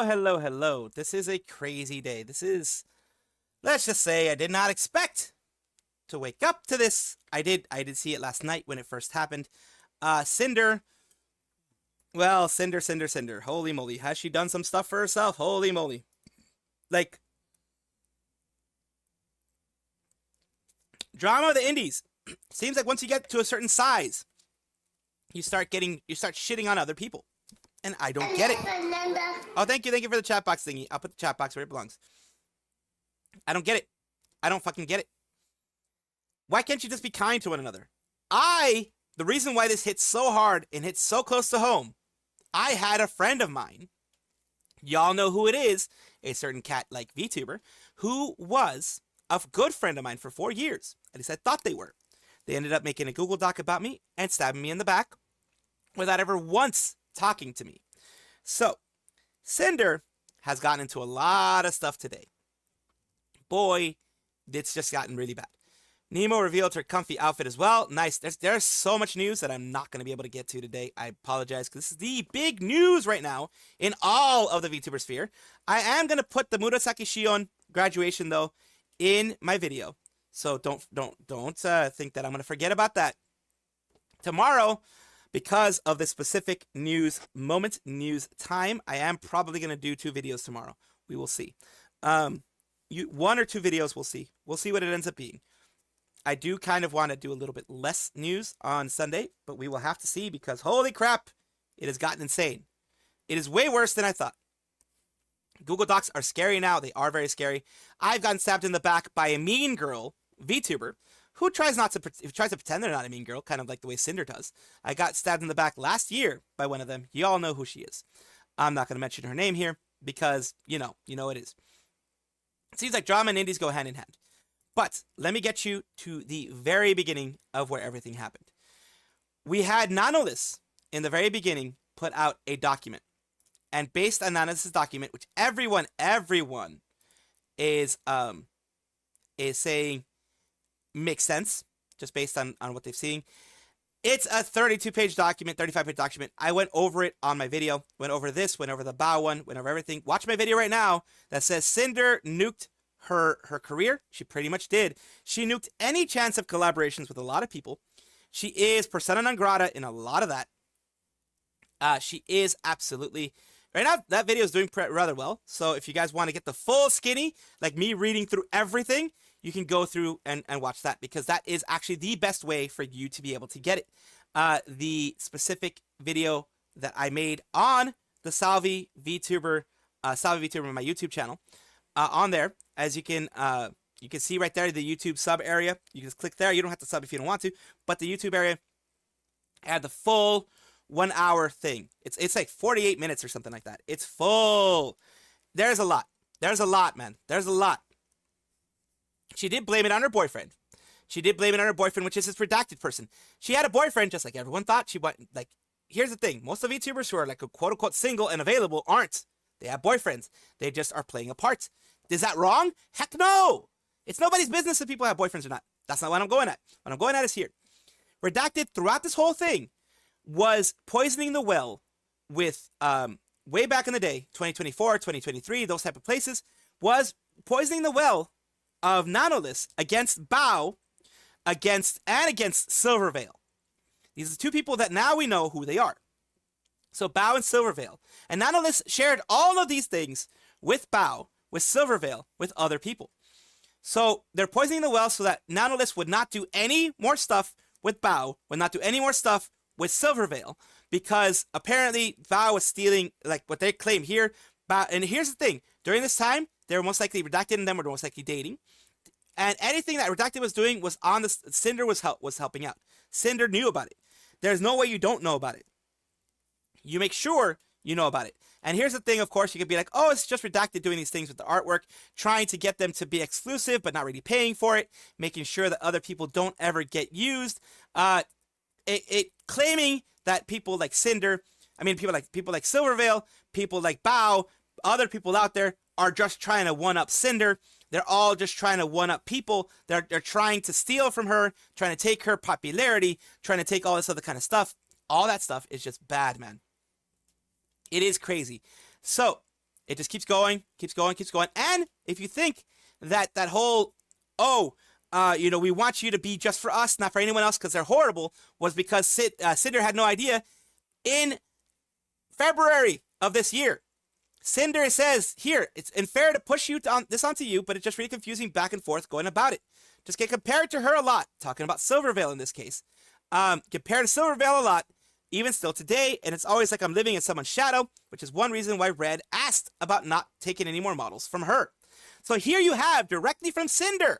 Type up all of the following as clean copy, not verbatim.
hello. This is a crazy day. Let's just say I did not expect to wake up to this. I did see it last night when it first happened. Cinder, well, Cinder. Holy moly. Has she done some stuff for herself? Holy moly. Like, drama of the indies. Seems like once you get to a certain size, you start shitting on other people. And I don't get it. Oh, thank you for the chat box thingy. I'll put the chat box where it belongs. I don't get it. I don't fucking get it. Why can't you just be kind to one another? The reason why this hits so hard and hits so close to home, I had a friend of mine, y'all know who it is, a certain cat like Vtuber, who was a good friend of mine for 4 years. At least I thought they were. They ended up making a Google Doc about me and stabbing me in the back without ever once talking to me. So, Cinder has gotten into a lot of stuff today. Boy, it's just gotten really bad. Nemo revealed her comfy outfit as well. Nice. There's so much news that I'm not going to be able to get to today. I apologize because this is the big news right now in all of the VTuber sphere. I am going to put the Murasaki Shion graduation though in my video. So don't think that I'm going to forget about that. Tomorrow, because of the specific news time, I am probably going to do 2 videos tomorrow. We will see. 1 or 2 videos, we'll see. We'll see what it ends up being. I do kind of want to do a little bit less news on Sunday, but we will have to see because holy crap, it has gotten insane. It is way worse than I thought. Google Docs are scary now. They are very scary. I've gotten stabbed in the back by a mean girl, VTuber, who tries to pretend they're not a mean girl, kind of like the way Cinder does. I got stabbed in the back last year by one of them. You all know who she is. I'm not going to mention her name here because, you know it is. It seems like drama and indies go hand in hand. But let me get you to the very beginning of where everything happened. We had Nanolith in the very beginning put out a document. And based on Nanolith's document, which everyone is saying makes sense, just based on what they've seen. It's a 32-page document, 35-page document. I went over it on my video, went over this, went over the bow one, went over everything. Watch my video right now that says Cinder nuked her career. She pretty much did. She nuked any chance of collaborations with a lot of people. She is persona non grata in a lot of that. She is absolutely... Right now, that video is doing rather well. So if you guys want to get the full skinny, like me reading through everything, you can go through and watch that because that is actually the best way for you to be able to get it. The specific video that I made on the Salvi VTuber on my YouTube channel, on there, as you can see right there, the YouTube sub area. You can just click there. You don't have to sub if you don't want to, but the YouTube area had the full 1 hour thing. It's like 48 minutes or something like that. It's full. There's a lot, man. There's a lot. She did blame it on her boyfriend. Which is this redacted person. She had a boyfriend, just like everyone thought. Here's the thing. Most of VTubers who are like a quote-unquote single and available aren't. They have boyfriends. They just are playing a part. Is that wrong? Heck no! It's nobody's business if people have boyfriends or not. That's not what I'm going at. What I'm going at is here. Redacted throughout this whole thing was poisoning the well with, way back in the day, 2024, 2023, those type of places, was poisoning the well of Nanolith against Bao, against Silvervale. These are 2 people that now we know who they are. So Bao and Silvervale. And Nanolith shared all of these things with Bao, with Silvervale, with other people. So they're poisoning the well so that Nanolith would not do any more stuff with Bao, would not do any more stuff with Silvervale, because apparently Bao was stealing, like what they claim here. And here's the thing, during this time, they were most likely Redacted and them were most likely dating. And anything that Redacted was doing was on the Cinder was helping out. Cinder knew about it. There's no way you don't know about it. You make sure you know about it. And here's the thing, of course, you could be like, oh, it's just Redacted doing these things with the artwork, trying to get them to be exclusive, but not really paying for it, making sure that other people don't ever get used. Claiming that people like Cinder, people like Silvervale, people like Bao, other people out there are just trying to one-up Cinder. They're all just trying to one-up people. They're trying to steal from her, trying to take her popularity, trying to take all this other kind of stuff. All that stuff is just bad, man. It is crazy. So, It just keeps going, keeps going, keeps going. And if you think that that whole, we want you to be just for us, not for anyone else because they're horrible, was because Cinder had no idea. In February of this year, Cinder says, here, it's unfair to push this onto you, but it's just really confusing back and forth going about it. Just get compared to her a lot, talking about Silverveil in this case. Compared to Silverveil a lot, even still today, and it's always like I'm living in someone's shadow, which is one reason why Red asked about not taking any more models from her. So here you have, directly from Cinder,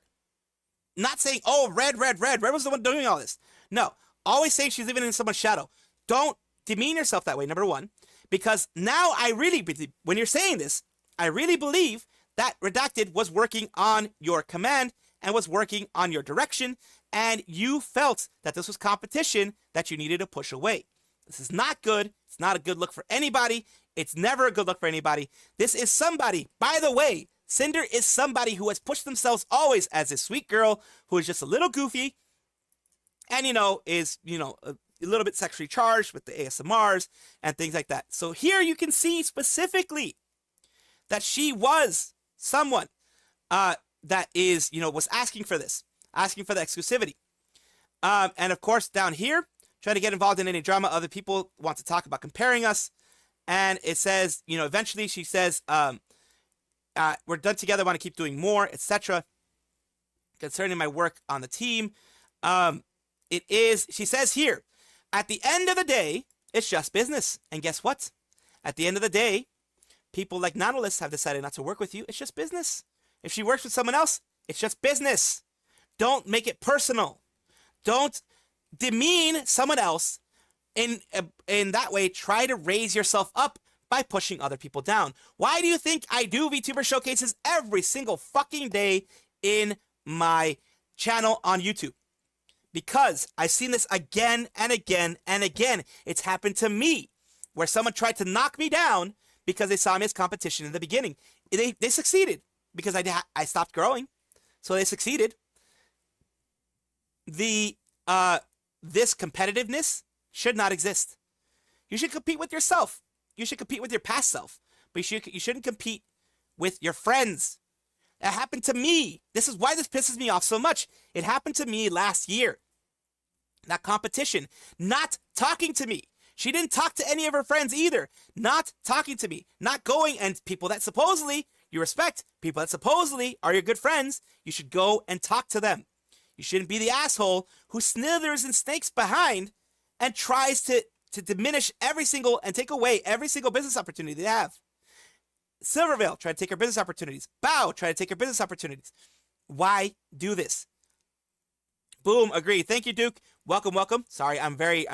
not saying, oh, Red was the one doing all this. No, always saying she's living in someone's shadow. Don't demean yourself that way, number one, because now when you're saying this, I really believe that Redacted was working on your command and was working on your direction, and you felt that this was competition that you needed to push away. This is not good. It's not a good look for anybody. It's never a good look for anybody. This is somebody, by the way, Cinder is somebody who has pushed themselves always as a sweet girl who is just a little goofy and, is, a little bit sexually charged with the ASMRs and things like that. So here you can see specifically that she was someone that is, was asking for this, asking for the exclusivity. And of course, down here, trying to get involved in any drama. Other people want to talk about comparing us. And it says, eventually she says, we're done together, want to keep doing more, etc. Concerning my work on the team. She says here, at the end of the day, it's just business. And guess what? At the end of the day, people like Nanolist have decided not to work with you. It's just business. If she works with someone else, it's just business. Don't make it personal. Don't demean someone else. In that way, try to raise yourself up by pushing other people down. Why do you think I do VTuber showcases every single fucking day in my channel on YouTube? Because I've seen this again and again and again. It's happened to me, where someone tried to knock me down because they saw me as competition in the beginning. They succeeded because I stopped growing, so they succeeded. This competitiveness should not exist. You should compete with yourself. You should compete with your past self, but you shouldn't compete with your friends. That happened to me. This is why this pisses me off so much. It happened to me last year. That competition, not talking to me. She didn't talk to any of her friends either. Not talking to me. Not going, and people that supposedly you respect, people that supposedly are your good friends, you should go and talk to them. You shouldn't be the asshole who slithers and snakes behind and tries to diminish and take away every single business opportunity they have. Silverveil try to take her business opportunities. Bao try to take her business opportunities. Why do this? Boom, agree. Thank you, Duke. Welcome. Sorry, I'm very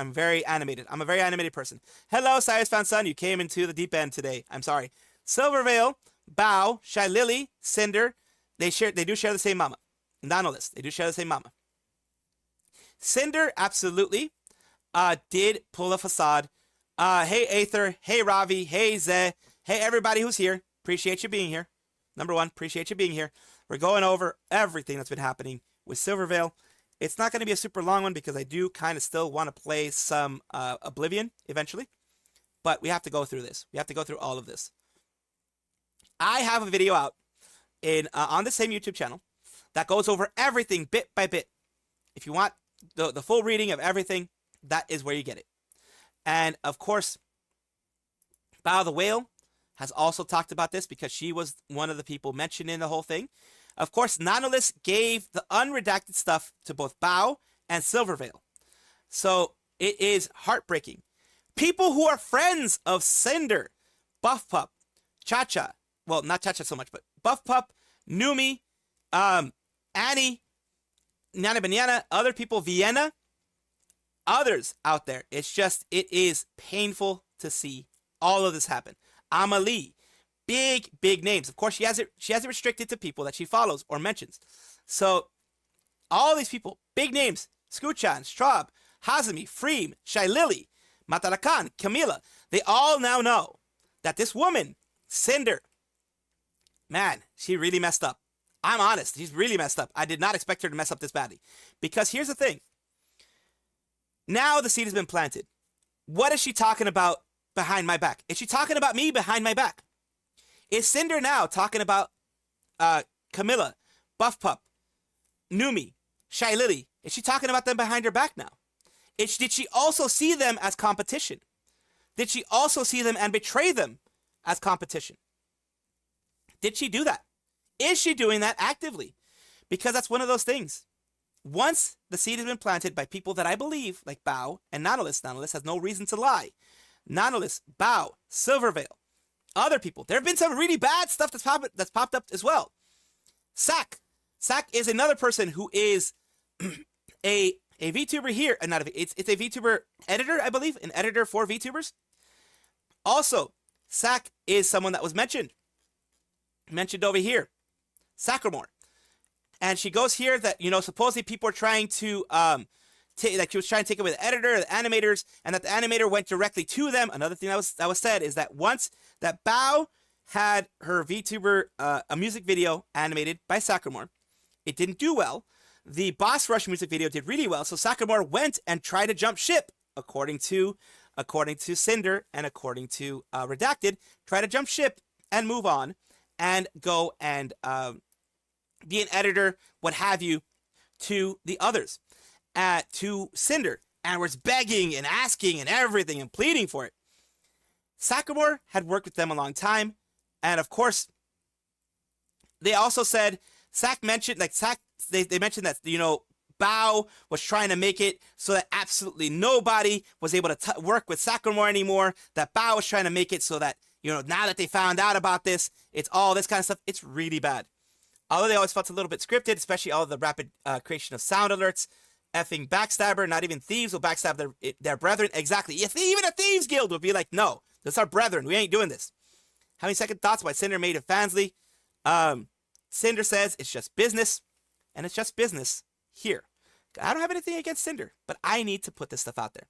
animated. I'm a very animated person. Hello, Sias Found Son. You came into the deep end today. I'm sorry. Silverveil, Bao, Shy Lily, Cinder, they do share the same mama. Nanolist, they do share the same mama. Cinder, absolutely, did pull a facade. Hey, Aether. Hey, Ravi. Hey, Ze. Hey, everybody who's here. Appreciate you being here. Number one, appreciate you being here. We're going over everything that's been happening with Silverveil. It's not going to be a super long one because I do kind of still want to play some Oblivion eventually. But we have to go through this. We have to go through all of this. I have a video out on the same YouTube channel that goes over everything bit by bit. If you want the full reading of everything, that is where you get it. And of course, Bao the Whale has also talked about this because she was one of the people mentioned in the whole thing. Of course, Nanolist gave the unredacted stuff to both Bao and Silverveil. So it is heartbreaking. People who are friends of Cinder, Buff Pup, Cha-Cha, well, not Cha-Cha so much, but Buff Pup, Numi, Annie, Nana Banana, other people, Vienna, others out there. It is painful to see all of this happen. Amelie, big names. Of course, she has it restricted to people that she follows or mentions. So all these people, big names, Skuchan, Straub, Hazami, Freem, Shy Lily, Matarakan, Camila, they all now know that this woman, Cinder, man, she really messed up. I'm honest, she's really messed up. I did not expect her to mess up this badly. Because here's the thing. Now the seed has been planted. What is she talking about behind my back? Is she talking about me behind my back? Is Cinder now talking about Camilla, Buff Pup, Numi, Shy Lily? Is she talking about them behind her back now? Did she also see them as competition? Did she also see them and betray them as competition? Did she do that? Is she doing that actively? Because that's one of those things. Once the seed has been planted by people that I believe, like Bao and Nautilus has no reason to lie. Nautilus, Bao, Silverveil, other people. There have been some really bad stuff that's popped up as well. Sack is another person who is a VTuber here, not it's a VTuber editor, I believe, an editor for VTubers. Also, Sack is someone that was mentioned over here, Sacramore. And she goes here that, supposedly people are trying to, like she was trying to take it with the editor, the animators, and that the animator went directly to them. Another thing that was said is that once that Bao had her VTuber, a music video animated by Sacramore, it didn't do well. The Boss Rush music video did really well, so Sacramore went and tried to jump ship, according to Cinder and according to Redacted, try to jump ship and move on and go and be an editor, what have you, to the others, to Cinder, and was begging and asking and everything and pleading for it. Sacramore had worked with them a long time, and of course, they also said, they mentioned that, Bao was trying to make it so that absolutely nobody was able to work with Sacramore anymore, that Bao was trying to make it so that, now that they found out about this, it's all this kind of stuff. It's really bad. Although they always felt a little bit scripted, especially all of the rapid creation of sound alerts, effing backstabber, not even thieves will backstab their brethren. Exactly. Even a thieves guild would be like, no, that's our brethren. We ain't doing this. Having second thoughts by Cinder made of Fansley. Cinder says it's just business, and it's just business here. I don't have anything against Cinder, but I need to put this stuff out there.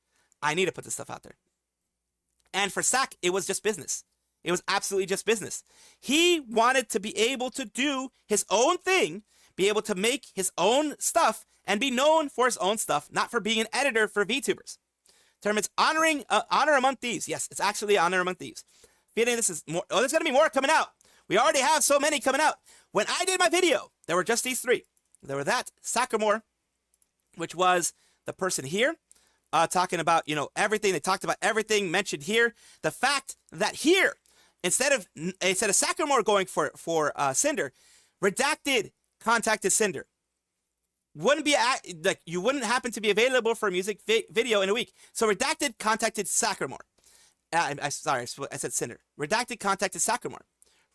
And for Sack, it was just business. It was absolutely just business. He wanted to be able to do his own thing, be able to make his own stuff, and be known for his own stuff, not for being an editor for VTubers. Term, it's honor among thieves. Yes, it's actually honor among thieves. Feeling this is more. Oh, there's going to be more coming out. We already have so many coming out. When I did my video, there were just these three. There were that, Sacramore, which was the person here, talking about, everything. They talked about everything mentioned here. The fact that here, instead of Sacramore going for Cinder, Redacted contacted Cinder. You wouldn't happen to be available for a music video in a week. So Redacted contacted Sacramore. Sorry, I said Cinder. Redacted contacted Sacramore.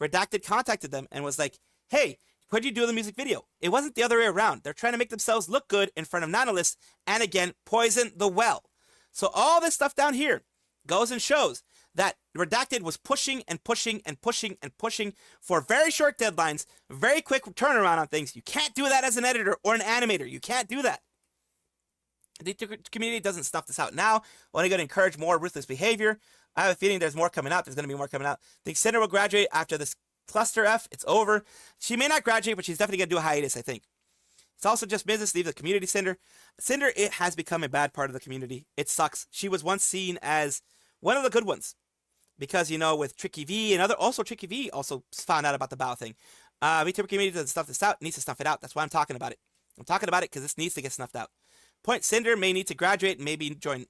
Redacted contacted them and was like, hey, what did you do in the music video? It wasn't the other way around. They're trying to make themselves look good in front of Nautilus and again, poison the well. So all this stuff down here goes and shows that Redacted was pushing and pushing and pushing and pushing for very short deadlines, very quick turnaround on things. You can't do that as an editor or an animator. You can't do that. The community doesn't snuff this out now. Only going to encourage more ruthless behavior. I have a feeling there's more coming out. There's going to be more coming out. I think Cinder will graduate after this cluster F. It's over. She may not graduate, but she's definitely going to do a hiatus, I think. It's also just business. Leave the community, Cinder. Cinder, it has become a bad part of the community. It sucks. She was once seen as one of the good ones. Because, with Tricky V and Tricky V also found out about the Bao thing. VTuber community doesn't snuff this out. Needs to snuff it out. That's why I'm talking about it. I'm talking about it because this needs to get snuffed out. Point, Cinder may need to graduate and maybe join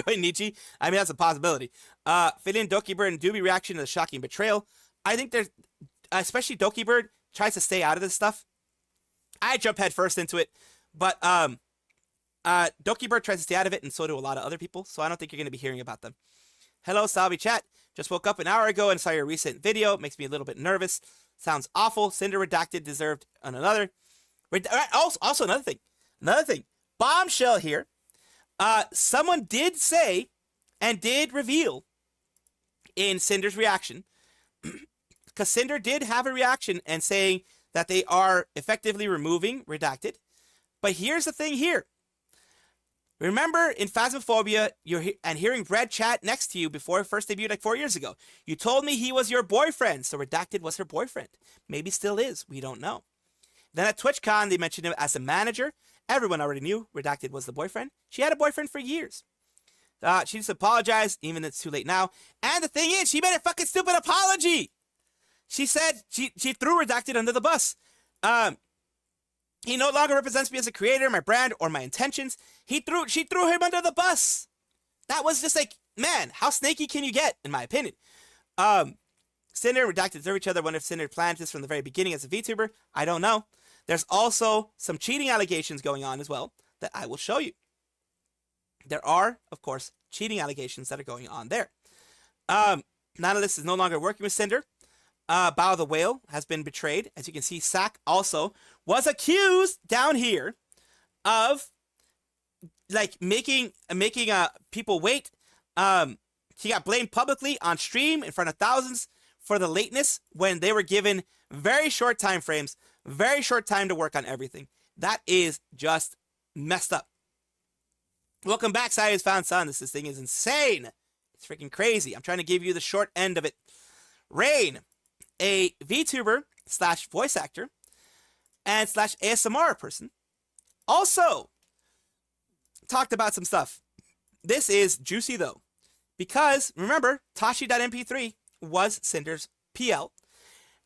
Nietzsche. I mean, that's a possibility. Fill in Doki Bird and Doobie reaction to the shocking betrayal. I think there's, especially Doki Bird, tries to stay out of this stuff. I jump head first into it, but Doki Bird tries to stay out of it, and so do a lot of other people, so I don't think you're going to be hearing about them. Hello, Salvi Chat. Just woke up an hour ago and saw your recent video. Makes me a little bit nervous. Sounds awful. Cinder Redacted deserved another. Also, another thing. Bombshell here. Someone did say and did reveal in Cinder's reaction, because Cinder did have a reaction and saying that they are effectively removing Redacted. But here's the thing here. Remember in Phasmophobia, hearing Red chat next to you before it first debuted like 4 years ago. You told me he was your boyfriend, so Redacted was her boyfriend. Maybe still is. We don't know. Then at TwitchCon, they mentioned him as a manager. Everyone already knew Redacted was the boyfriend. She had a boyfriend for years. She just apologized, even though it's too late now. And the thing is, she made a fucking stupid apology. She said she threw Redacted under the bus. He no longer represents me as a creator, my brand, or my intentions. She threw him under the bus. That was just like, man, how snaky can you get, in my opinion? Cinder and Redacted deserve each other. Wonder if Cinder planned this from the very beginning as a VTuber. I don't know. There's also some cheating allegations going on as well that I will show you. There are, of course, cheating allegations that are going on there. Nautilus is no longer working with Cinder. Bao the Whale has been betrayed. As you can see, Sack also was accused down here of like making people wait. He got blamed publicly on stream in front of thousands for the lateness when they were given very short time frames, very short time to work on everything. That is just messed up. Welcome back, Sayu's Found Son. This thing is insane. It's freaking crazy. I'm trying to give you the short end of it. Rain, a VTuber slash voice actor and slash ASMR person, also talked about some stuff. This is juicy though, because remember, Tashi.mp3 was Cinder's PL.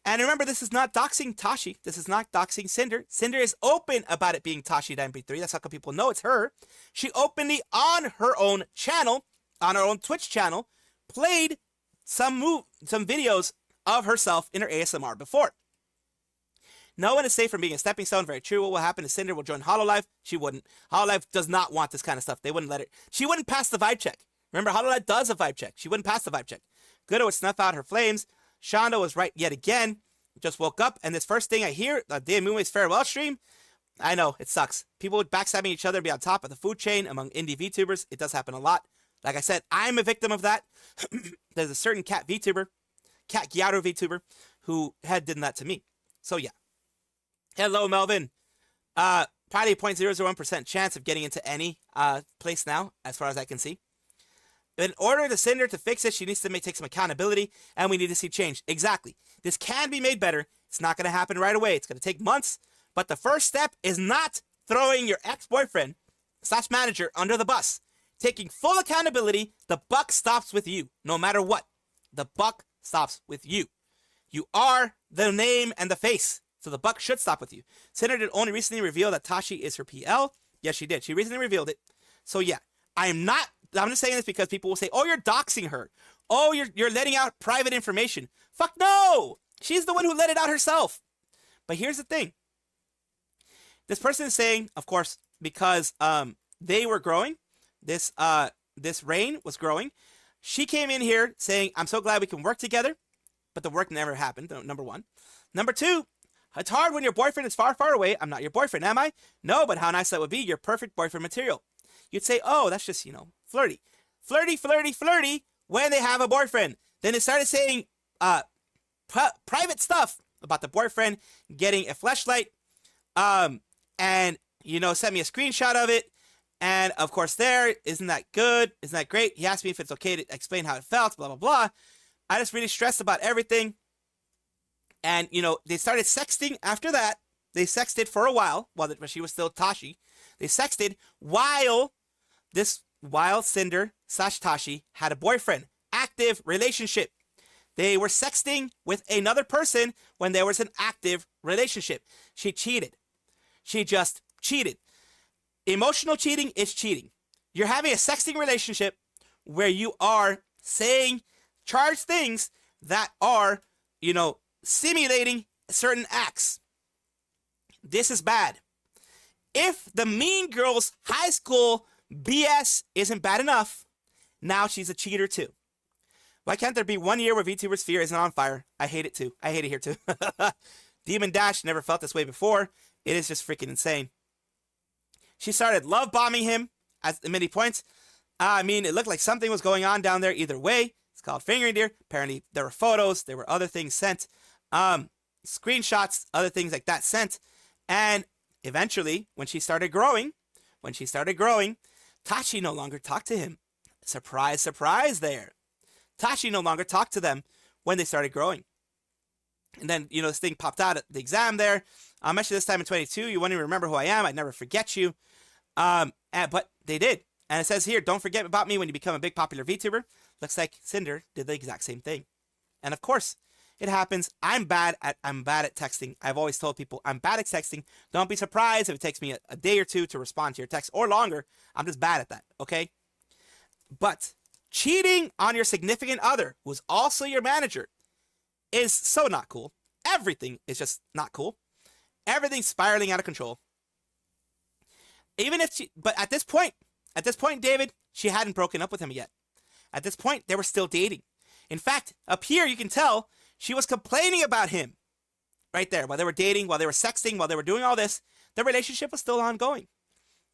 And remember, this is not doxing Tashi. This is not doxing Cinder. Cinder is open about it being Tashi.mp3. That's how come people know it's her. She openly, on her own channel, on her own Twitch channel, played some videos of herself in her ASMR before. No one is safe from being a stepping stone. Very true. What will happen is Cinder will join HoloLive. She wouldn't. HoloLive does not want this kind of stuff. They wouldn't let it. She wouldn't pass the vibe check. Remember, HoloLive does a vibe check. She wouldn't pass the vibe check. Goodo would snuff out her flames. Shonda was right yet again. Just woke up, and this first thing I hear, Deamume's farewell stream, I know, it sucks. People would backstabbing each other and be on top of the food chain among indie VTubers. It does happen a lot. Like I said, I'm a victim of that. There's a certain cat VTuber, Cat Gyaru VTuber, who had done that to me. So yeah. Hello, Melvin. Probably 0.001% chance of getting into any place now, as far as I can see. In order to Cinder to fix it, she needs to take some accountability, and we need to see change. Exactly. This can be made better. It's not going to happen right away. It's going to take months. But the first step is not throwing your ex-boyfriend / manager under the bus. Taking full accountability, the buck stops with you, no matter what. The buck stops with you. You are the name and the face, so the buck should stop with you. Cinder did only recently reveal that Tashi is her PL. Yes, she did. She recently revealed it. So yeah, I'm just saying this because people will say, oh, you're doxing her. Oh, you're letting out private information. Fuck no! She's the one who let it out herself. But here's the thing. This person is saying, of course, because they were growing, this Rain was growing. She came in here saying, I'm so glad we can work together, but the work never happened, number one. Number two, it's hard when your boyfriend is far, far away. I'm not your boyfriend, am I? No, but how nice that would be. You're perfect boyfriend material. You'd say, oh, that's just, flirty. Flirty, flirty, flirty when they have a boyfriend. Then they started saying private stuff about the boyfriend getting a fleshlight, and, sent me a screenshot of it. And, of course, isn't that good? Isn't that great? He asked me if it's okay to explain how it felt, blah, blah, blah. I just really stressed about everything. And, they started sexting after that. They sexted for a while she was still Tashi. They sexted while Cinder / Tashi had a boyfriend. Active relationship. They were sexting with another person when there was an active relationship. She cheated. She just cheated. Emotional cheating is cheating. You're having a sexting relationship where you are saying charged things that are, simulating certain acts. This is bad. If the Mean Girls high school BS isn't bad enough, now she's a cheater too. Why can't there be 1 year where VTuber Sphere isn't on fire? I hate it too. I hate it here too. Demon Dash never felt this way before. It is just freaking insane. She started love bombing him at many points. It looked like something was going on down there either way. It's called fingering deer. Apparently there were photos. There were other things sent. Screenshots, other things like that sent. And eventually, when she started growing, Tashi no longer talked to him. Surprise, surprise there. Tashi no longer talked to them when they started growing. And then, this thing popped out at the exam there. I'm actually this time in 22. You won't even remember who I am. I'd never forget you. But they did. And it says here, don't forget about me when you become a big popular VTuber. Looks like Cinder did the exact same thing. And of course, It happens. I'm bad at texting. I've always told people I'm bad at texting. Don't be surprised if it takes me a day or two to respond to your text or longer. I'm just bad at that, okay? But cheating on your significant other, who's also your manager, is so not cool. Everything is just not cool. Everything's spiraling out of control. But at this point, David, she hadn't broken up with him yet. At this point, they were still dating. In fact, up here, you can tell she was complaining about him. Right there, while they were dating, while they were sexting, while they were doing all this, their relationship was still ongoing.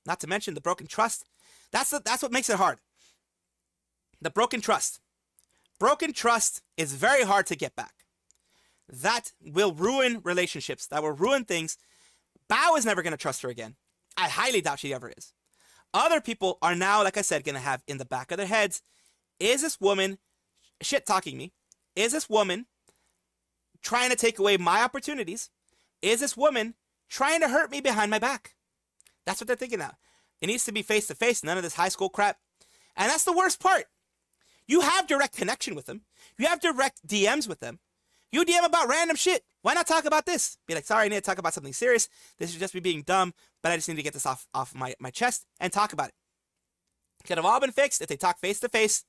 Not to mention the broken trust. That's what makes it hard. The broken trust. Broken trust is very hard to get back. That will ruin relationships. That will ruin things. Bao is never going to trust her again. I highly doubt she ever is. Other people are now, like I said, going to have in the back of their heads, is this woman shit-talking me? Is this woman trying to take away my opportunities? Is this woman trying to hurt me behind my back? That's what they're thinking now. It needs to be face-to-face, none of this high school crap. And that's the worst part. You have direct connection with them. You have direct DMs with them. You DM about random shit. Why not talk about this? Be like, sorry, I need to talk about something serious. This is just me being dumb, but I just need to get this off my chest and talk about it. Could have all been fixed if they talked face to face,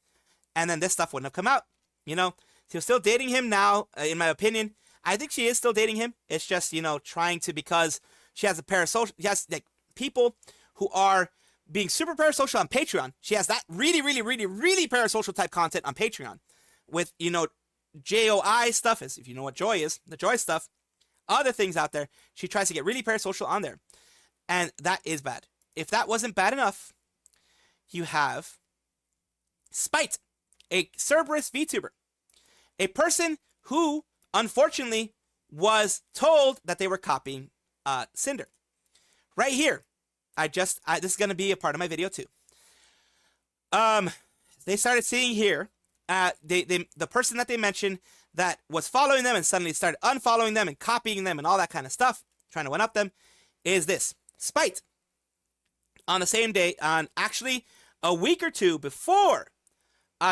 and then this stuff wouldn't have come out. You know, she's still dating him now, in my opinion. I think she is still dating him. It's just, you know, trying to, because she has a parasocial, she has like people who are being super parasocial on Patreon. She has that really, really, really, really parasocial type content on Patreon with, you know, JOI stuff, is if you know what joy is, the joy stuff, other things out there. She tries to get really parasocial on there, and that is bad. If that wasn't bad enough, you have Spite, a Cerberus VTuber, a person who unfortunately was told that they were copying Cinder. Right here, this is going to be a part of my video too. They started seeing here, the person that they mentioned that was following them and suddenly started unfollowing them and copying them and all that kind of stuff, trying to one-up them, is this. Spite, on the same day, on actually a week or two before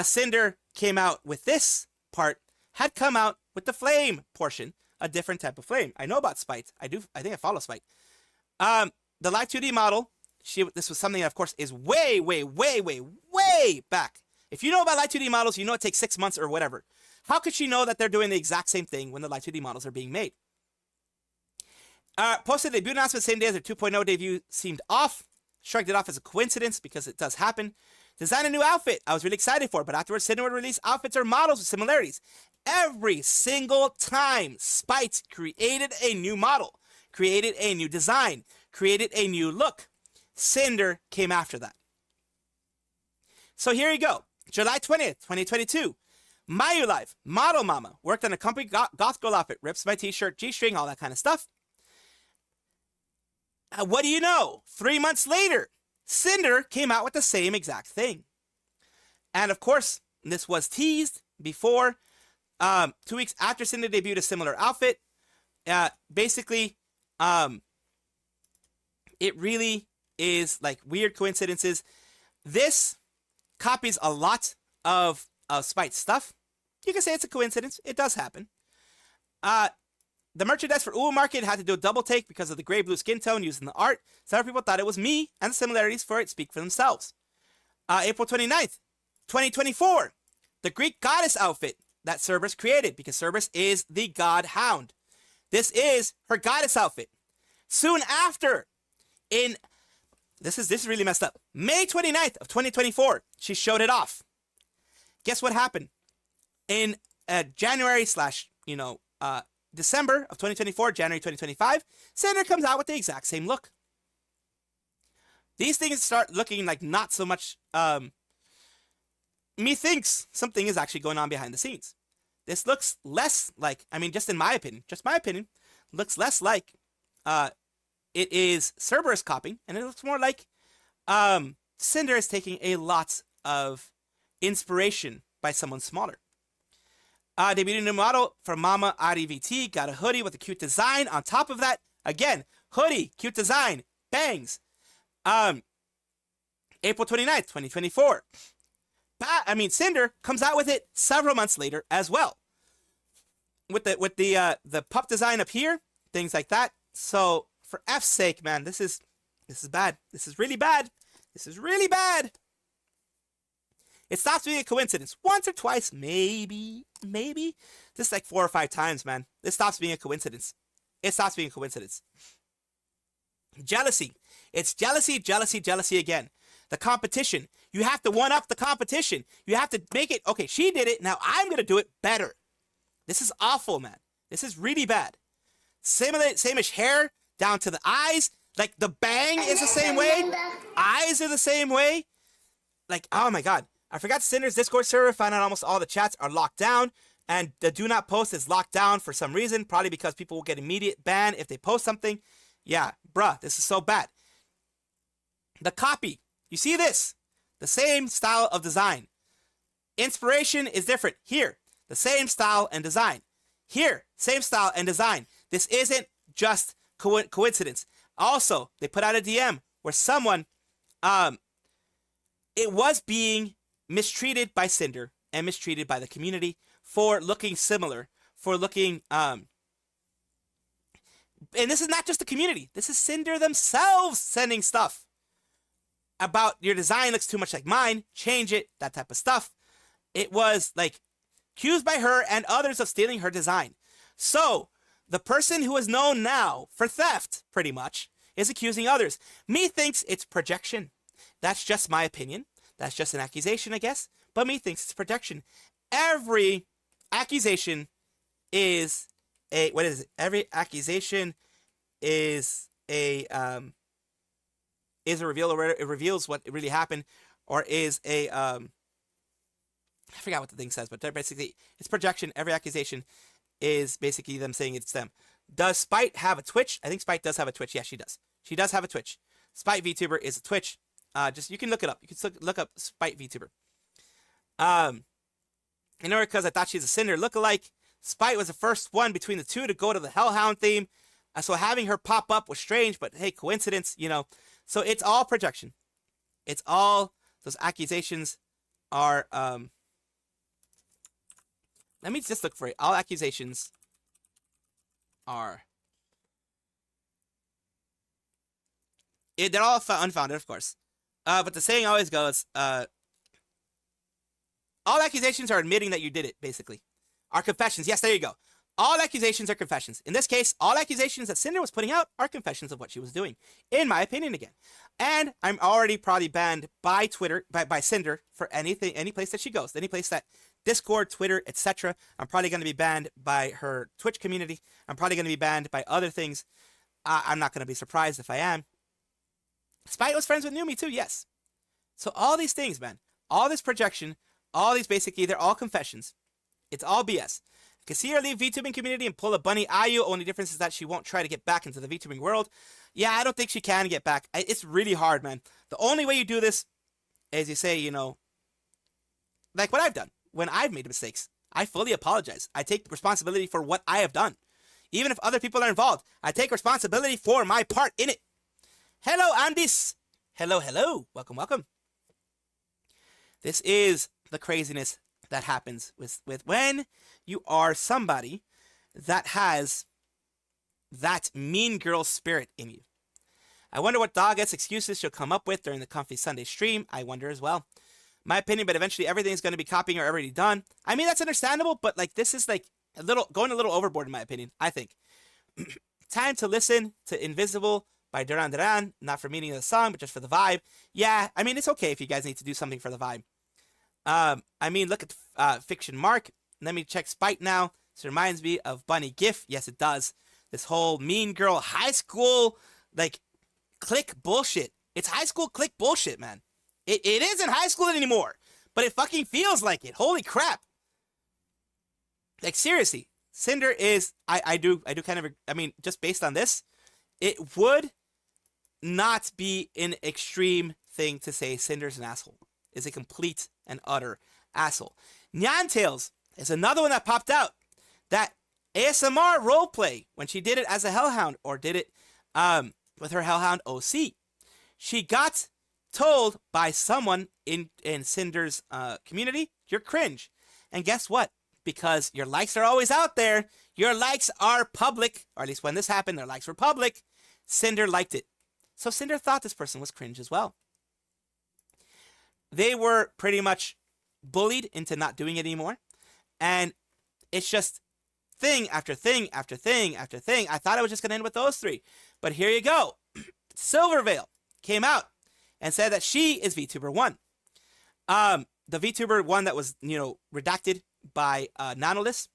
Cinder came out with this part, had come out with the flame portion, a different type of flame. I know about Spite. I think I follow Spite. The live 2D model, this was something that, of course, is way, way, way, way, way back. If you know about live 2D models, you know it takes 6 months or whatever. How could she know that they're doing the exact same thing when the live 2D models are being made? Posted a debut announcement the same day as their 2.0 debut seemed off. Shrugged it off as a coincidence because it does happen. Designed a new outfit I was really excited for, but afterwards Cinder would release outfits or models with similarities. Every single time Spite created a new model, created a new design, created a new look, Cinder came after that. So here you go. July 20th, 2022. Mayu Live, Model Mama, worked on a company goth girl outfit, rips my t-shirt, G-string, all that kind of stuff. What do you know? 3 months later, Cinder came out with the same exact thing. And of course, this was teased before, 2 weeks after Cinder debuted a similar outfit. Basically, it really is like weird coincidences. This copies a lot of Spite's stuff. You can say it's a coincidence. It does happen. The merchandise for Uwu Market had to do a double take because of the gray-blue skin tone used in the art. Several people thought it was me, and the similarities for it speak for themselves. April 29th, 2024. The Greek goddess outfit that Cerberus created, because Cerberus is the god hound. This is her goddess outfit. Soon after, this is really messed up. May 29th of 2024, she showed it off. Guess what happened? In January / December of 2024, January 2025, Cinder comes out with the exact same look. These things start looking like not so much, methinks something is actually going on behind the scenes. This looks less like, just in my opinion, looks less like it is Cerberus copying, and it looks more like Cinder is taking a lot of inspiration by someone smaller. Debuted a new model for Mama REVT, got a hoodie with a cute design. On top of that, again, hoodie, cute design, bangs. April 29th, 2024. Cinder comes out with it several months later as well. the pup design up here, things like that. So for F's sake, man, this is bad. This is really bad. This is really bad. It stops being a coincidence. Once or twice, maybe. This is like 4 or 5 times, man. This stops being a coincidence. It stops being a coincidence. Jealousy. It's jealousy, jealousy, jealousy again. The competition. You have to one up the competition. You have to make it, okay, she did it, now I'm going to do it better. This is awful, man. This is really bad. Same-ish hair down to the eyes. Like, the bang is the same way. Eyes are the same way. Like, oh my god. I forgot Cinder's Discord server. Found out almost all the chats are locked down. And the do not post is locked down for some reason. Probably because people will get immediate ban if they post something. Yeah, bruh, this is so bad. The copy. You see this? The same style of design. Inspiration is different. Here, the same style and design. Here, same style and design. This isn't just coincidence. Also, they put out a DM where someone, it was being mistreated by Cinder and mistreated by the community for looking similar, for looking, and this is not just the community. This is Cinder themselves sending stuff about your design looks too much like mine, change it, that type of stuff. It was like accused by her and others of stealing her design. So the person who is known now for theft, pretty much, is accusing others. Me thinks it's projection. That's just my opinion. That's just an accusation, I guess. But me thinks it's projection. Every accusation is a, what is it? Every accusation is a reveal, or it reveals what really happened, or is a I forgot what the thing says, but basically it's projection. Every accusation is basically them saying it's them. Does Spite have a Twitch? I think Spite does have a Twitch. Yeah, she does. She does have a Twitch. Spite VTuber is a Twitch. Just you can look it up. You can look up Spite VTuber. In order, because I thought she's a Cinder lookalike. Spite was the first one between the two to go to the Hellhound theme. So having her pop up was strange, but hey, coincidence, you know. So it's all projection. It's all, those accusations are, let me just look for it. All accusations are, they're all unfounded, of course. But the saying always goes, all accusations are admitting that you did it, basically. Are confessions. Yes, there you go. All accusations are confessions. In this case, all accusations that Cinder was putting out are confessions of what she was doing, in my opinion again. And I'm already probably banned by Twitter, by Cinder for anything, any place that she goes, any place that Discord, Twitter, etc. I'm probably going to be banned by her Twitch community. I'm probably going to be banned by other things. I'm not going to be surprised if I am. Spite was friends with Numi too, yes. So all these things, man, all this projection, all these basically, they're all confessions. It's all BS. I can see her leave VTubing community and pull a Bunny Ayu. Only difference is that she won't try to get back into the VTubing world. Yeah, I don't think she can get back. It's really hard, man. The only way you do this is you say, you know, like what I've done. When I've made mistakes, I fully apologize. I take responsibility for what I have done. Even if other people are involved, I take responsibility for my part in it. Hello, Andis. Hello, hello. Welcome, welcome. This is the craziness that happens with when you are somebody that has that mean girl spirit in you. I wonder what dog-ass excuses she'll come up with during the Comfy Sunday stream. I wonder as well. My opinion, but eventually everything's going to be copying or already done. I mean, that's understandable, but like this is like going a little overboard in my opinion, I think. Time to listen to Invisible by Duran Duran, not for meaning of the song, but just for the vibe. Yeah, I mean, it's okay if you guys need to do something for the vibe. I mean, look at Fiction Mark. Let me check Spite now. This reminds me of Bunny GIF. Yes, it does. This whole mean girl high school, like, click bullshit. It's high school click bullshit, man. It isn't high school anymore, but it fucking feels like it. Holy crap. Like, seriously, Cinder is, I do kind of, I mean, just based on this, it would not be an extreme thing to say Cinder's an asshole. Is a complete and utter asshole. Nyantails is another one that popped out. That ASMR roleplay when she did it as a Hellhound or did it with her Hellhound OC. She got told by someone in Cinder's community, you're cringe. And guess what? because your likes are always out there. Your likes are public, or at least when this happened, their likes were public. Cinder liked it. So Cinder thought this person was cringe as well. They were pretty much bullied into not doing it anymore. And it's just thing after thing after thing after thing. I thought I was just going to end with those three. But here you go. Silverveil came out and said that she is Vtuber En. The Vtuber En that was, redacted by Nanolist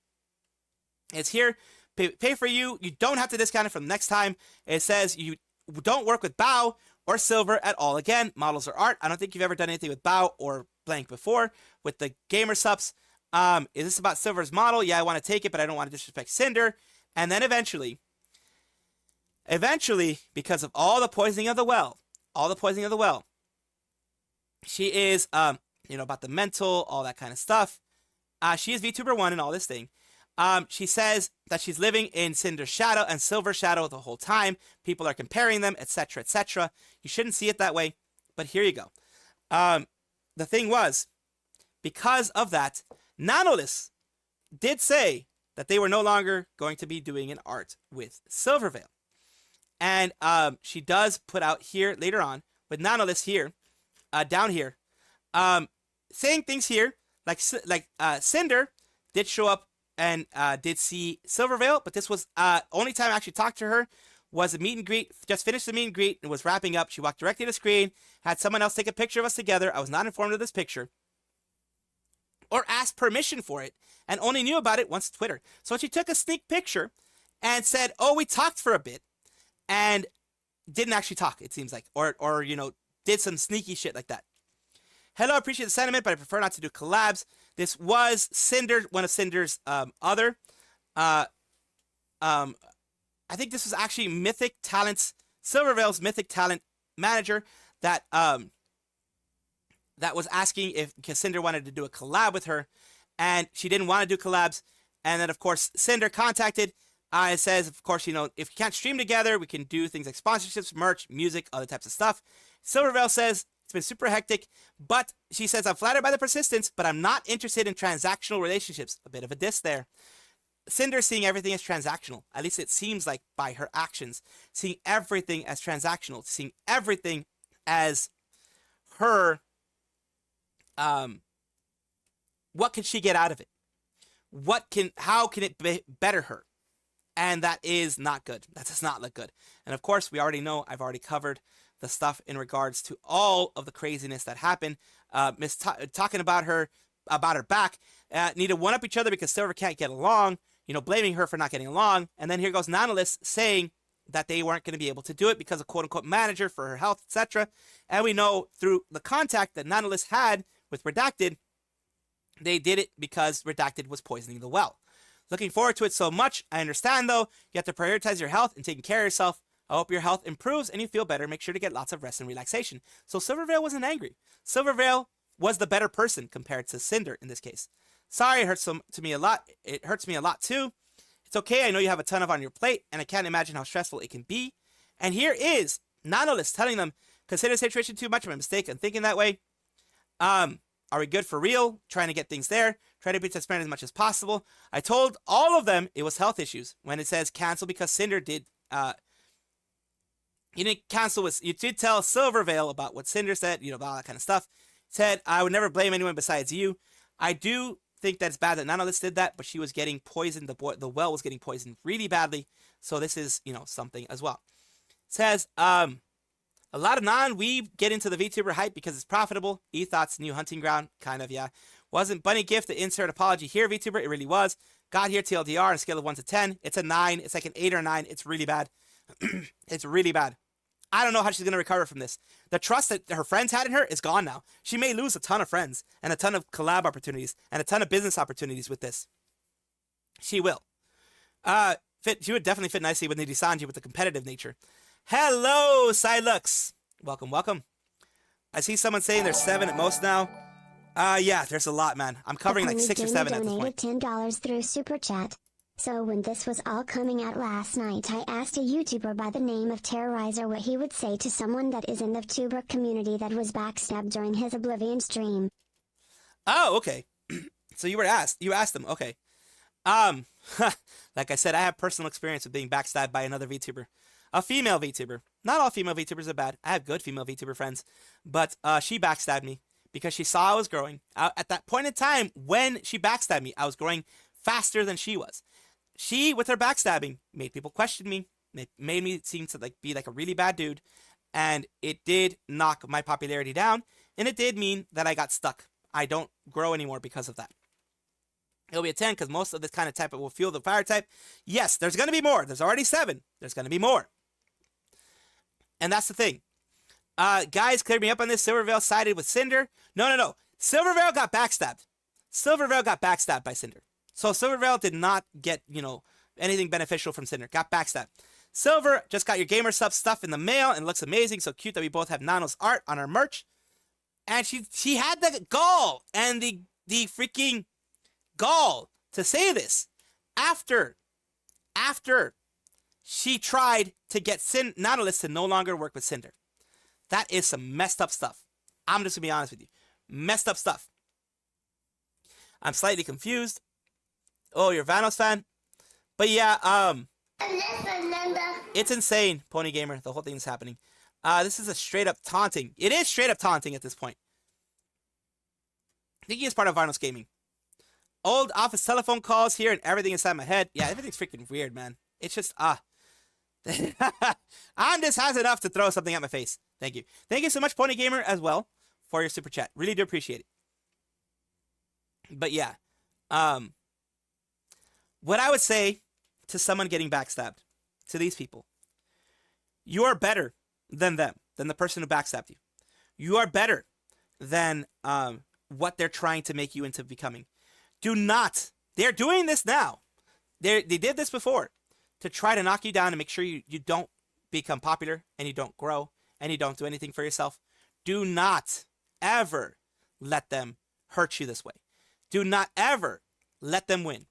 is here. Pay for you. You don't have to discount it from next time. It says you don't work with Bao or Silver at all again. Models or art. I don't think you've ever done anything with Bao or blank before with the gamer subs. Is this about Silver's model? Yeah, I want to take it, but I don't want to disrespect Cinder. And then eventually, because of all the poisoning of the well, she is, about the mental, all that kind of stuff. She is Vtuber En and all this thing. She says that she's living in Cinder's shadow and Silver's shadow the whole time. People are comparing them, etc., etc. You shouldn't see it that way, but here you go. The thing was, because of that, Nanolist did say that they were no longer going to be doing an art with Silverveil. And she does put out here later on with Nanolist here, down here, saying things here like Cinder did show up and did see Silverveil, but this was only time I actually talked to her was a meet and greet. Just finished the meet and greet and was wrapping up. She walked directly to the screen, had someone else take a picture of us together. I was not informed of this picture or asked permission for it, and only knew about it once Twitter. So she took a sneak picture and said, "Oh, we talked for a bit," and didn't actually talk. It seems like, or did some sneaky shit like that. Hello, appreciate the sentiment, but I prefer not to do collabs. This was Cinder, one of Cinder's other. I think this was actually Mythic Talents, Silverveil's Mythic Talent manager that was asking if Cinder wanted to do a collab with her, and she didn't want to do collabs. And then, of course, Cinder contacted. It says, of course, if you can't stream together, we can do things like sponsorships, merch, music, other types of stuff. Silverveil says, it's been super hectic, but she says, I'm flattered by the persistence, but I'm not interested in transactional relationships. A bit of a diss there. Cinder seeing everything as transactional. At least it seems like by her actions. Seeing everything as transactional. Seeing everything as her, what can she get out of it? How can it better her? And that is not good. That does not look good. And of course, we already know, I've already covered the stuff in regards to all of the craziness that happened. Talking about her back, need to one-up each other because Silver can't get along, blaming her for not getting along. And then here goes Nanolist saying that they weren't going to be able to do it because of quote-unquote manager for her health, etc. And we know through the contact that Nanolist had with Redacted, they did it because Redacted was poisoning the well. Looking forward to it so much. I understand, though, you have to prioritize your health and taking care of yourself. I hope your health improves and you feel better. Make sure to get lots of rest and relaxation. So Silverveil wasn't angry. Silverveil was the better person compared to Cinder in this case. Sorry, it hurts me a lot. It hurts me a lot, too. It's okay. I know you have a ton on your plate, and I can't imagine how stressful it can be. And here is Nanolist telling them, consider the situation too much of a mistake and thinking that way. Are we good for real? Trying to get things there. Try to be transparent as much as possible. I told all of them it was health issues. When it says cancel because Cinder did, you didn't cancel. You did tell Silverveil about what Cinder said, about all that kind of stuff. Said, I would never blame anyone besides you. I do think that it's bad that Nanolist did that, but she was getting poisoned. The well was getting poisoned really badly. So this is, something as well. It says, a lot of non-weeb get into the VTuber hype because it's profitable. E-Thought's new hunting ground. Kind of, yeah. Wasn't Bunny Gift the insert apology here, VTuber? It really was. Got here TLDR on a scale of 1 to 10. It's a 9. It's like an 8 or 9. It's really bad. It's really bad. I don't know how she's going to recover from this. The trust that her friends had in her is gone now. She may lose a ton of friends and a ton of collab opportunities and a ton of business opportunities with this. She will. She would definitely fit nicely with Nidisanji with the competitive nature. Hello, Silux. Welcome, welcome. I see someone saying there's 7 at most now. Yeah, there's a lot, man. I'm covering like 6 or 7 at this point. $10 through Super Chat. So when this was all coming out last night, I asked a YouTuber by the name of Terrorizer what he would say to someone that is in the Vtuber community that was backstabbed during his Oblivion stream. Oh, okay. So you asked them, okay. Like I said, I have personal experience with being backstabbed by another VTuber. A female VTuber. Not all female VTubers are bad. I have good female VTuber friends. But she backstabbed me because she saw I was growing. At that point in time, when she backstabbed me, I was growing faster than she was. She, with her backstabbing, made people question me. It made me seem to be like a really bad dude. And it did knock my popularity down. And it did mean that I got stuck. I don't grow anymore because of that. It'll be a 10 because most of this kind of type will fuel the fire type. Yes, there's going to be more. There's already 7. There's going to be more. And that's the thing. Guys, clear me up on this. Silverveil sided with Cinder. No. Silverveil got backstabbed. Silverveil got backstabbed by Cinder. So Silverveil did not get, anything beneficial from Cinder. Got backstabbed. Silver just got your gamer sub stuff in the mail and looks amazing. So cute that we both have Nano's art on our merch. And she had the gall and the freaking gall to say this after she tried to get Nautilus to no longer work with Cinder. That is some messed up stuff. I'm just gonna be honest with you. Messed up stuff. I'm slightly confused. Oh, you're a Vanos fan? But yeah, it's insane, Pony Gamer. The whole thing is happening. This is a straight up taunting. It is straight up taunting at this point. I think he is part of Vanos Gaming. Old office telephone calls here and everything inside my head. Yeah, everything's freaking weird, man. It's just, I'm just has enough to throw something at my face. Thank you. Thank you so much, Pony Gamer, as well, for your super chat. Really do appreciate it. But yeah, what I would say to someone getting backstabbed, to these people, you are better than them, than the person who backstabbed you. You are better than what they're trying to make you into becoming. Do not. They're doing this now. They did this before to try to knock you down and make sure you don't become popular and you don't grow and you don't do anything for yourself. Do not ever let them hurt you this way. Do not ever let them win.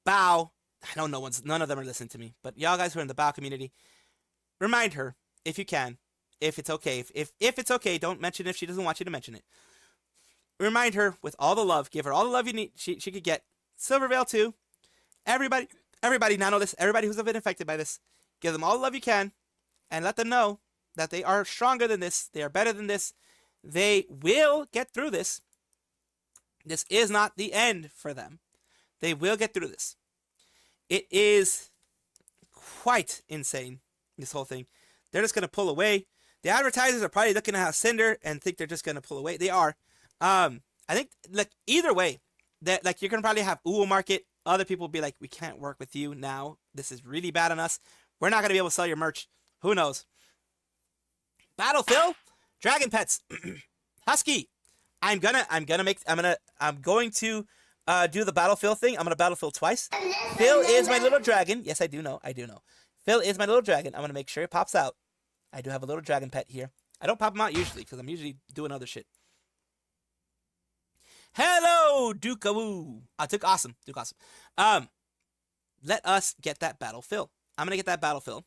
Bow. I know none of them are listening to me, but y'all guys who are in the Bow community, remind her if you can, if it's okay. If it's okay, don't mention it if she doesn't want you to mention it. Remind her with all the love. Give her all the love you need. She could get. Silverveil too. Everybody, Nano this. Everybody who's been affected by this. Give them all the love you can, and let them know that they are stronger than this. They are better than this. They will get through this. This is not the end for them. They will get through this. It is quite insane, this whole thing. They're just going to pull away. The advertisers are probably looking at Cinder and think they're just going to pull away. They are. I think, either way, that you're going to probably have Uwo Market. Other people will be like, we can't work with you now. This is really bad on us. We're not going to be able to sell your merch. Who knows? Battle Phil, Dragon Pets, Husky. I'm going to do the Battle Phil thing. I'm going to Battle Phil twice. Phil is my little dragon. Yes, I do know. Phil is my little dragon. I'm going to make sure it pops out. I do have a little dragon pet here. I don't pop him out usually because I'm usually doing other shit. Hello, Duke-a-woo. Duke Awesome. Let us get that Battle Phil. I'm going to get that Battle Phil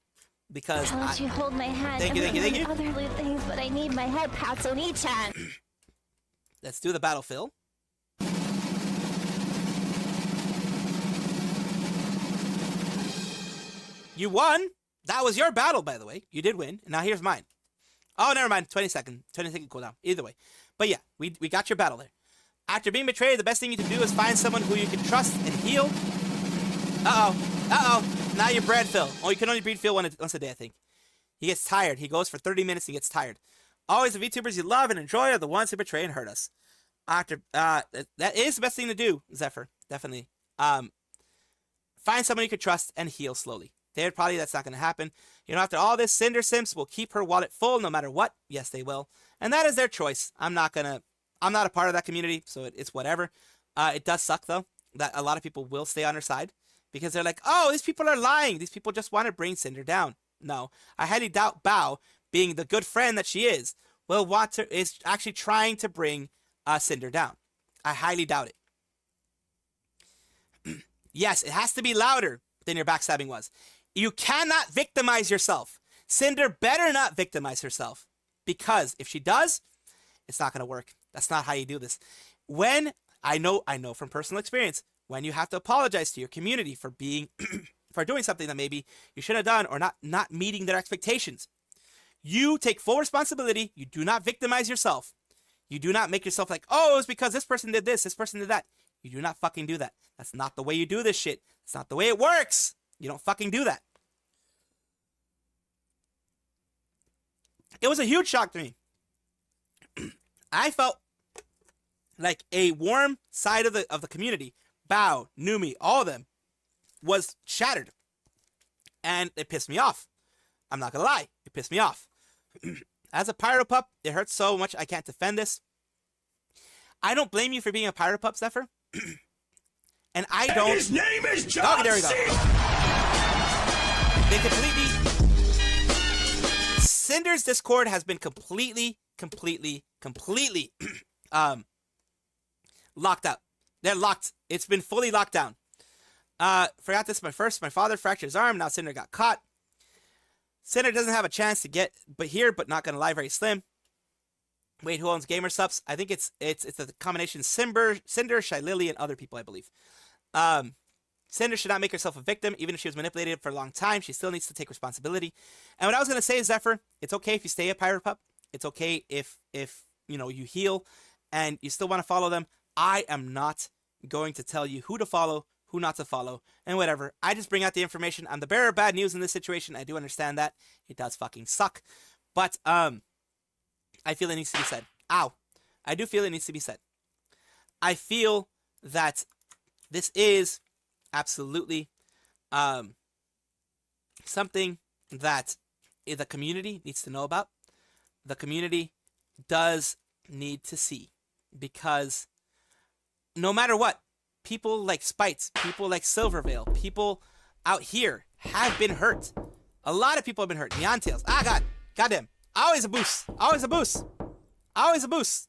because I'll let you hold my hand. Thank you. Other loot things, but I need my head pats on each hand. Let's do the Battle Phil. You won. That was your battle, by the way. You did win. And now here's mine. Oh, never mind. 20-second cooldown. Either way. But yeah, we got your battle there. After being betrayed, the best thing you can do is find someone who you can trust and heal. Uh-oh. Now you're Brad Phil. Oh, you can only breed Phil once a day, I think. He gets tired. He goes for 30 minutes and gets tired. Always the VTubers you love and enjoy are the ones who betray and hurt us. After that is the best thing to do, Zephyr. Definitely. Find someone you can trust and heal slowly. That's not going to happen. After all this, Cinder Simps will keep her wallet full no matter what. Yes, they will. And that is their choice. I'm not a part of that community, so it's whatever. It does suck, though, that a lot of people will stay on her side because they're like, oh, these people are lying. These people just want to bring Cinder down. No, I highly doubt Bao, being the good friend that she is actually trying to bring Cinder down. I highly doubt it. Yes, it has to be louder than your backstabbing was. You cannot victimize yourself. Cinder better not victimize herself because if she does, it's not going to work. That's not how you do this. When I know from personal experience, when you have to apologize to your community for being for doing something that maybe you should have done or not meeting their expectations, you take full responsibility. You do not victimize yourself. You do not make yourself like, oh, it's because this person did this person did that. You do not fucking do that. That's not the way you do this shit. That's not the way it works. You don't fucking do that. It was a huge shock to me. I felt like a warm side of the community, Bao, Numi, all of them, was shattered. And it pissed me off. I'm not gonna lie. It pissed me off. As a pyro pup, it hurts so much I can't defend this. I don't blame you for being a pyro pup, Zephyr. And I don't... His name is John. Oh, there we go. They completely... Cinder's Discord has been completely locked up. They're locked. It's been fully locked down. Forgot this. My father fractured his arm. Now Cinder got caught. Cinder doesn't have a chance to get but not gonna lie, very slim. Wait, who owns Gamer Subs? I think it's a combination Cinder, Shylily, and other people, I believe. Cinder should not make herself a victim, even if she was manipulated for a long time. She still needs to take responsibility. And what I was gonna say is, Zephyr, it's okay if you stay a pirate pup. It's okay if you know you heal and you still want to follow them. I am not going to tell you who to follow, who not to follow, and whatever. I just bring out the information. I'm the bearer of bad news in this situation. I do understand that. It does fucking suck. But I feel it needs to be said. Ow. I do feel it needs to be said. I feel that this is absolutely something that the community needs to know about. The community does need to see, because no matter what, people like Spites, people like Silvervale, people out here have been hurt. A lot of people have been hurt. Neon Tails. Ah, God. Goddamn. Always a boost. Always a boost. Always a boost.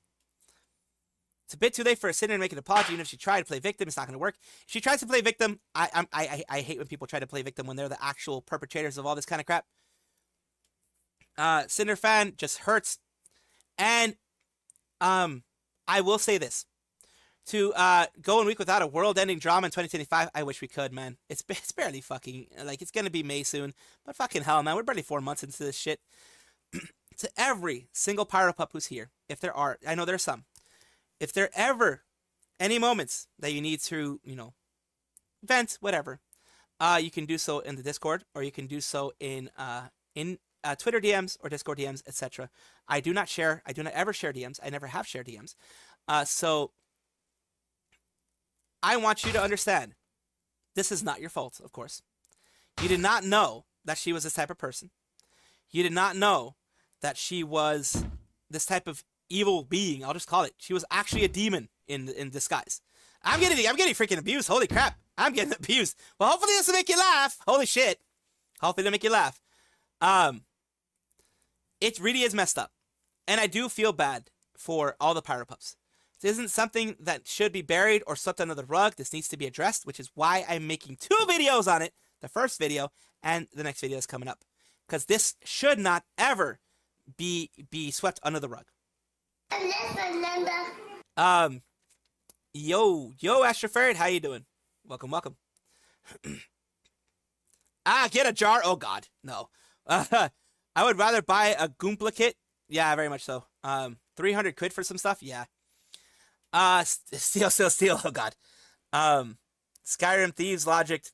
It's a bit too late for a Cinder to make an apology. Even if she tried to play victim, it's not going to work. If she tries to play victim, I hate when people try to play victim when they're the actual perpetrators of all this kind of crap. Cinder fan just hurts. And I will say this. To go a week without a world-ending drama in 2025, I wish we could, man. It's barely fucking, like, it's going to be May soon. But fucking hell, man. We're barely 4 months into this shit. To every single pyro pup who's here, if there are, I know there's some. If there are ever any moments that you need to, you know, vent, whatever, you can do so in the Discord, or you can do so in Twitter DMs or Discord DMs, etc. I do not ever share DMs. I never have shared DMs. So I want you to understand, this is not your fault, of course. You did not know that she was this type of person. You did not know that she was this type of evil being. I'll just call it. She was actually a demon in disguise. I'm getting freaking abused. Holy crap. I'm getting abused. Well, hopefully this will make you laugh. Holy shit. Hopefully it'll make you laugh. It really is messed up. And I do feel bad for all the pyro pups. This isn't something that should be buried or swept under the rug. This needs to be addressed, which is why I'm making 2 videos on it. The first video and the next video is coming up. Because this should not ever be swept under the rug. Yo, Astro Ferret, how you doing? Welcome. Get a jar. Oh God, no. I would rather buy a Goompla kit. Yeah, very much so. 300 quid for some stuff. Yeah. Steal. Oh God. Skyrim Thieves Logic.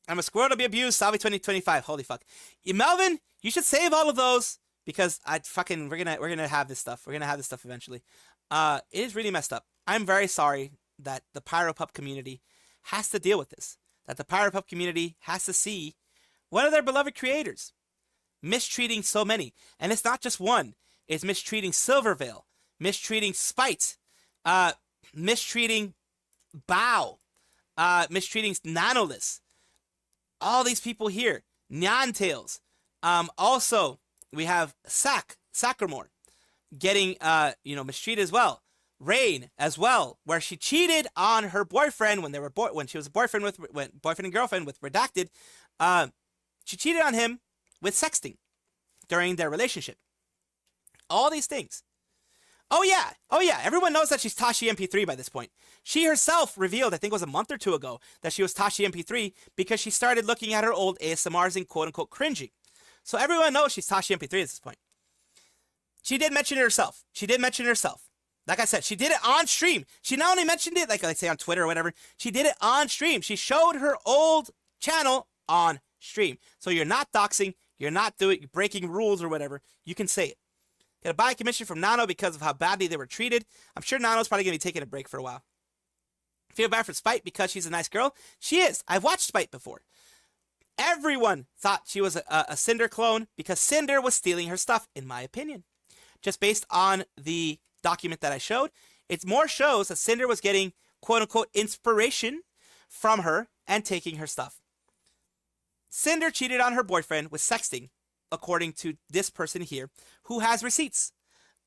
I'm a squirrel to be abused. Salvi 2025. Holy fuck. Melvin, you should save all of those, because we're gonna have this stuff. We're gonna have this stuff eventually. It is really messed up. I'm very sorry that the Pyro Pup community has to deal with this. That the Pyro Pup community has to see one of their beloved creators mistreating so many. And it's not just one. It's mistreating Silvervale, mistreating Spite, mistreating Bao, mistreating Nanoless. All these people here. Neon Tails. Also, we have Sacramore getting, mistreated as well. Rain as well, where she cheated on her boyfriend when she was a boyfriend and girlfriend with Redacted. She cheated on him with sexting during their relationship. All these things Oh yeah, oh yeah. Everyone knows that she's Tashi MP3 by this point. She herself revealed, I think it was a month or two ago, that she was Tashi MP3 because she started looking at her old ASMRs and quote unquote cringing. So everyone knows she's Tashi MP3 at this point. She did mention it herself. She did mention it herself. Like I said, she did it on stream. She not only mentioned it, like I say on Twitter or whatever, she did it on stream. She showed her old channel on stream. So you're not doxing, you're not breaking rules or whatever. You can say it. Got a buy commission from Nano because of how badly they were treated. I'm sure Nano's probably going to be taking a break for a while. Feel bad for Spite because she's a nice girl. She is. I've watched Spite before. Everyone thought she was a Cinder clone because Cinder was stealing her stuff, in my opinion. Just based on the document that I showed, it more shows that Cinder was getting quote-unquote inspiration from her and taking her stuff. Cinder cheated on her boyfriend with sexting, according to this person here, who has receipts.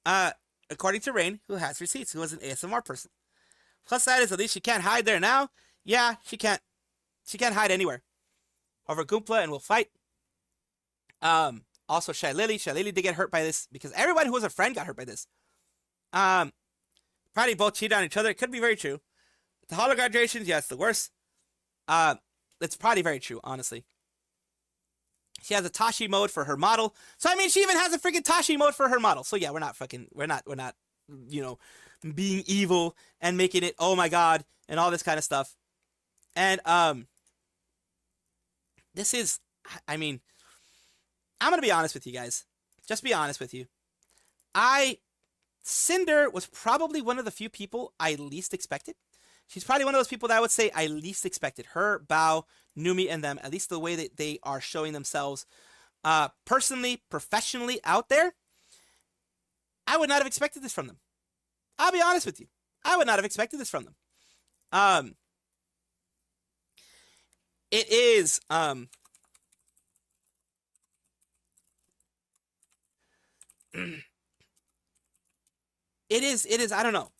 According to Rain, who has receipts, who is an ASMR person. Plus side is at least she can't hide there now. Yeah, she can't. She can't hide anywhere. Over Goompla and we'll fight. Also Shy Lily. Shy Lily did get hurt by this because everyone who was a friend got hurt by this. Probably both cheated on each other. It could be very true. The holo graduations, yeah, it's the worst. It's probably very true, honestly. She has a Tashi mode for her model. So, I mean, she even has a freaking Tashi mode for her model. So, yeah, we're not, you know, being evil and making it, oh my God, and all this kind of stuff. And, this is, I mean, I'm going to be honest with you guys. Just be honest with you. Cinder was probably one of the few people I least expected. She's probably one of those people that I would say I least expected. Her, Bao, Numi, and them, at least the way that they are showing themselves personally, professionally out there, I would not have expected this from them. I'll be honest with you. I would not have expected this from them. It is, it is, I don't know.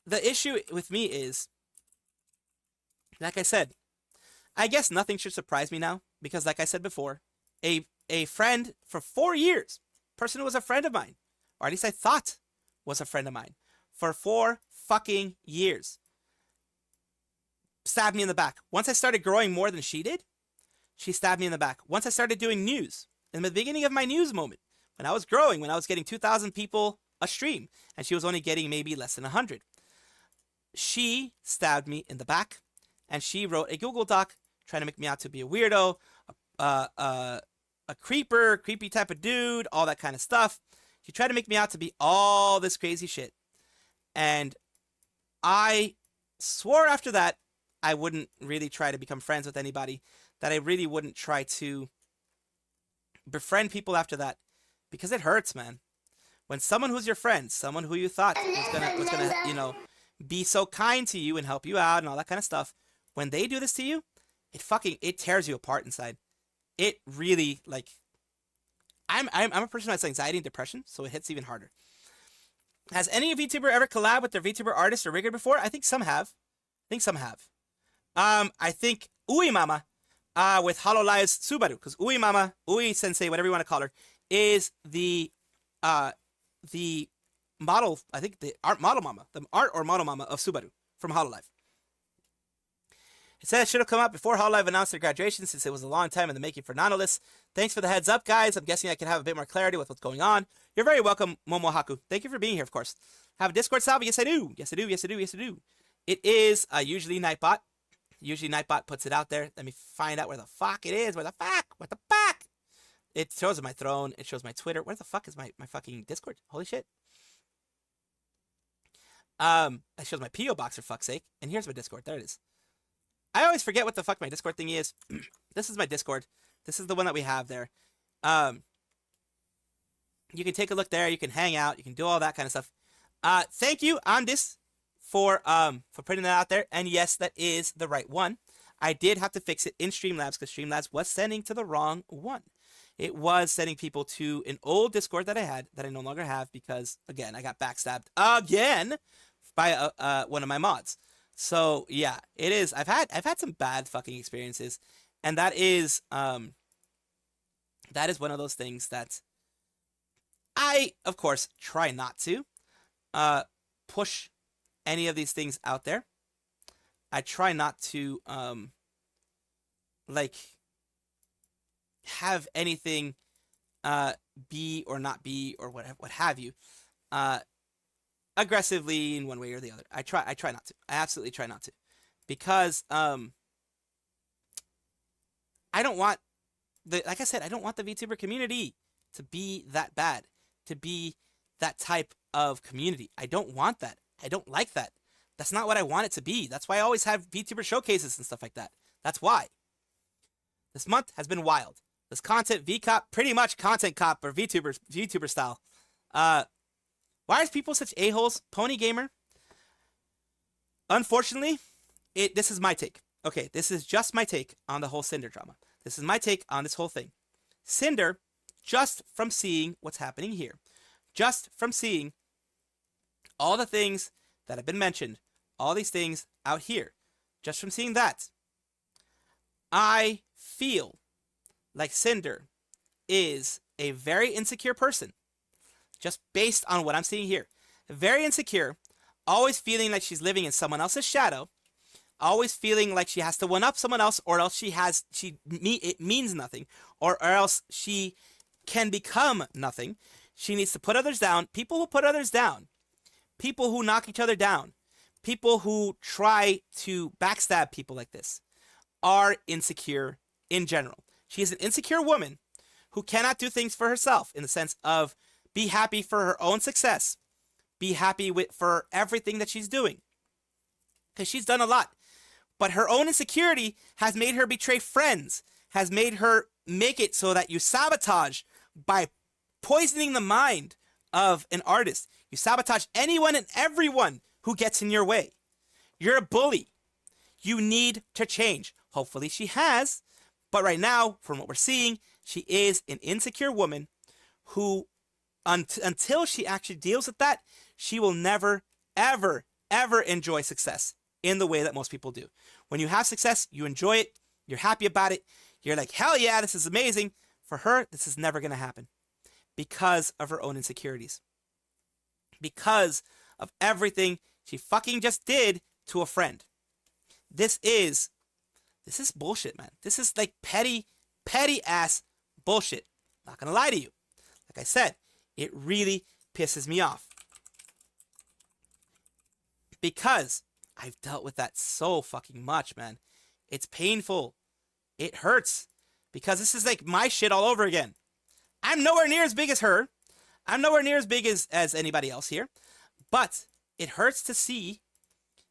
The issue with me is, like I said, I guess nothing should surprise me now because, like I said before, a friend for 4 years, person who was a friend of mine, or at least I thought was a friend of mine, for 4 fucking years, stabbed me in the back. Once I started growing more than she did, she stabbed me in the back. Once I started doing news, in the beginning of my news moment, when I was growing, when I was getting 2,000 people a stream, and she was only getting maybe less than 100. She stabbed me in the back, and she wrote a Google Doc trying to make me out to be a weirdo, a creeper, creepy type of dude, all that kind of stuff. She tried to make me out to be all this crazy shit. And I swore after that I wouldn't really try to become friends with anybody, that I really wouldn't try to befriend people after that, because it hurts, man. When someone who's your friend, someone who you thought was gonna, you know, be so kind to you and help you out and all that kind of stuff, when they do this to you, it tears you apart inside. It really, like, I'm a person who has anxiety and depression, so it hits even harder. Has any VTuber ever collabed with their VTuber artist or rigger before? I think some have. I think Ui Mama with HoloLive's Subaru, because Ui Mama, Ui Sensei, whatever you want to call her, is the model, I think the art model mama, the art or model mama of Subaru from HoloLive. It said it should have come out before HoloLive announced their graduation, since it was a long time in the making for Nanolist. Thanks for the heads up, guys. I'm guessing I can have a bit more clarity with what's going on. You're very welcome, Momohaku. Thank you for being here, of course. Have a Discord, Salvi? Yes, I do. Yes, I do. Yes, I do. Yes, I do. It is usually Nightbot. Usually Nightbot puts it out there. Let me find out where the fuck it is. Where the fuck? What the fuck? It shows my throne. It shows my Twitter. Where the fuck is my fucking Discord? Holy shit. It shows my P.O. box, for fuck's sake. And here's my Discord. There it is. I always forget what the fuck my Discord thing is. This is my Discord. This is the one that we have there. You can take a look there. You can hang out. You can do all that kind of stuff. Thank you, Andis, for putting that out there. And yes, that is the right one. I did have to fix it in Streamlabs because Streamlabs was sending to the wrong one. It was sending people to an old Discord that I had that I no longer have because, again, I got backstabbed again by one of my mods. So yeah, it is. I've had some bad fucking experiences, and that is one of those things that I, of course, try not to push any of these things out there. I try not to like have anything be or not be or what have you aggressively in one way or the other. I try not to. I absolutely try not to, because I don't want like I said, I don't want the VTuber community to be that bad, to be that type of community. I don't want that. I don't like that. That's not what I want it to be. That's why I always have VTuber showcases and stuff like that. That's why. This month has been wild. This content, VCOP, pretty much content cop or VTuber style. Why are people such a-holes? Pony Gamer. Unfortunately, this is my take. Okay, this is just my take on the whole Cinder drama. This is my take on this whole thing. Cinder, just from seeing what's happening here, just from seeing all the things that have been mentioned, all these things out here, just from seeing that, I feel like Cinder is a very insecure person, just based on what I'm seeing here. Very insecure, always feeling like she's living in someone else's shadow, always feeling like she has to one-up someone else, or else it means nothing, or else she can become nothing. She needs to put others down. People who put others down, people who knock each other down, people who try to backstab people like this are insecure in general. She is an insecure woman who cannot do things for herself, in the sense of be happy for her own success, be happy for everything that she's doing, because she's done a lot. But her own insecurity has made her betray friends, has made her make it so that you sabotage by poisoning the mind of an artist. You sabotage anyone and everyone who gets in your way. You're a bully. You need to change. Hopefully she has. But right now, from what we're seeing, she is an insecure woman who, until she actually deals with that, she will never, ever, ever enjoy success in the way that most people do. When you have success, you enjoy it. You're happy about it. You're like, hell yeah, this is amazing. For her, this is never going to happen because of her own insecurities. Because of everything she fucking just did to a friend. This is bullshit, man. This is like petty ass bullshit. Not gonna lie to you. Like I said, it really pisses me off. Because I've dealt with that so fucking much, man. It's painful. It hurts. Because this is like my shit all over again. I'm nowhere near as big as her. I'm nowhere near as big as anybody else here. But it hurts to see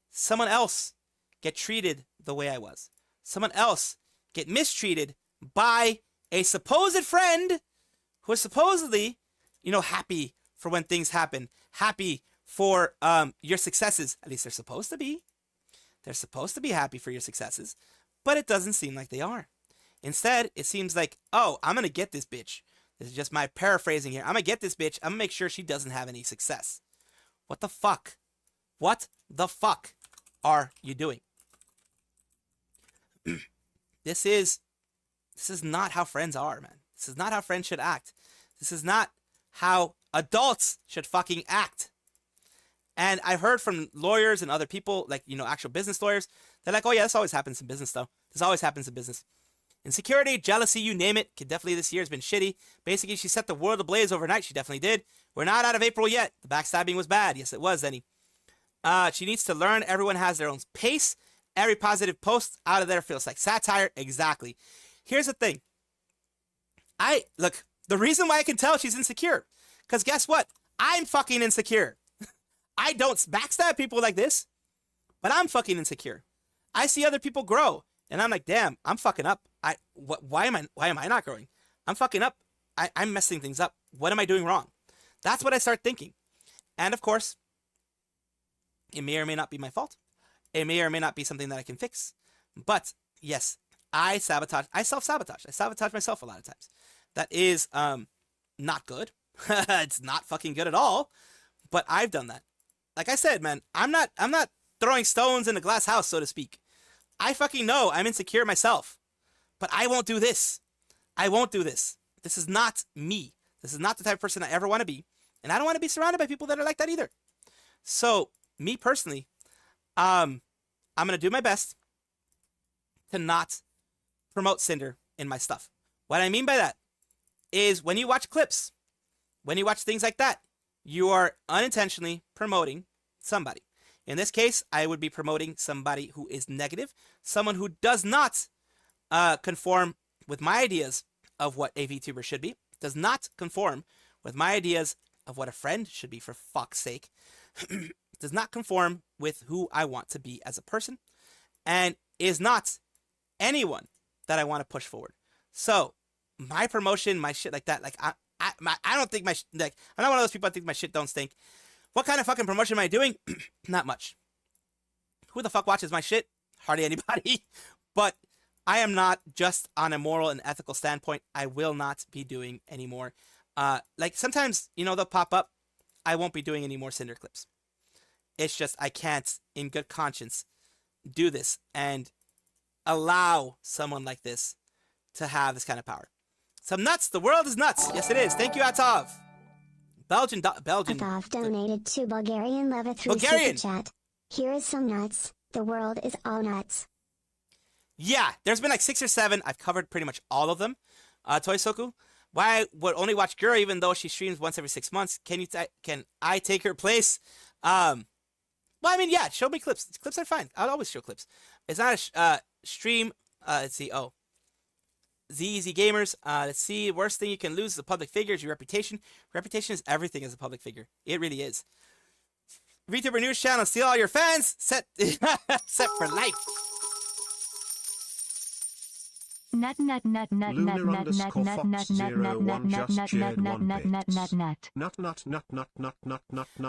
someone else get treated the way I was. Someone else get mistreated by a supposed friend who is supposedly, happy for when things happen. Happy for your successes. At least they're supposed to be. They're supposed to be happy for your successes. But it doesn't seem like they are. Instead, it seems like, oh, I'm going to get this bitch. This is just my paraphrasing here. I'm going to get this bitch. I'm going to make sure she doesn't have any success. What the fuck? What the fuck are you doing? This is not how friends are, man. This is not how friends should act. This is not how adults should fucking act. And I've heard from lawyers and other people, like, actual business lawyers, they're like, oh yeah, this always happens in business though. This always happens in business. Insecurity, jealousy, you name it. Definitely this year has been shitty. Basically, she set the world ablaze overnight. She definitely did. We're not out of April yet. The backstabbing was bad. Yes, it was, Zenny. She needs to learn everyone has their own pace. Every positive post out of there feels like satire. Exactly. Here's the thing. The reason why I can tell she's insecure, because guess what? I'm fucking insecure. I don't backstab people like this, but I'm fucking insecure. I see other people grow, and I'm like, damn, I'm fucking up. Why am I not growing? I'm fucking up. I'm messing things up. What am I doing wrong? That's what I start thinking. And of course, it may or may not be my fault. It may or may not be something that I can fix. But yes, I self-sabotage. I sabotage myself a lot of times. That is not good. It's not fucking good at all. But I've done that. Like I said, man, I'm not throwing stones in a glass house, so to speak. I fucking know I'm insecure myself. But I won't do this. I won't do this. This is not me. This is not the type of person I ever want to be. And I don't want to be surrounded by people that are like that either. So, me personally, I'm going to do my best to not promote Cinder in my stuff. What I mean by that is when you watch clips, when you watch things like that, you are unintentionally promoting somebody. In this case, I would be promoting somebody who is negative, someone who does not conform with my ideas of what a VTuber should be, does not conform with my ideas of what a friend should be, for fuck's sake, does not conform with who I want to be as a person, and is not anyone that I want to push forward. So, my promotion, my shit like that, like, I don't think like, I'm not one of those people that think my shit don't stink. What kind of fucking promotion am I doing? Not much. Who the fuck watches my shit? Hardly anybody. But I am not, just on a moral and ethical standpoint, I will not be doing any more. Like, sometimes, you know, they'll pop up. I won't be doing any more Cinder clips. It's just, I can't, in good conscience, do this and allow someone like this to have this kind of power. Some nuts. The world is nuts. Yes, it is. Thank you, Atov. Belgian. Atov donated to Bulgarian Leva through Bulgarian. Super Chat. Here is some nuts. The world is all nuts. Yeah, there's been like 6 or 7. I've covered pretty much all of them. Toysoku, why I would only watch Gura even though she streams once every 6 months? Can I take her place? Well, I mean, yeah, show me clips. Clips are fine. I'll always show clips. It's not a stream. Let's see. Oh. ZZ Gamers, let's see. Worst thing you can lose is a public figure is your reputation. Reputation is everything as a public figure. It really is. Vtuber News Channel, steal all your fans. Set for life. Nut.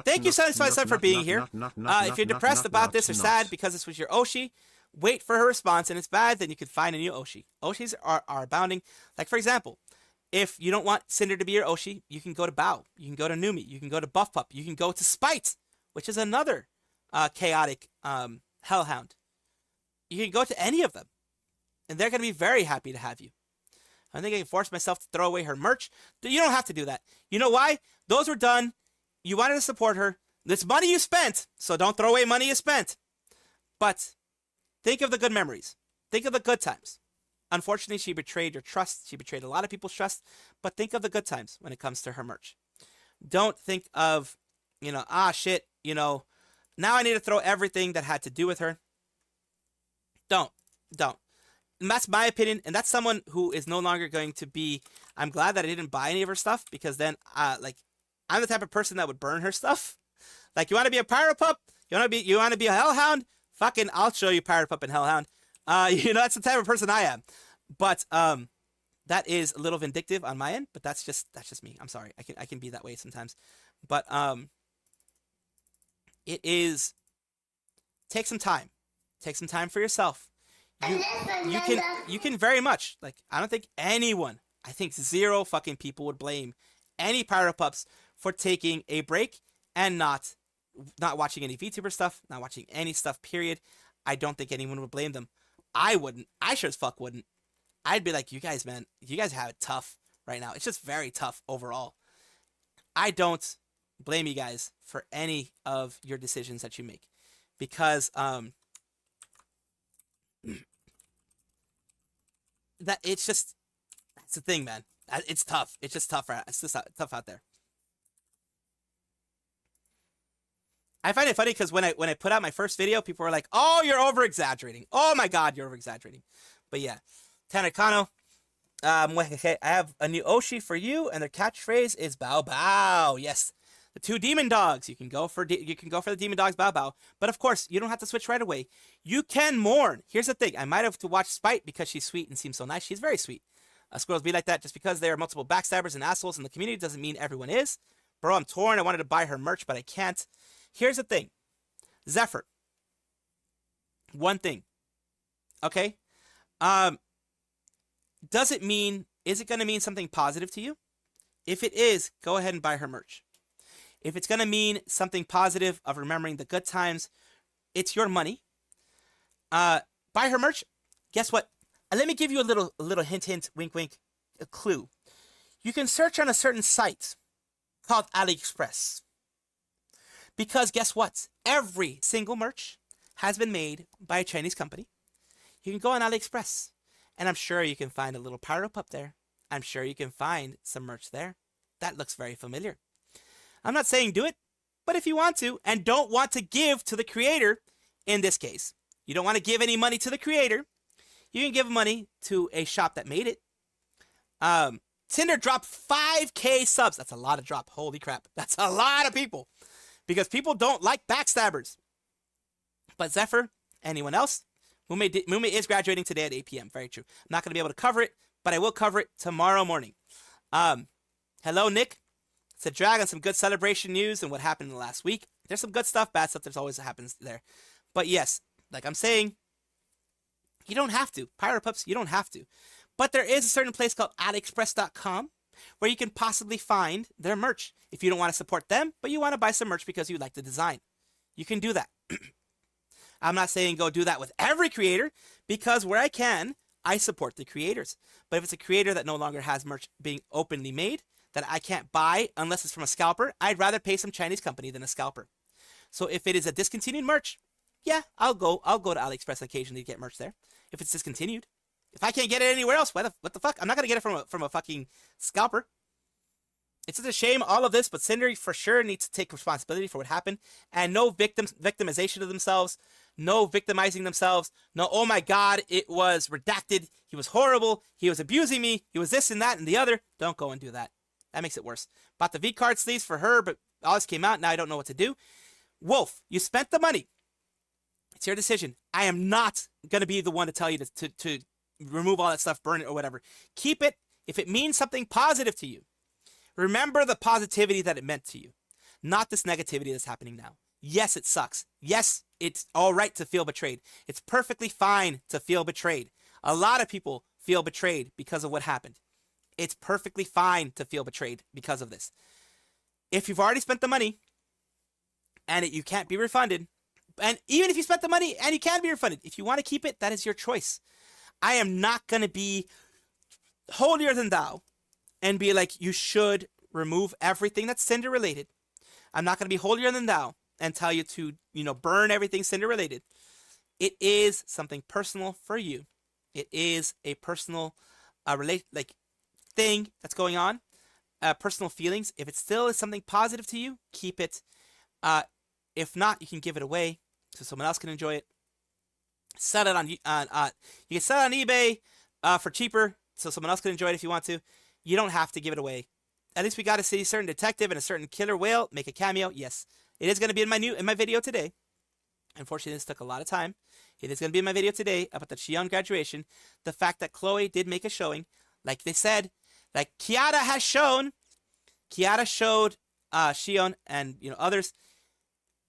Thank you, Satisfied for being here. If you're depressed about this or sad because this was your Oshi, wait for her response, and it's bad, then you can find a new Oshi. Oshis are abounding. Like, for example, if you don't want Cinder to be your Oshi, you can go to Bao. You can go to Numi. You can go to Buff Pup. You can go to Spite, which is another chaotic hellhound. You can go to any of them, and they're going to be very happy to have you. I think I can force myself to throw away her merch. You don't have to do that. You know why? Those were done. You wanted to support her. It's money you spent, so don't throw away money you spent. But think of the good memories. Think of the good times. Unfortunately, she betrayed your trust. She betrayed a lot of people's trust. But think of the good times when it comes to her merch. Don't think of, shit, now I need to throw everything that had to do with her. Don't. And that's my opinion. And that's someone who is no longer going to be, I'm glad that I didn't buy any of her stuff, because then, I'm the type of person that would burn her stuff. Like, you want to be a pirate pup? You want to be a hellhound? Fucking, I'll show you Pirate Pup and Hellhound. That's the type of person I am. But that is a little vindictive on my end. But that's just me. I'm sorry. I can be that way sometimes. But it is. Take some time. Take some time for yourself. You can very much, like, I don't think anyone. I think 0 fucking people would blame any Pirate Pups for taking a break and not watching any VTuber stuff, not watching any stuff, period. I don't think anyone would blame them. I wouldn't. I sure as fuck wouldn't. I'd be like, you guys, man, you guys have it tough right now. It's just very tough overall. I don't blame you guys for any of your decisions that you make, because that it's just, that's the thing, man. It's tough. It's just tough. It's just tough out there. I find it funny because when I put out my first video, people were like, "Oh, you're over exaggerating. Oh my God, you're over exaggerating." But yeah, Tanner Kano, I have a new Oshi for you, and their catchphrase is "Bow Bow." Yes, the 2 demon dogs. You can go for the demon dogs Bow Bow, but of course you don't have to switch right away. You can mourn. Here's the thing: I might have to watch Spite because she's sweet and seems so nice. She's very sweet. Squirrels be like that. Just because there are multiple backstabbers and assholes in the community doesn't mean everyone is. Bro, I'm torn. I wanted to buy her merch, but I can't. Here's the thing. Zephyr. One thing. Okay? Is it going to mean something positive to you? If it is, go ahead and buy her merch. If it's going to mean something positive of remembering the good times, it's your money. Buy her merch. Guess what? Let me give you a little hint, wink, wink, a clue. you can search on a certain site called AliExpress. Because guess what? Every single merch has been made by a Chinese company. You can go on AliExpress, and I'm sure you can find a little power-up there. I'm sure you can find some merch there. That looks very familiar. I'm not saying do it, but if you want to and don't want to give to the creator, in this case, you don't want to give any money to the creator, you can give money to a shop that made it. Cinder dropped 5K subs. That's a lot of drop. Holy crap. That's a lot of people. Because people don't like backstabbers. But Zephyr, anyone else? Mume is graduating today at 8 p.m. Very true. I'm not going to be able to cover it, but I will cover it tomorrow morning. Hello, Nick. It's a drag on some good celebration news and what happened in the last week. There's some good stuff, bad stuff. There's always happens there. But yes, like I'm saying, you don't have to. Pyro Pups, you don't have to. But there is a certain place called AliExpress.com where you can possibly find their merch. If you don't want to support them, but you want to buy some merch because you like the design, you can do that. I'm not saying go do that with every creator, because where I can, I support the creators. But if it's a creator that no longer has merch being openly made, that I can't buy unless it's from a scalper, I'd rather pay some Chinese company than a scalper. So if it is a discontinued merch, yeah, I'll go to AliExpress occasionally to get merch there. If it's discontinued. If I can't get it anywhere else, what the fuck? I'm not going to get it from a fucking scalper. It's such a shame, all of this, but Cinder for sure needs to take responsibility for what happened. And no victimization of themselves. No victimizing themselves. No, oh my God, it was redacted. He was horrible. He was abusing me. He was this and that and the other. Don't go and do that. That makes it worse. Bought the V-card sleeves for her, but all this came out. Now I don't know what to do. Wolf, you spent the money. It's your decision. I am not going to be the one to tell you to remove all that stuff, burn it or whatever. Keep it if it means something positive to you. Remember the positivity that it meant to you, not this negativity that's happening now. Yes, it sucks. Yes, it's all right to feel betrayed. It's perfectly fine to feel betrayed. A lot of people feel betrayed because of what happened. It's perfectly fine to feel betrayed because of this. If you've already spent the money and you can't be refunded, and even if you spent the money and you can be refunded, if you want to keep it, that is your choice. I am not going to be holier than thou and be like, you should remove everything that's Cinder related. I'm not going to be holier than thou and tell you to, burn everything Cinder related. It is something personal for you. It is a personal thing that's going on. Personal feelings. If it still is something positive to you, keep it. If not, you can give it away so someone else can enjoy it. Sell it on you can sell it on eBay for cheaper so someone else can enjoy it if you want to. You don't have to give it away. At least we got to see a certain detective and a certain killer whale make a cameo. Yes, it is going to be in my video today. Unfortunately, this took a lot of time. It is going to be in my video today about the Xion graduation. The fact that Chloe did make a showing, like they said, like Kiara showed Xion and others.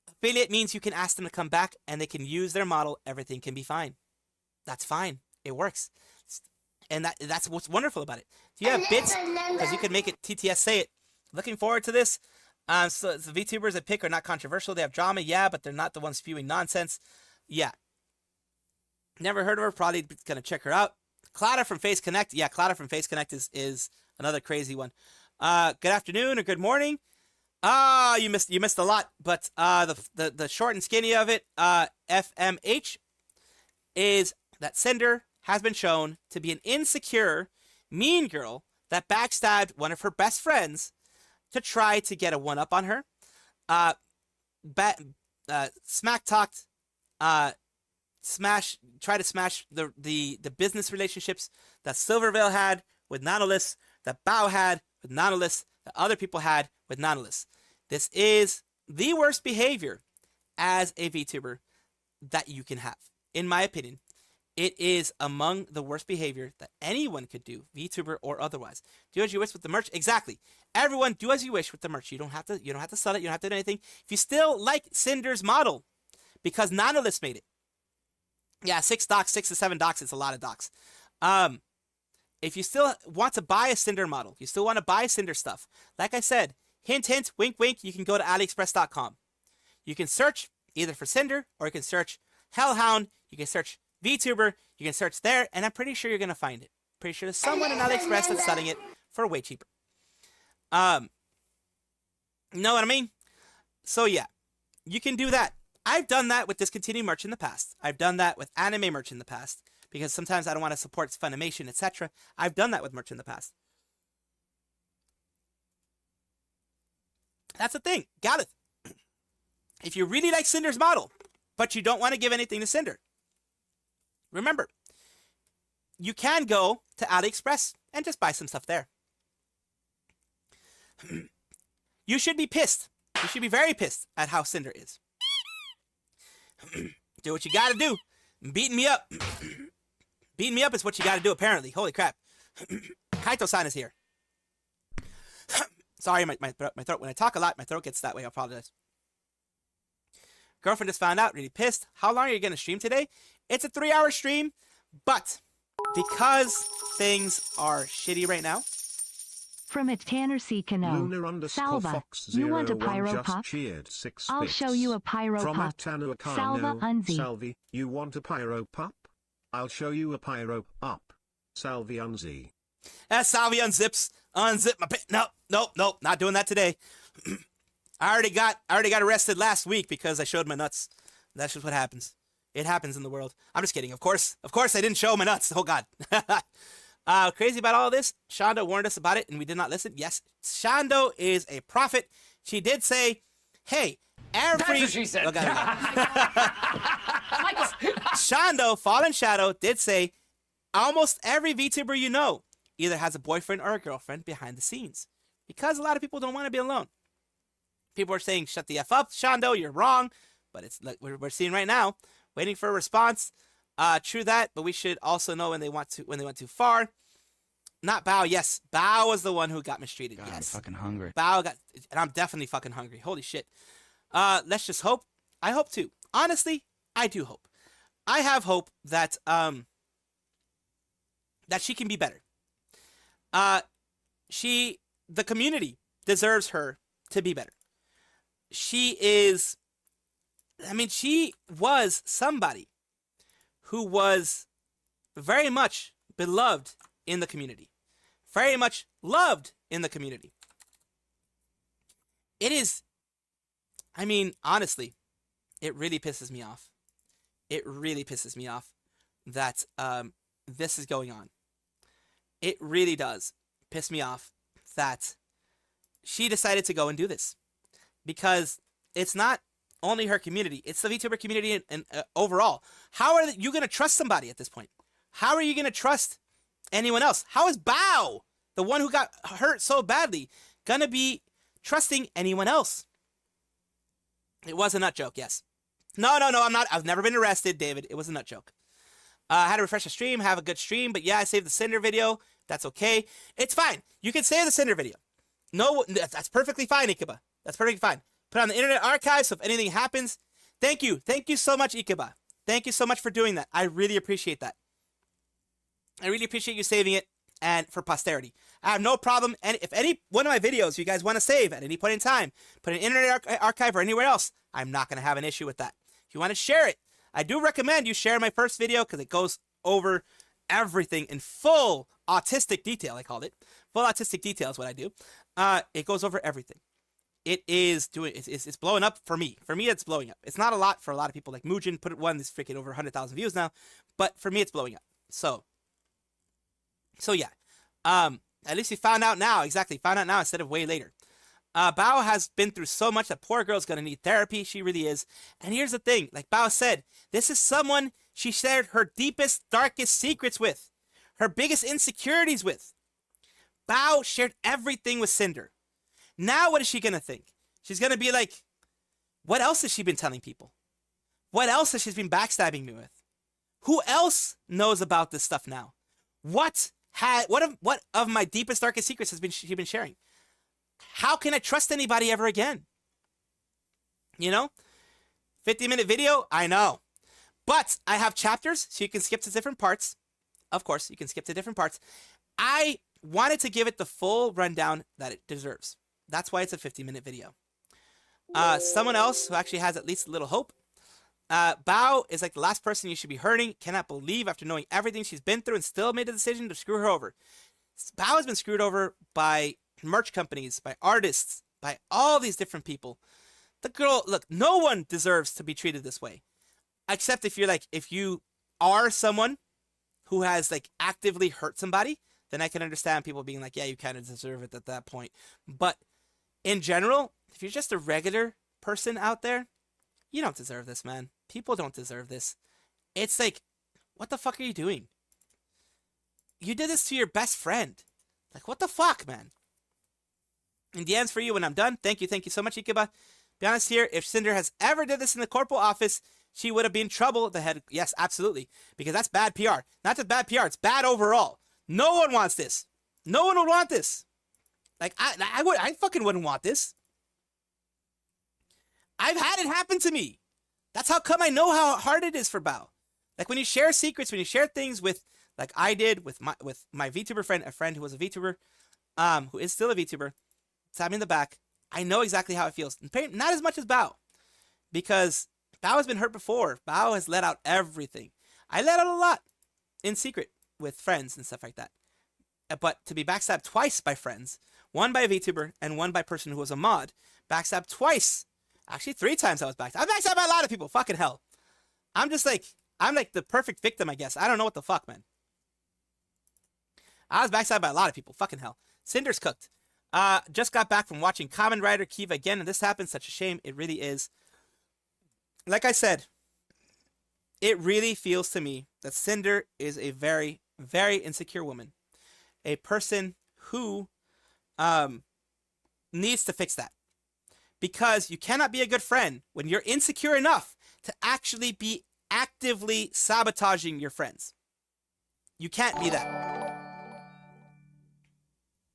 Affiliate means you can ask them to come back and they can use their model. Everything can be fine. That's fine. It works. And that's what's wonderful about it. Do you have bits? Because you can make it TTS say it. Looking forward to this. So the VTubers I pick are not controversial. They have drama, yeah, but they're not the ones spewing nonsense. Yeah. Never heard of her. Probably going to check her out. Clara from Face Connect. Yeah, Clara from Face Connect is another crazy one. Good afternoon or good morning. You missed a lot, but the short and skinny of it, FMH, is that Cinder has been shown to be an insecure, mean girl that backstabbed one of her best friends to try to get a one-up on her. Smack talked, try to smash the business relationships that Silvervale had with Nautilus, that Bao had with Nautilus, that other people had with Nautilus. This is the worst behavior as a VTuber that you can have, in my opinion. It is among the worst behavior that anyone could do, VTuber or otherwise. Do as you wish with the merch. Exactly. Everyone, do as you wish with the merch. You don't have to sell it. You don't have to do anything. If you still like Cinder's model, because Nautilus made it. Yeah, 6 to 7 docs. It's a lot of docs. If you still want to buy a Cinder model, you still want to buy Cinder stuff. Like I said, hint, hint, wink, wink. You can go to AliExpress.com. You can search either for Cinder or you can search Hellhound. You can search VTuber, you can search there, and I'm pretty sure you're going to find it. Pretty sure there's someone in AliExpress that's selling it for way cheaper. Know what I mean? So yeah, you can do that. I've done that with discontinued merch in the past. I've done that with anime merch in the past because sometimes I don't want to support Funimation, etc. I've done that with merch in the past. That's the thing. Got it. If you really like Cinder's model, but you don't want to give anything to Cinder, remember, you can go to AliExpress and just buy some stuff there. You should be pissed. You should be very pissed at how Cinder is. Do what you gotta do. Beating me up. Beating me up is what you gotta do, apparently. Holy crap. Kaito-san is here. Sorry, my throat. When I talk a lot, my throat gets that way. I apologize. Girlfriend just found out. Really pissed. How long are you going to stream today? It's a 3-hour stream, but because things are shitty right now. From it Tanner C. Cano. Salva, you want a pyro pop? I'll show you a pyro pop. Salva Unzi. Salvi, you want a pyro pop? I'll show you a pyro pop. Salvi Unzi. Salvi unzips. Unzip my pit. Nope, not doing that today. I already got arrested last week because I showed my nuts. That's just what happens. It happens in the world. I'm just kidding. Of course I didn't show my nuts. Oh God. Crazy about all this. Shondo warned us about it and we did not listen. Yes, Shondo is a prophet. She did say, hey, every... That's what she said. Oh, God. Shondo, Fallen Shadow, did say, almost every VTuber you know either has a boyfriend or a girlfriend behind the scenes. Because a lot of people don't want to be alone. People are saying, shut the F up, Shondo, you're wrong. But it's like we're seeing right now, waiting for a response. True that, but we should also know when they went too far. Not Bao, yes. Bao was the one who got mistreated. God, yes. I'm fucking hungry. Bao got, and I'm definitely fucking hungry. Holy shit. Let's just hope. I hope too. Honestly, I do hope. I have hope that that she can be better. The community deserves her to be better. She was somebody who was very much beloved in the community. Very much loved in the community. It is, honestly, it really pisses me off. It really pisses me off that this is going on. It really does piss me off that she decided to go and do this. Because it's not only her community, it's the VTuber community and overall. How are you going to trust somebody at this point? How are you going to trust anyone else? How is Bao, the one who got hurt so badly, going to be trusting anyone else? It was a nut joke, yes. No, I'm not. I've never been arrested, David. It was a nut joke. I had to refresh the stream, have a good stream, but yeah, I saved the Cinder video. That's okay. It's fine. You can save the Cinder video. No, that's perfectly fine, Ikiba. That's perfectly fine. Put it on the Internet Archive, so if anything happens, thank you. Thank you so much, Ikiba. Thank you so much for doing that. I really appreciate that. I really appreciate you saving it and for posterity. I have no problem. And if any one of my videos you guys want to save at any point in time, put it in Internet Archive or anywhere else, I'm not going to have an issue with that. If you want to share it, I do recommend you share my first video because it goes over everything in full autistic detail, I called it. Full autistic detail is what I do. It goes over everything. It's blowing up for me. For me, it's blowing up. It's not a lot for a lot of people like Mujin. Put it one, this freaking over 100,000 views now. But for me, it's blowing up. So yeah. At least we found out now. Exactly. Found out now instead of way later. Bao has been through so much. That poor girl's going to need therapy. She really is. And here's the thing. Like Bao said, this is someone she shared her deepest, darkest secrets with. Her biggest insecurities with. Bao shared everything with Cinder. Now what is she going to think? She's going to be like, what else has she been telling people? What else has she been backstabbing me with? Who else knows about this stuff now? What of my deepest, darkest secrets has she been sharing? How can I trust anybody ever again? 50-minute video? I know. But I have chapters, so you can skip to different parts. Of course, you can skip to different parts. I wanted to give it the full rundown that it deserves. That's why it's a 50-minute video. Someone else who actually has at least a little hope. Bao is like the last person you should be hurting. Cannot believe after knowing everything she's been through and still made the decision to screw her over. Bao has been screwed over by merch companies, by artists, by all these different people. The girl, look, no one deserves to be treated this way. Except if you're like, if you are someone who has like actively hurt somebody, then I can understand people being like, yeah, you kind of deserve it at that point. But in general, if you're just a regular person out there, you don't deserve this, man. People don't deserve this. It's like, what the fuck are you doing? You did this to your best friend. Like, what the fuck, man? And the end's for you when I'm done. Thank you so much, Ikeba. Be honest here, if Cinder has ever did this in the corporal office, she would have been in trouble at the head. Yes, absolutely. Because that's bad PR. Not just bad PR, it's bad overall. No one wants this. No one would want this. Like, I fucking wouldn't want this. I've had it happen to me. That's how come I know how hard it is for Bao. Like, when you share secrets, when you share things with, like I did with my VTuber friend, a friend who was a VTuber, who is still a VTuber, stab me in the back. I know exactly how it feels. Not as much as Bao. Because Bao has been hurt before. Bao has let out everything. I let out a lot in secret with friends and stuff like that. But to be backstabbed twice by friends, one by a VTuber and one by a person who was a mod, backstabbed twice. Actually, 3 times I was backstabbed. I'm backstabbed by a lot of people. Fucking hell. I'm like the perfect victim, I guess. I don't know what the fuck, man. I was backstabbed by a lot of people. Fucking hell. Cinder's cooked. Just got back from watching Kamen Rider Kiva again, and this happened. Such a shame. It really is. Like I said, it really feels to me that Cinder is a very, very insecure woman. A person who needs to fix that. Because you cannot be a good friend when you're insecure enough to actually be actively sabotaging your friends. You can't be that.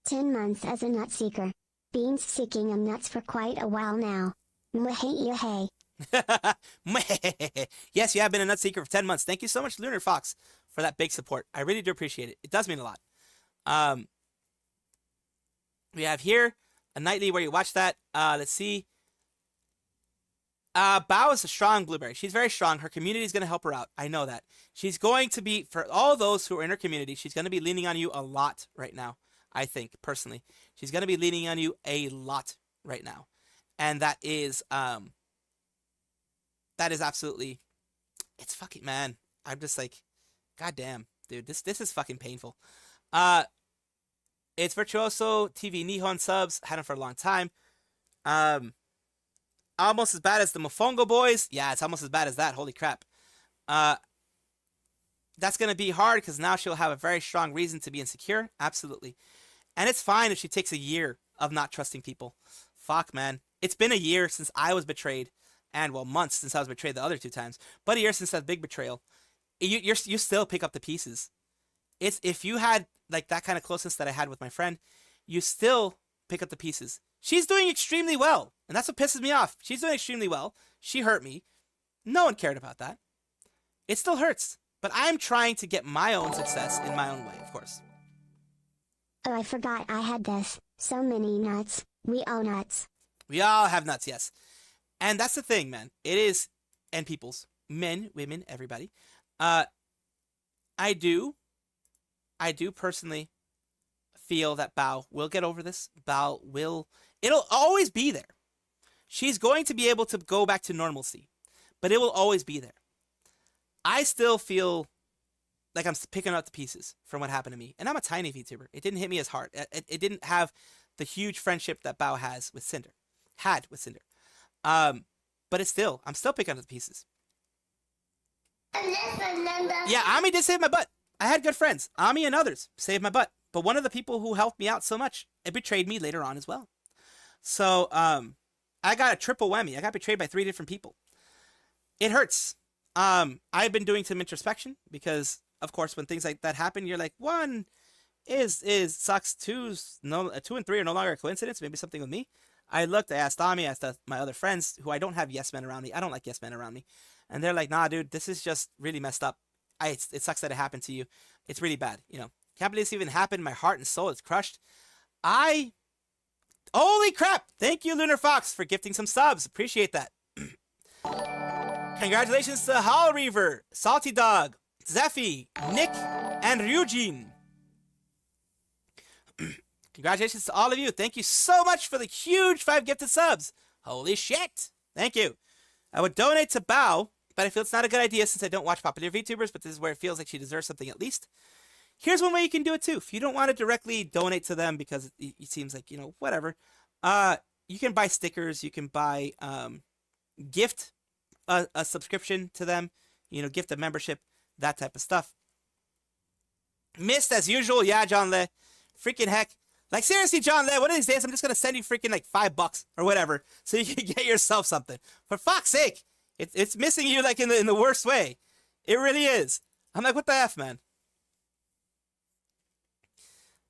10 months as a nut seeker. Been seeking nuts for quite a while now. Mwah-hey. Yes, you have been a nut seeker for 10 months. Thank you so much, Lunar Fox, for that big support. I really do appreciate it. It does mean a lot. We have here a nightly where you watch that. Let's see. Bao is a strong blueberry. She's very strong. Her community is going to help her out. I know that. She's going to be, for all those who are in her community, she's going to be leaning on you a lot right now. I think, personally. She's going to be leaning on you a lot right now. And that is absolutely, it's fucking, man. I'm just like, goddamn, dude, this is fucking painful. It's Virtuoso TV Nihon subs. Had him for a long time. Almost as bad as the Mofongo boys. Yeah, it's almost as bad as that. Holy crap. That's going to be hard because now she'll have a very strong reason to be insecure. Absolutely. And it's fine if she takes a year of not trusting people. Fuck, man. It's been a year since I was betrayed. And, well, months since I was betrayed the other 2 times. But a year since that big betrayal. You still pick up the pieces. It's, if you had, like, that kind of closeness that I had with my friend, you still pick up the pieces. She's doing extremely well. And that's what pisses me off. She's doing extremely well. She hurt me. No one cared about that. It still hurts. But I'm trying to get my own success in my own way, of course. Oh, I forgot I had this. So many nuts. We all nuts. We all have nuts, yes. And that's the thing, man. It is, and peoples, men, women, everybody. I do personally feel that Bao will get over this. Bao will, it'll always be there. She's going to be able to go back to normalcy, but it will always be there. I still feel like I'm picking up the pieces from what happened to me. And I'm a tiny VTuber. It didn't hit me as hard. It didn't have the huge friendship that Bao has with Cinder. Had with Cinder. But I'm still picking up the pieces. Yeah, Ami did save my butt. I had good friends. Ami and others saved my butt. But one of the people who helped me out so much, it betrayed me later on as well. So, I got a triple whammy. I got betrayed by 3 different people. It hurts. I've been doing some introspection because, of course, when things like that happen, you're like, 1 is sucks, 2 and 3 are no longer a coincidence. Maybe something with me. I looked, I asked Ami, I asked my other friends who I don't have yes men around me. I don't like yes men around me. And they're like, nah, dude, this is just really messed up. It sucks that it happened to you. It's really bad. You know, can't believe this even happened. My heart and soul is crushed. Holy crap. Thank you, Lunar Fox, for gifting some subs. Appreciate that. Congratulations to Hall Reaver, Salty Dog, Zeffy, Nick, and Ryujin. Congratulations to all of you. Thank you so much for the huge 5 gifted subs. Holy shit. Thank you. I would donate to Bao, but I feel it's not a good idea since I don't watch popular VTubers, but this is where it feels like she deserves something at least. Here's one way you can do it too. If you don't want to directly donate to them because it seems like, whatever, you can buy stickers. You can buy, gift a subscription to them, gift a membership, that type of stuff. Missed as usual. Yeah, John Le. Freaking heck. Like, seriously, John Le, one of these days, I'm just going to send you freaking like $5 or whatever so you can get yourself something. For fuck's sake. It's missing you like in the worst way. It really is. I'm like, what the F, man?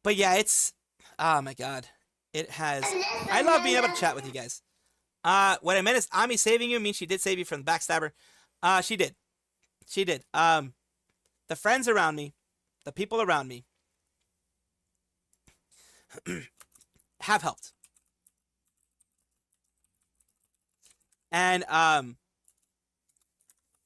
But yeah, oh my God. I love being able to chat with you guys. What I meant is Ami saving you means she did save you from the backstabber. She did. She did. The friends around me, the people around me have helped. And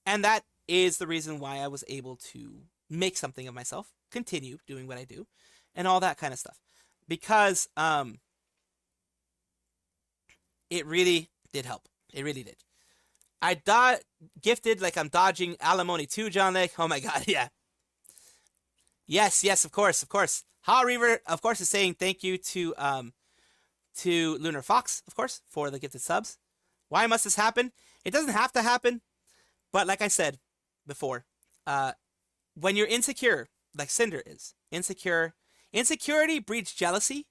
that is the reason why I was able to make something of myself, continue doing what I do, and all that kind of stuff. Because it really did help. It really did. I gifted like I'm dodging alimony too, John Lake. Oh my God, yeah. Yes, of course. Ha Reaver, of course, is saying thank you to Lunar Fox, of course, for the gifted subs. Why must this happen? It doesn't have to happen, but like I said before, when you're insecure, like Cinder is, insecurity breeds jealousy,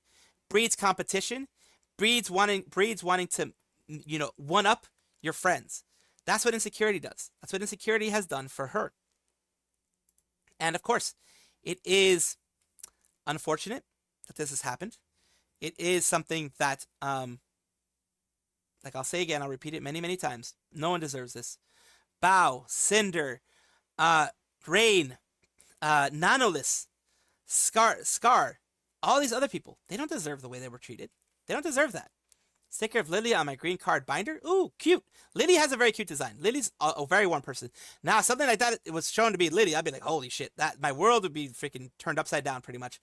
breeds competition, breeds wanting to, one up your friends. That's what insecurity does. That's what insecurity has done for her. And of course, it is unfortunate that this has happened. It is something that, like I'll say again, I'll repeat it many, many times. No one deserves this. Bao, Cinder, Rain, Nanolis, Scar, all these other people, they don't deserve the way they were treated. They don't deserve that. Sticker of Lily on my green card binder. Ooh, cute. Lily has a very cute design. Lily's a very warm person. Now, something like that, it was shown to be Lily, I'd be like, holy shit, that my world would be freaking turned upside down pretty much.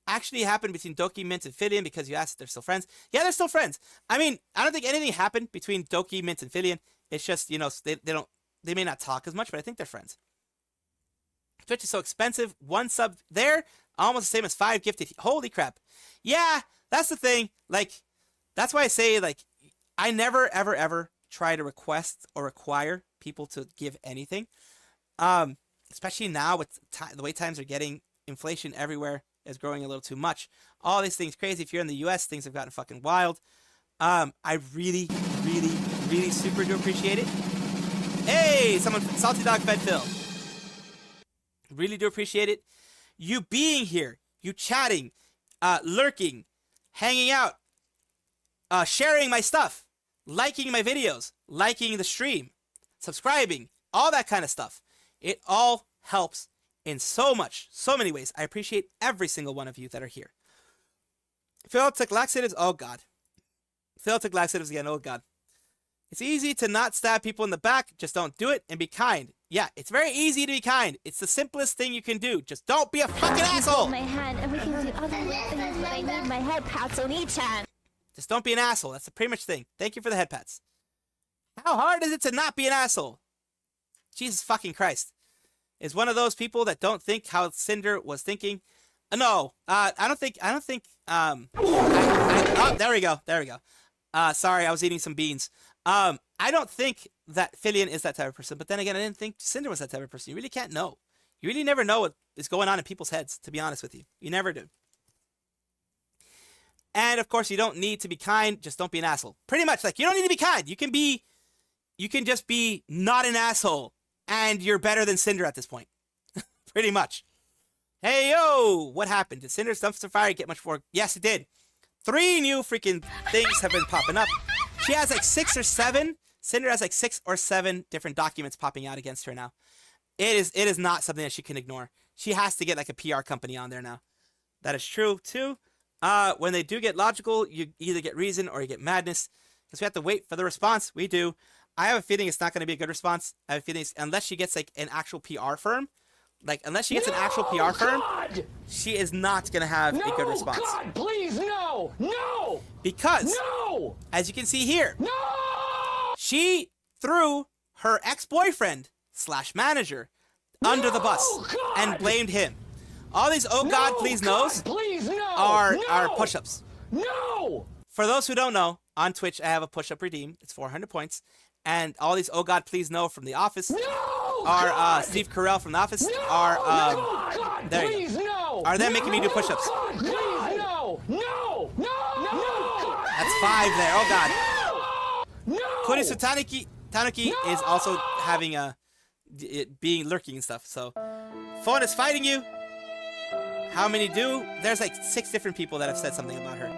Actually happened between Doki, Mint, and Filian because you asked if they're still friends. Yeah, they're still friends. I mean, I don't think anything happened between Doki, Mint, and Filian. It's just, they may not talk as much, but I think they're friends. Twitch is so expensive. 1 sub there, almost the same as 5 gifted. Holy crap. Yeah, that's the thing. Like, that's why I say, like, I never, ever, ever try to request or require people to give anything. Especially now with the way times are getting, inflation everywhere is growing a little too much. All these things crazy. If you're in the US, things have gotten fucking wild. I really, really, really super do appreciate it. Hey, someone, Salty Dog Fed Phil. Really do appreciate it. You being here, you chatting, lurking, hanging out, sharing my stuff, liking my videos, liking the stream, subscribing, all that kind of stuff. It all helps in so many ways. I appreciate every single one of you that are here. Phil took laxatives. Oh, God. Phil took laxatives again. Oh, God. It's easy to not stab people in the back. Just don't do it and be kind. Yeah, it's very easy to be kind. It's the simplest thing you can do. Just don't be a fucking asshole. My hand and we can do other things, but I need my head pats on each hand. Just don't be an asshole. That's the pretty much thing. Thank you for the head pats. How hard is it to not be an asshole? Jesus fucking Christ. Is one of those people that don't think how Cinder was thinking. No, I don't think, oh, there we go. Sorry, I was eating some beans. I don't think that Filian is that type of person, but then again, I didn't think Cinder was that type of person. You really can't know. You really never know what is going on in people's heads, to be honest with you. You never do. And of course, you don't need to be kind. Just don't be an asshole. Pretty much, like, you don't need to be kind. You can just be not an asshole, and you're better than Cinder at this point. Pretty much. Hey, yo! What happened? Did Cinder's dumpster fire get much more? Yes, it did. 3 new freaking things have been popping up. She has like 6 or 7. Cinder has like 6 or 7 different documents popping out against her now. It is not something that she can ignore. She has to get like a PR company on there now. That is true too. When they do get logical, you either get reason or you get madness. Because we have to wait for the response. We do. I have a feeling it's not going to be a good response. I have a feeling unless she gets like an actual PR firm, Like, unless she gets an actual PR firm, she is not going to have a good response. God, please, no! No! Because, as you can see here, she threw her ex-boyfriend / manager under the bus and blamed him. All these "oh God, please no's" are push-ups. No! For those who don't know, on Twitch I have a push-up redeem. It's 400 points. And all these "oh God, please no" from The Office are Steve Carell from The Office are there you go. Are them making me do push-ups? Please, no! No! No! That's 5 there. Oh God. Kurisu Tanuki is also having being lurking and stuff. So phone is fighting you. How many do? There's like 6 different people that have said something about her.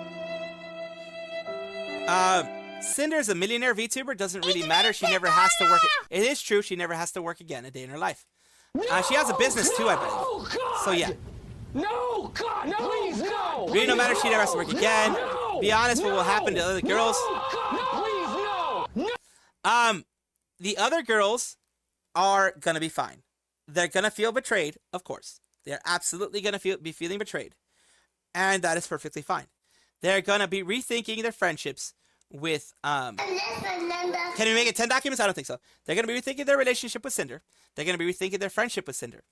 Cinder is a millionaire VTuber. Doesn't really matter. She never has to work. It is true. She never has to work again a day in her life. She has a business too, I believe. So yeah. No, God, no, please, no. Really, no matter. She never has to work again. Be honest, what will happen to other girls? The other girls are gonna be fine. They're gonna feel betrayed, of course. They're absolutely gonna be feeling betrayed, and that is perfectly fine. They're gonna be rethinking their friendships with Can we make it 10 documents? I don't think so. They're gonna be rethinking their relationship with Cinder. They're gonna be rethinking their friendship with Cinder.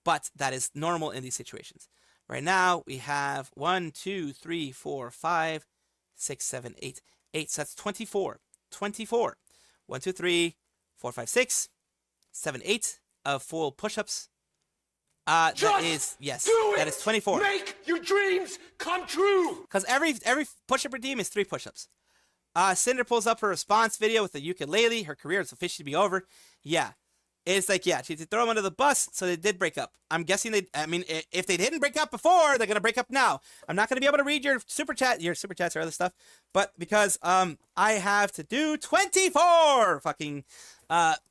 But that is normal in these situations. Right now we have 1, 2, 3, 4, 5, 6, 7, 8. 8. So that's 24. 24. 1, 2, 3, 4, 5, 6, 7, 8 of full push-ups. That is, yes, that is 24. Make your dreams come true. Because every push-up redeem is 3 push-ups. Cinder pulls up her response video with the ukulele. Her career is officially over. Yeah. It's like, yeah, she threw him under the bus, so they did break up. I'm guessing if they didn't break up before, they're going to break up now. I'm not going to be able to read your super chats or other stuff, but because I have to do 24 fucking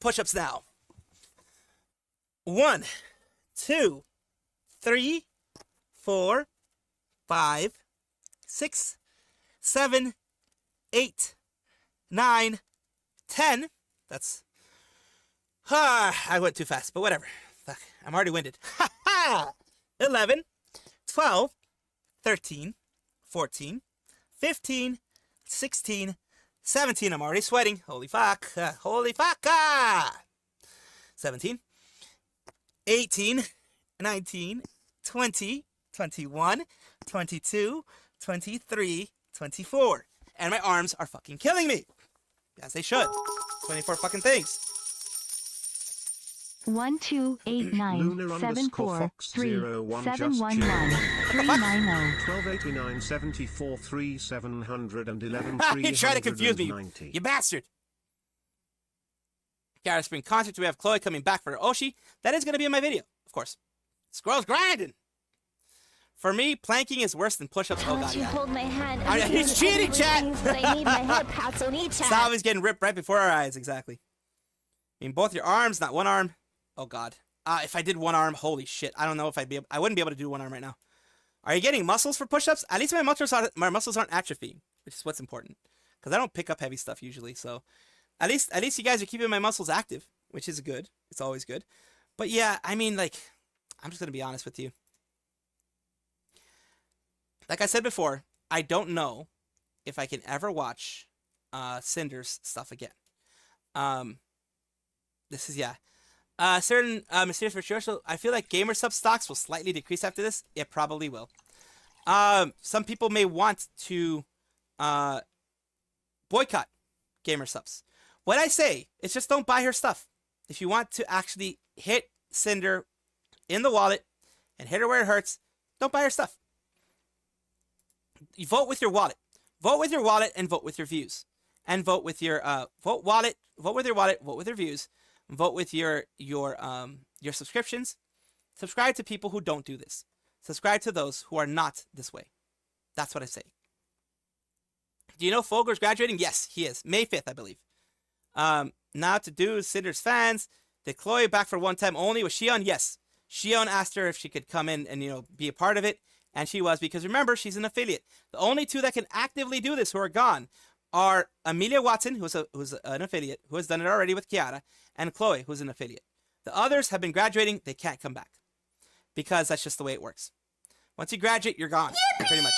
push-ups now. 1, 2, 3, 4, 5, 6, 7, 8, 9, 10. That's... I went too fast, but whatever. Fuck, I'm already winded. 11, 12, 13, 14, 15, 16, 17. I'm already sweating. Holy fuck. Holy fuck. 17, 18, 19, 20, 21, 22, 23, 24. And my arms are fucking killing me. As they should. 24 fucking things. 1 2 8 9 Lunar 7 4 3 _Fox 7 1 1 390 1289 74 3 711 You try to confuse me, you bastard. Garrett Spring concert. We have Chloe coming back for her Oshi. That is going to be in my video, of course. Squirrel's grinding. For me, planking is worse than push-ups. Oh god, You yeah. hold my hand. He's cheating, chat. I need my head pats on each hand. Salvi's getting ripped right before our eyes, exactly. I mean, both your arms, not one arm. Oh god. If I did one arm, holy shit. I don't know if I wouldn't be able to do one arm right now. Are you getting muscles for push-ups? At least my muscles aren't atrophying, which is what's important. Because I don't pick up heavy stuff usually, so at least you guys are keeping my muscles active, which is good. It's always good. But yeah, I mean, like, I'm just gonna be honest with you. Like I said before, I don't know if I can ever watch Cinder's stuff again. This is, yeah. Certain mysterious virtuoso, I feel like gamer sub stocks will slightly decrease after this. It probably will. Some people may want to boycott gamer subs. What I say is just don't buy her stuff. If you want to actually hit Cinder in the wallet and hit her where it hurts, don't buy her stuff. You vote with your wallet. Vote with your wallet and vote with your views. And vote with your vote with your wallet, vote with your views, vote with your subscriptions. Subscribe to people who don't do this. Subscribe to those who are not this way. That's what I say. Do you know Folger's graduating? Yes, he is. May 5th, I believe. Now to do Cinder's fans. Did Chloe back for one time only? Was Shion? Yes. Shion asked her if she could come in and, be a part of it. And she was, because remember, she's an affiliate. The only two that can actively do this who are gone are Amelia Watson, who's an affiliate, who has done it already with Kiara, and Chloe, who's an affiliate. The others have been graduating. They can't come back because that's just the way it works. Once you graduate, you're gone. Pretty much.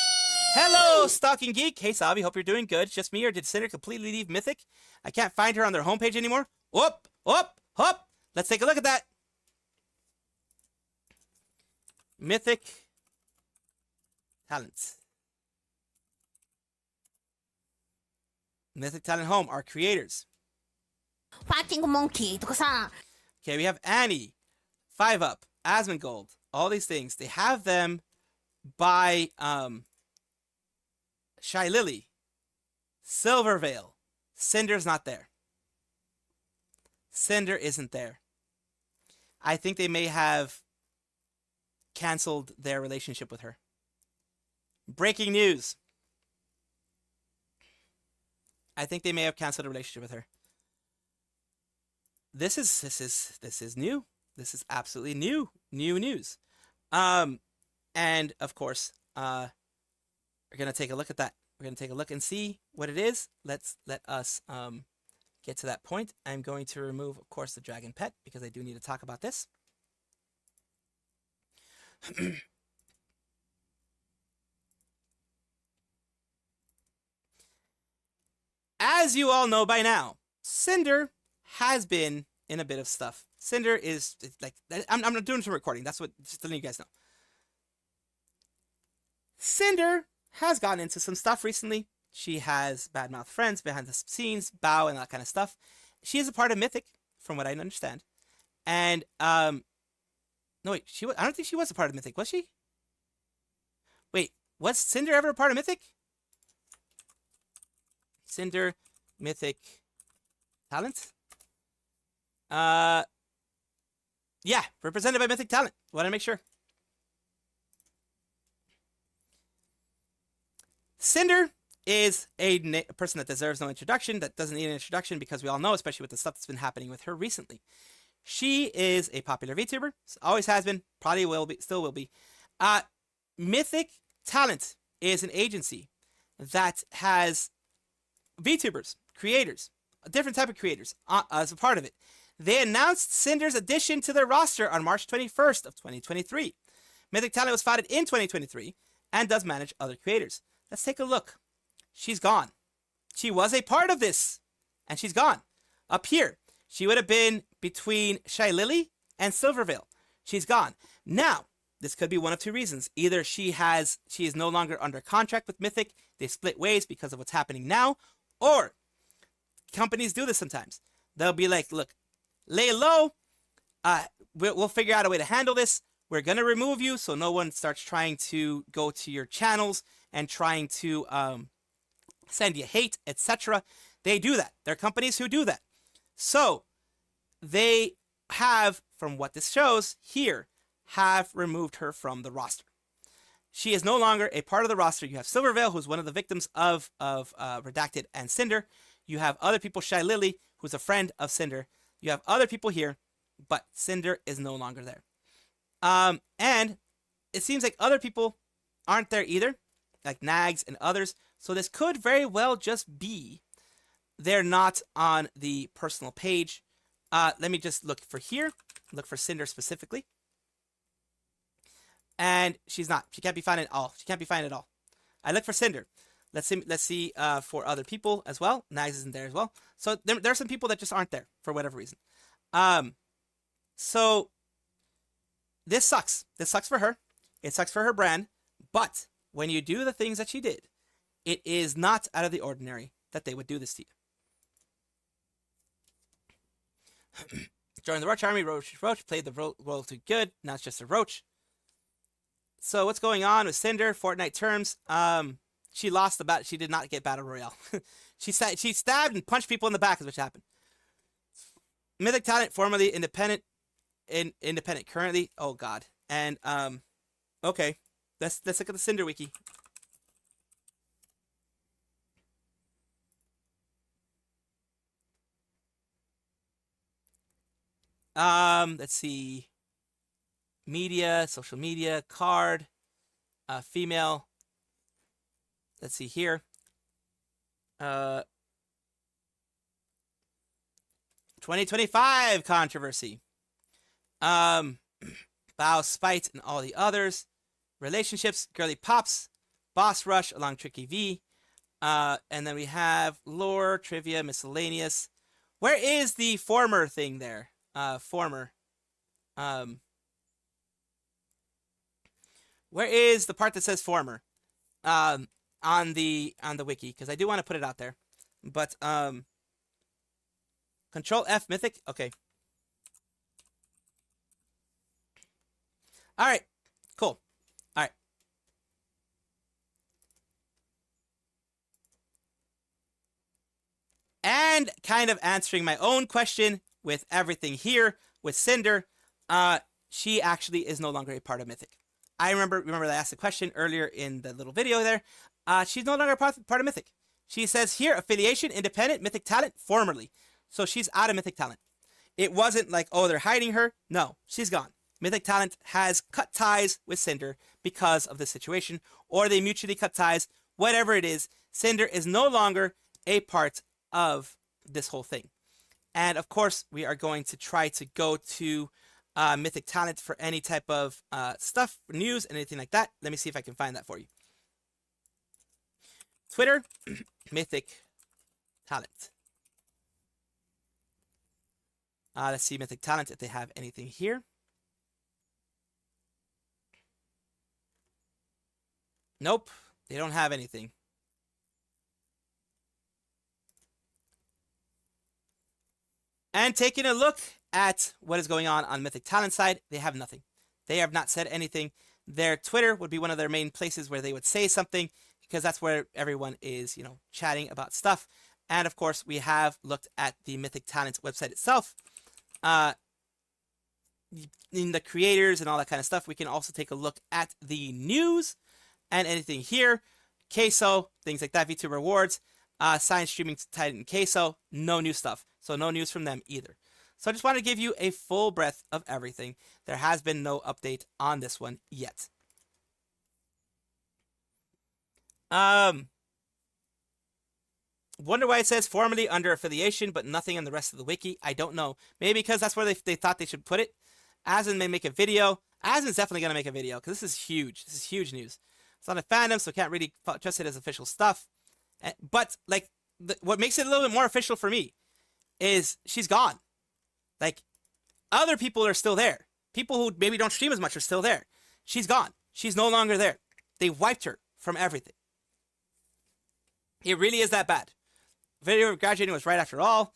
Hello, Stalking Geek. Hey, Salvi. Hope you're doing good. It's just me, or did Cinder completely leave Mythic? I can't find her on their homepage anymore. Whoop, whoop, whoop. Let's take a look at that. Mythic Talents. Mythic Talent Home, our creators. Fighting monkey とかさ。 Okay, we have Annie, 5UP, Asmongold, all these things. They have them by Shy Lily, Silvervale. Cinder's not there. Cinder isn't there. I think they may have canceled their relationship with her. Breaking news. I think they may have canceled a relationship with her. This is new. This is absolutely new news. And of course, we're gonna take a look at that. We're gonna take a look and see what it is. Let us get to that point. I'm going to remove, of course, the dragon pet because I do need to talk about this. As you all know by now, Cinder has been in a bit of stuff. Cinder is like, I'm doing some recording. That's what, just letting you guys know. Cinder has gotten into some stuff recently. She has badmouth friends behind the scenes, bow and that kind of stuff. She is a part of Mythic, from what I understand. And no wait, I don't think she was a part of Mythic, was she? Wait, was Cinder ever a part of Mythic? Cinder, Mythic, Talent? Yeah, represented by Mythic Talent. Want to make sure. Cinder is a person that deserves no introduction, that doesn't need an introduction because we all know, especially with the stuff that's been happening with her recently. She is a popular VTuber, always has been, probably will be, still will be. Mythic Talent is an agency that has VTubers, creators, a different type of creators as a part of it. They announced Cinder's addition to their roster on March 21st of 2023. Mythic Talent was founded in 2023 and does manage other creators. Let's take a look. She's gone. She was a part of this, and she's gone. Up here, she would have been between Shy Lily and Silvervale. She's gone. Now, this could be one of two reasons. Either she is no longer under contract with Mythic, they split ways because of what's happening now, or companies do this sometimes. They'll be like, look, lay low, we'll figure out a way to handle this. We're going to remove you so no one starts trying to go to your channels and trying to send you hate, etc. They do that. There are companies who do that. So they have, from what this shows here, have removed her from the roster. She is no longer a part of the roster. You have Silvervale, who's one of the victims of Redacted and Cinder. You have other people, Shy Lily, who's a friend of Cinder. You have other people here, but Cinder is no longer there. And it seems like other people aren't there either, like Nags and others. So this could very well just be they're not on the personal page. Let me just look for here. Look for Cinder specifically. And she's not. She can't be found at all. She can't be found at all. I look for Cinder. Let's see for other people as well. Nags isn't there as well. So there are some people that just aren't there for whatever reason. So this sucks. This sucks for her. It sucks for her brand. But when you do the things that she did, it is not out of the ordinary that they would do this to you. Joined the Roach Army. Roach played the role too good. Now it's just a Roach. So what's going on with Cinder? Fortnite terms. She lost the battle. She did not get Battle Royale. she stabbed and punched people in the back is what happened. Mythic Talent, formerly independent. Independent currently. Oh God. And okay. Let's look at the Cinder wiki. Let's see. Media, social media, card, female. Let's see here. 2025 controversy. Bow, Spite, and all the others. Relationships, Girly Pops, Boss Rush along Tricky V. And then we have lore, trivia, miscellaneous. Where is the former thing there? Former. Where is the part that says former? On the wiki, because I do want to put it out there. But Control F Mythic. Okay. All right. Cool. All right. And kind of answering my own question with everything here with Cinder, she actually is no longer a part of Mythic. I remember I asked the question earlier in the little video there. She's no longer part of Mythic. She says here, affiliation, independent, Mythic talent, formerly. So she's out of Mythic talent. It wasn't like, oh, they're hiding her. No, she's gone. Mythic talent has cut ties with Cinder because of the situation, or they mutually cut ties, whatever it is. Cinder is no longer a part of this whole thing. And of course, we are going to try to go to Mythic talent for any type of stuff, news, and anything like that. Let me see if I can find that for you. Twitter, Mythic talent. Let's see Mythic talent if they have anything here. Nope, they don't have anything. And taking a look at what is going on Mythic talent side, they have nothing. They have not said anything. Their Twitter would be one of their main places where they would say something, because that's where everyone is, you know, chatting about stuff. And of course, we have looked at the Mythic talent website itself. In the creators and all that kind of stuff, we can also take a look at the news and anything here. Queso, things like that, Vtuber rewards, science streaming Titan Queso, no new stuff. So no news from them either. So I just want to give you a full breadth of everything. There has been no update on this one yet. Wonder why it says formerly under affiliation, but nothing on the rest of the wiki. I don't know. Maybe because that's where they thought they should put it. Aslan may make a video. Aslan's definitely going to make a video, because this is huge. This is huge news. It's not a fandom, so can't really trust it as official stuff. But, like, what makes it a little bit more official for me is she's gone. Like, other people are still there. People who maybe don't stream as much are still there. She's gone. She's no longer there. They wiped her from everything. It really is that bad. Video of graduating was right after all.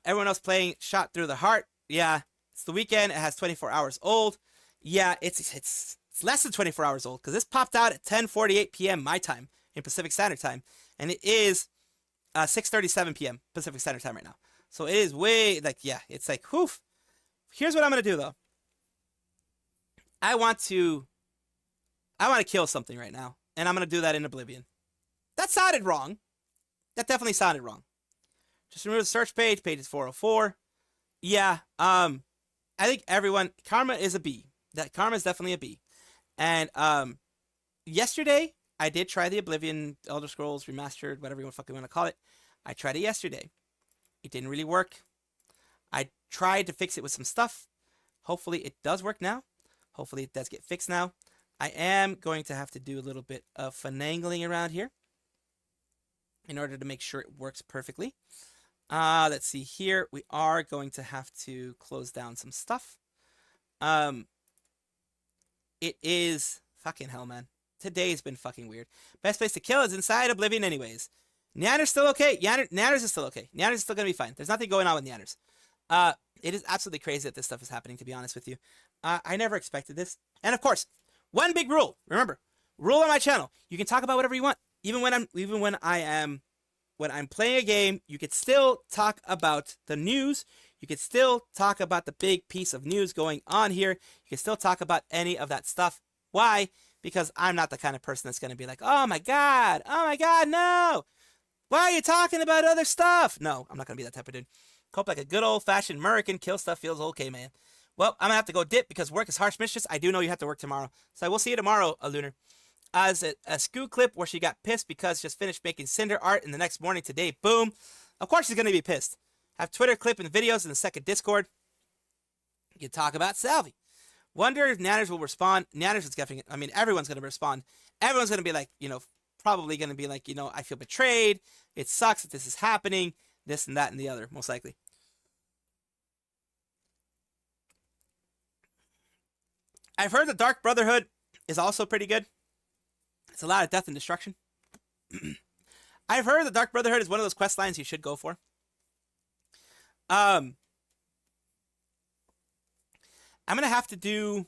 Everyone else playing shot through the heart. Yeah, it's the weekend. It has 24 hours old. Yeah, it's less than 24 hours old, because this popped out at 10:48 p.m. my time in Pacific Standard Time, and it is 6:37 p.m. Pacific Standard Time right now. So it is way, like, yeah, it's like, whew. Here's what I'm gonna do though. I want to kill something right now, and I'm gonna do that in Oblivion. That sounded wrong. That definitely sounded wrong. Just remove the search page. Page is 404. Yeah. I think everyone. Karma is a B. That Karma is definitely a B. And yesterday I did try the Oblivion Elder Scrolls Remastered, whatever you fucking want to call it. I tried it yesterday. It didn't really work. I tried to fix it with some stuff. Hopefully it does work now. Hopefully it does get fixed now. I am going to have to do a little bit of finagling around here in order to make sure it works perfectly. Let's see here. We are going to have to close down some stuff. It is fucking hell, man. Today's been fucking weird. Best place to kill is inside Oblivion anyways. Neander's still okay. Neander's is still okay. Neander's is still gonna be fine. There's nothing going on with Neander's. It is absolutely crazy that this stuff is happening, to be honest with you. I never expected this. And of course, one big rule. Remember, rule on my channel. You can talk about whatever you want. Even when I'm playing a game, you could still talk about the news. You could still talk about the big piece of news going on here. You can still talk about any of that stuff. Why? Because I'm not the kind of person that's going to be like, oh my God, no. Why are you talking about other stuff? No, I'm not going to be that type of dude. Cope like a good old-fashioned American. Kill stuff feels okay, man. Well, I'm going to have to go dip because work is harsh mistress. I do know you have to work tomorrow. So I will see you tomorrow, Lunar. As a Scoo clip where she got pissed because she just finished making Cinder art, and the next morning today, boom. Of course she's going to be pissed. Have Twitter clip and videos in the second Discord. You talk about Salvi. Wonder if Nanners will respond. Nanners is definitely, I mean, everyone's going to respond. Everyone's going to be like, you know, probably going to be like, you know, I feel betrayed. It sucks that this is happening. This and that and the other, most likely. I've heard the Dark Brotherhood is also pretty good. It's a lot of death and destruction. I've heard the Dark Brotherhood is one of those quest lines you should go for. I'm going to have to do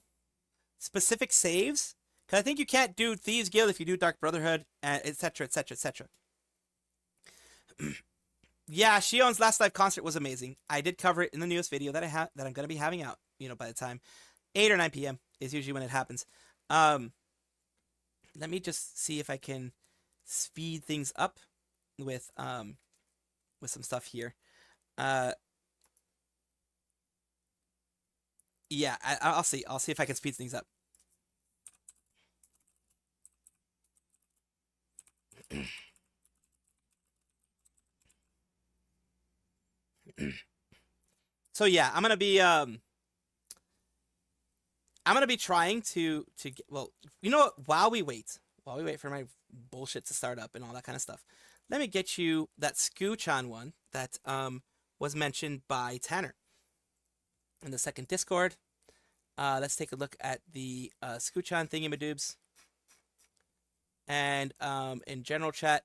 specific saves, because I think you can't do Thieves Guild if you do Dark Brotherhood, etc., etc., etc. Yeah, Shion's Last Live concert was amazing. I did cover it in the newest video that I'm going to be having out, you know, by the time 8 or 9 p.m. is usually when it happens. Let me just see if I can speed things up with some stuff here. Yeah, I'll see. I'll see if I can speed things up. So yeah, I'm gonna be trying to get, well, you know what? While we wait for my bullshit to start up and all that kind of stuff, let me get you that Scooch-on one that was mentioned by Tanner in the second Discord. Let's take a look at the Scooch-on thingamadoobs. And in general chat,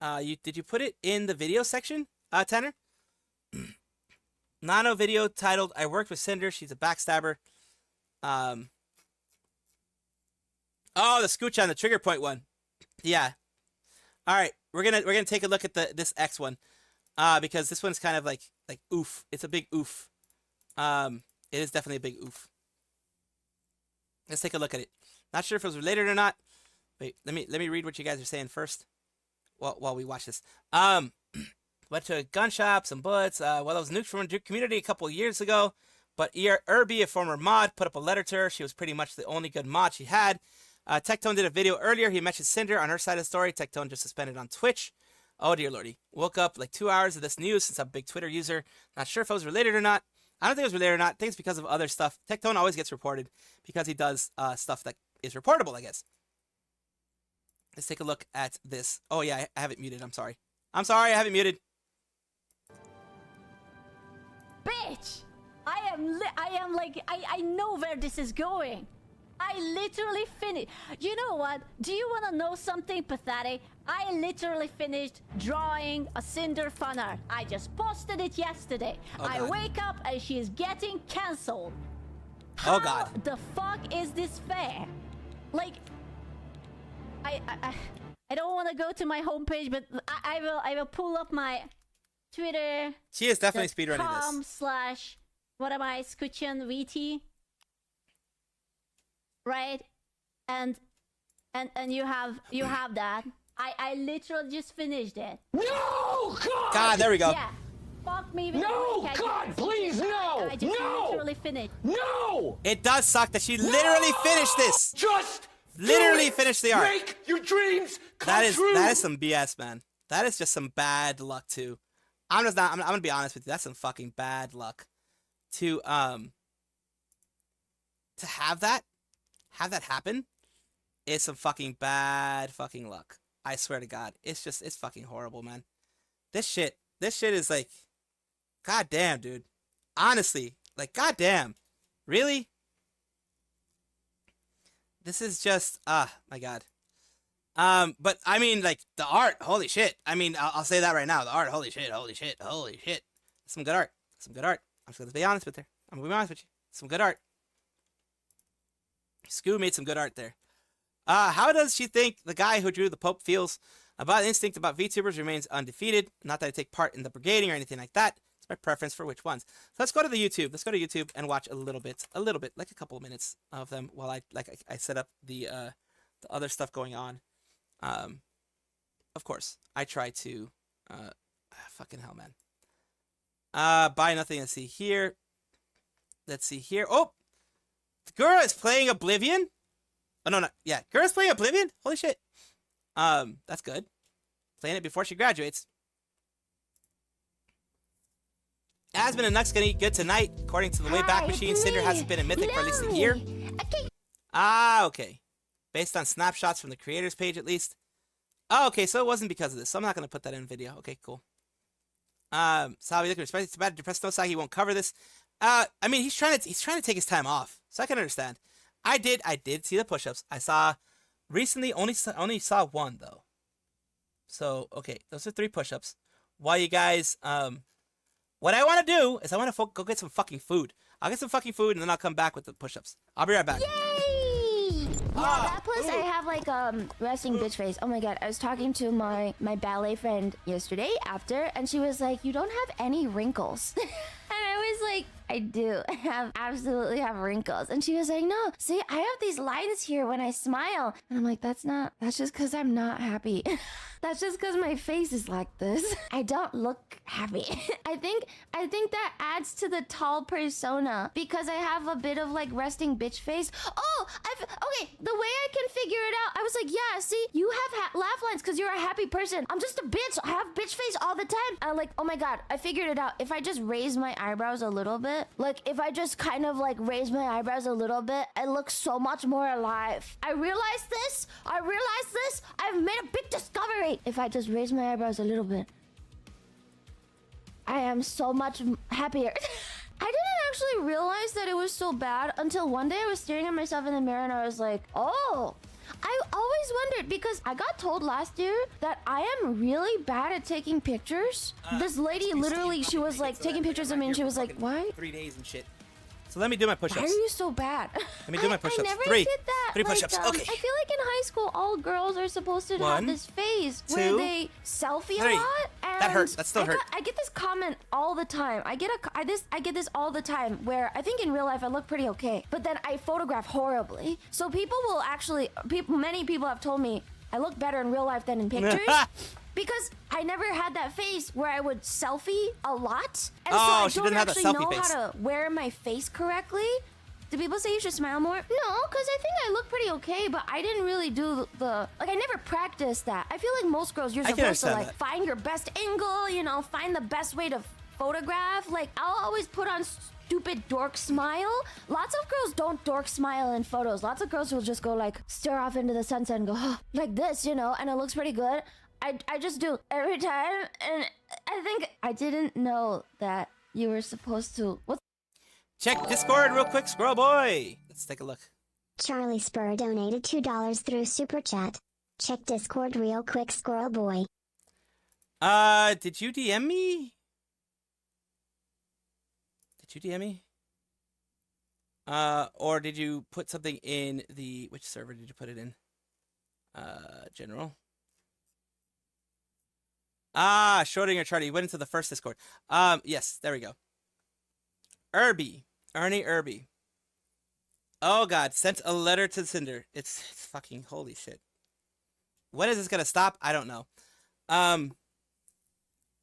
did you put it in the video section, Tanner? Nano video titled, I worked with Cinder, she's a backstabber. Oh, the Scooch-on, the trigger point one. Yeah. All right, we're gonna take a look at this X one, because this one's kind of like oof. It's a big oof. It is definitely a big oof. Let's take a look at it. Not sure if it was related or not. Wait, let me read what you guys are saying first. While we watch this. Went to a gun shop, some bullets. Well, I was nuked from a community a couple of years ago. But Irby, a former mod, put up a letter to her. She was pretty much the only good mod she had. Tectone did a video earlier. He mentioned Cinder on her side of the story. Tectone just suspended on Twitch. Oh, dear lordy. Woke up like 2 hours of this news since I'm a big Twitter user. Not sure if it was related or not. I don't think it was related or not. I think it's because of other stuff. Tectone always gets reported because he does stuff that is reportable, I guess. Let's take a look at this. Oh, yeah, I have it muted. I'm sorry. I have it muted. Bitch! I know where this is going. I literally finished. You know what? Do you want to know something pathetic? I literally finished drawing a Cinder fan art. I just posted it yesterday. Oh, I God. wake up and she is getting cancelled. Oh, God. How the fuck is this fair? Like, I don't want to go to my homepage, but I will pull up my Twitter. She is definitely speedrunning this. What am I, Scooch-on VT? Right? And you have that. I literally just finished it. No, God! God, there we go. Yeah. Fuck me with No, the God, please, no! I just No! literally finished. No! It does suck that she literally finished this. Just Literally do it. finished the art. Make your dreams come true. That is some BS, man. That is just some bad luck too. I'm gonna be honest with you. That's some fucking bad luck. To have that happen is some fucking bad fucking luck. I swear to God. It's fucking horrible, man. This shit is like, goddamn, dude. Honestly, like, goddamn. Really? This is just, my God. But I mean, like, the art, holy shit. I mean, I'll say that right now. The art, holy shit. Some good art. I'm just gonna be honest with her. I'm gonna be honest with you. Some good art. Scoo made some good art there. How does she think the guy who drew the Pope feels about the instinct about VTubers remains undefeated? Not that I take part in the brigading or anything like that. It's my preference for which ones. So let's go to the YouTube. Let's go to YouTube and watch a little bit, like a couple of minutes of them while I set up the other stuff going on. Of course, I try to, fucking hell, man. Buy nothing. Let's see here. Oh, the girl is playing Oblivion. Oh no, yeah, girl's playing Oblivion. Holy shit. That's good. Playing it before she graduates. Asmon and Nux gonna eat good tonight. According to the Wayback Machine, Cinder hasn't been a mythic for at least a year. Ah, okay. Based on snapshots from the creators page, at least. Oh, okay, so it wasn't because of this. So I'm not gonna put that in video. Okay, cool. Salvi, looking respect. It's too bad Depressed No Sagi won't cover this. I mean, he's trying to take his time off, so I can understand. I did see the push-ups. I saw recently only saw one though. So okay, those are 3 push-ups. While you guys, what I want to do is I want to go get some fucking food. I'll get some fucking food and then I'll come back with the push-ups. I'll be right back. Yay! Yeah, that plus I have like resting bitch face. Oh my god, I was talking to my ballet friend yesterday after, and she was like, "You don't have any wrinkles." And I was like, I do. I absolutely have wrinkles. And she was like, no, see, I have these lines here when I smile. And I'm like, that's just because I'm not happy. That's just because my face is like this. I don't look happy. I think that adds to the tall persona because I have a bit of like resting bitch face. Oh, okay, the way I can figure it out, I was like, yeah, see, you have laugh lines because you're a happy person. I'm just a bitch. I have bitch face all the time. I'm like, oh my god, I figured it out. If I just raise my eyebrows a little bit, like if I just kind of like raise my eyebrows a little bit, I look so much more alive. I realized this. I've made a big discovery. If I just raise my eyebrows a little bit, I am so much happier. I didn't actually realize that it was so bad until one day I was staring at myself in the mirror and I was like, oh. I always wondered because I got told last year that I am really bad at taking pictures. This lady literally, she was like taking pictures of me and she was like, why? 3 days and shit. So let me do my push-ups. Why are you so bad? Let me do my push-ups. I never 3. did that. 3 push-ups. Okay. I feel like in high school, all girls are supposed to 1, have this phase 2, where they selfie 3. a lot. And That hurts. That still hurts. I get this comment all the time. I get this all the time where I think in real life I look pretty okay, but then I photograph horribly. So people will actually, many people have told me I look better in real life than in pictures. Because I never had that face where I would selfie a lot. And so I don't actually know how to wear my face correctly. Do people say you should smile more? No, because I think I look pretty okay, but I didn't really do I never practiced that. I feel like most girls, you're supposed to like find your best angle, you know, find the best way to photograph. Like, I'll always put on stupid dork smile. Lots of girls don't dork smile in photos. Lots of girls will just go like, stare off into the sunset and go, oh, like this, you know, and it looks pretty good. I just do every time, and I think I didn't know that you were supposed to. Check Discord real quick, Squirrel Boy. Let's take a look. Charlie Spur donated $2 through Super Chat. Check Discord real quick, Squirrel Boy. Did you DM me? Did you DM me? Or did you put something in the... Which server did you put it in? General. Ah, Schrodinger Charlie. You went into the first Discord. Yes, there we go. Ernie Irby. Oh god, sent a letter to Cinder. It's fucking holy shit. When is this gonna stop? I don't know. I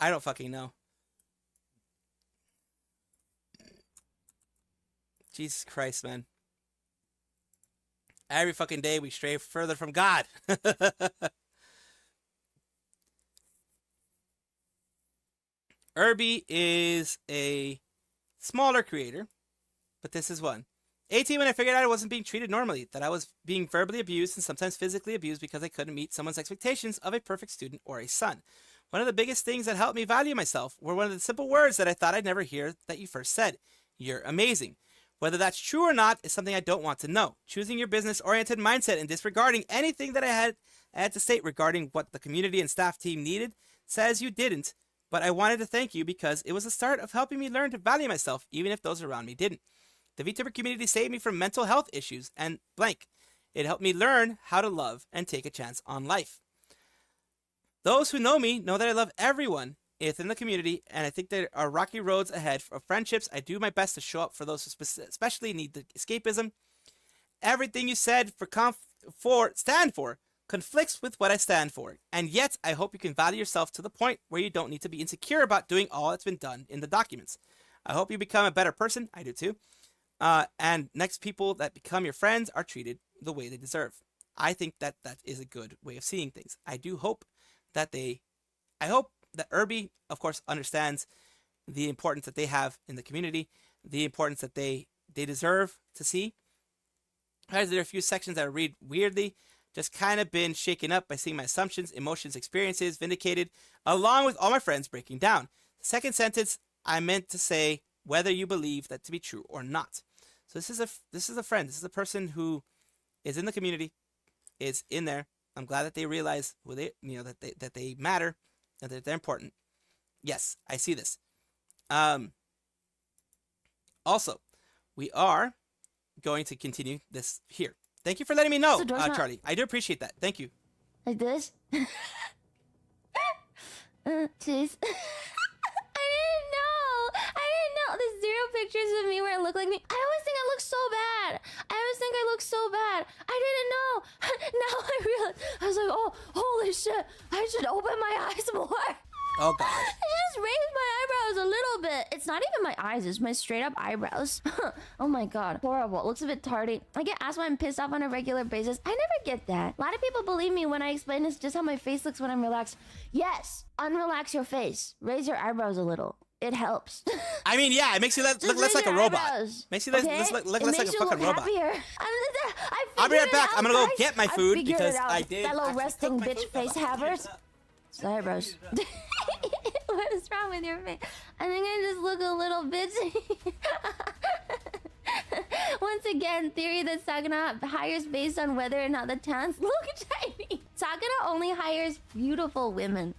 don't fucking know. Jesus Christ, man. Every fucking day we stray further from God. Irby is a smaller creator, but this is one. 18 when I figured out I wasn't being treated normally, that I was being verbally abused and sometimes physically abused because I couldn't meet someone's expectations of a perfect student or a son. One of the biggest things that helped me value myself were one of the simple words that I thought I'd never hear that you first said. You're amazing. Whether that's true or not is something I don't want to know. Choosing your business-oriented mindset and disregarding anything that I had to state regarding what the community and staff team needed says you didn't. But I wanted to thank you because it was the start of helping me learn to value myself, even if those around me didn't. The Vtuber community saved me from mental health issues and blank. It helped me learn how to love and take a chance on life. Those who know me know that I love everyone within the community, and I think there are rocky roads ahead of friendships. I do my best to show up for those who especially need the escapism. Everything you said stand for conflicts with what I stand for, and yet I hope you can value yourself to the point where you don't need to be insecure about doing all that's been done in the documents. I hope you become a better person. I do too. And next people that become your friends are treated the way they deserve. I think that is a good way of seeing things. I do hope that I hope that Irby, of course, understands the importance that they have in the community, the importance that they deserve to see. Guys, there are a few sections that I read weirdly. Just kind of been shaken up by seeing my assumptions, emotions, experiences vindicated, along with all my friends breaking down. The second sentence, I meant to say whether you believe that to be true or not. So this is a friend. This is a person who is in the community, is in there. I'm glad that they realize who they, that they matter and that they're important. Yes, I see this. Also, we are going to continue this here. Thank you for letting me know, Charlie. I do appreciate that. Thank you. Like this? Jeez. I didn't know. There's 0 pictures of me where I look like me. I always think I look so bad. I didn't know. Now I realize. I was like, oh, holy shit. I should open my eyes more. Oh, God. I just raised my eyebrows a little bit. It's not even my eyes. It's my straight up eyebrows. Oh, my God. Horrible. It looks a bit tardy. I get asked why I'm pissed off on a regular basis. I never get that. A lot of people believe me when I explain this just how my face looks when I'm relaxed. Yes. Unrelax your face. Raise your eyebrows a little. It helps. I mean, yeah, it makes you look less like a robot. Makes you look less like a fucking robot. I'll be right back. I'm gonna go get my food because I did. Fellow resting bitch face havers. It's eyebrows. What is wrong with your face? I think I just look a little bitchy. Once again, theory that Sagana hires based on whether or not the talents look shiny. Sagana only hires beautiful women.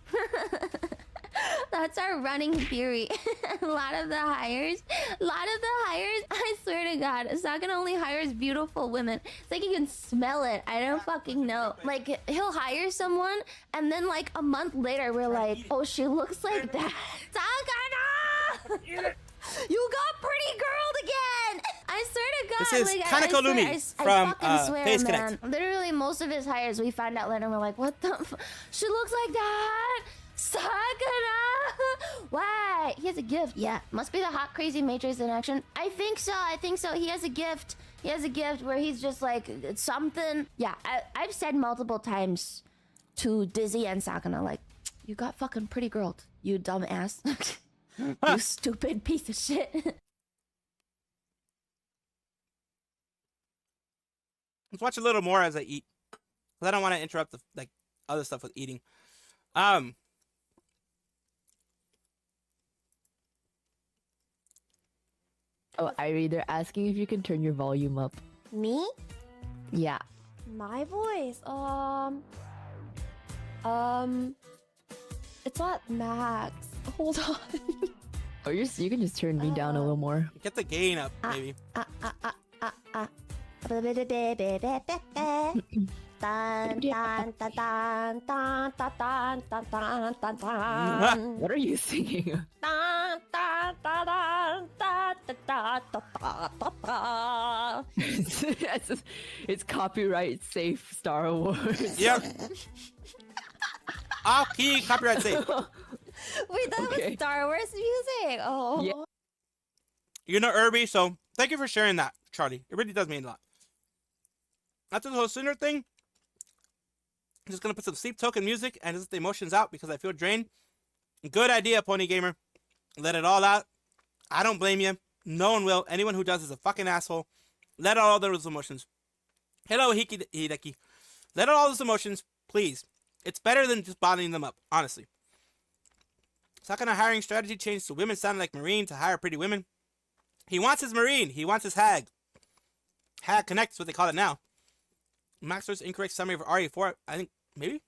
That's our running theory. A lot of the hires, I swear to God, Sagana only hires beautiful women. It's like you can smell it. I don't fucking know. Like, he'll hire someone, and then like a month later, we're like, oh, she looks like that. Sagana! You got pretty girled again! I swear to God. This is Kaneko Lumi from Face Connect. Literally, most of his hires, we find out later, and we're like, what the she looks like that! Sakura! Why? He has a gift. Yeah. Must be the hot, crazy Matrix in action. I think so. He has a gift. Where he's just like, it's something. Yeah. I've said multiple times to Dizzy and Sakana, like, you got fucking pretty girl, you dumb ass. You stupid piece of shit. Let's watch a little more as I eat. Because I don't want to interrupt the other stuff with eating. Oh, Irie, they're asking if you can turn your volume up. Me? Yeah. My voice? It's at max. Hold on. Or you can just turn me down a little more. Get the gain up, maybe. What are you singing? It's copyright safe Star Wars. Yep. Key copyright safe. Wait, that was Star Wars music. Oh. Yeah. You know Irby, so thank you for sharing that, Charlie. It really does mean a lot. After the whole Cinder thing, I'm just gonna put some sleep token music and just the emotions out because I feel drained. Good idea, Pony Gamer. Let it all out. I don't blame you. No one will. Anyone who does is a fucking asshole. Let out all those emotions. Hello, Hideki. Let out all those emotions, please. It's better than just bottling them up, honestly. Sakana hiring strategy changed to women sounding like Marine to hire pretty women. He wants his Marine. He wants his Hag. Hag Connect is what they call it now. Maxer's incorrect summary of RE4. I think, maybe?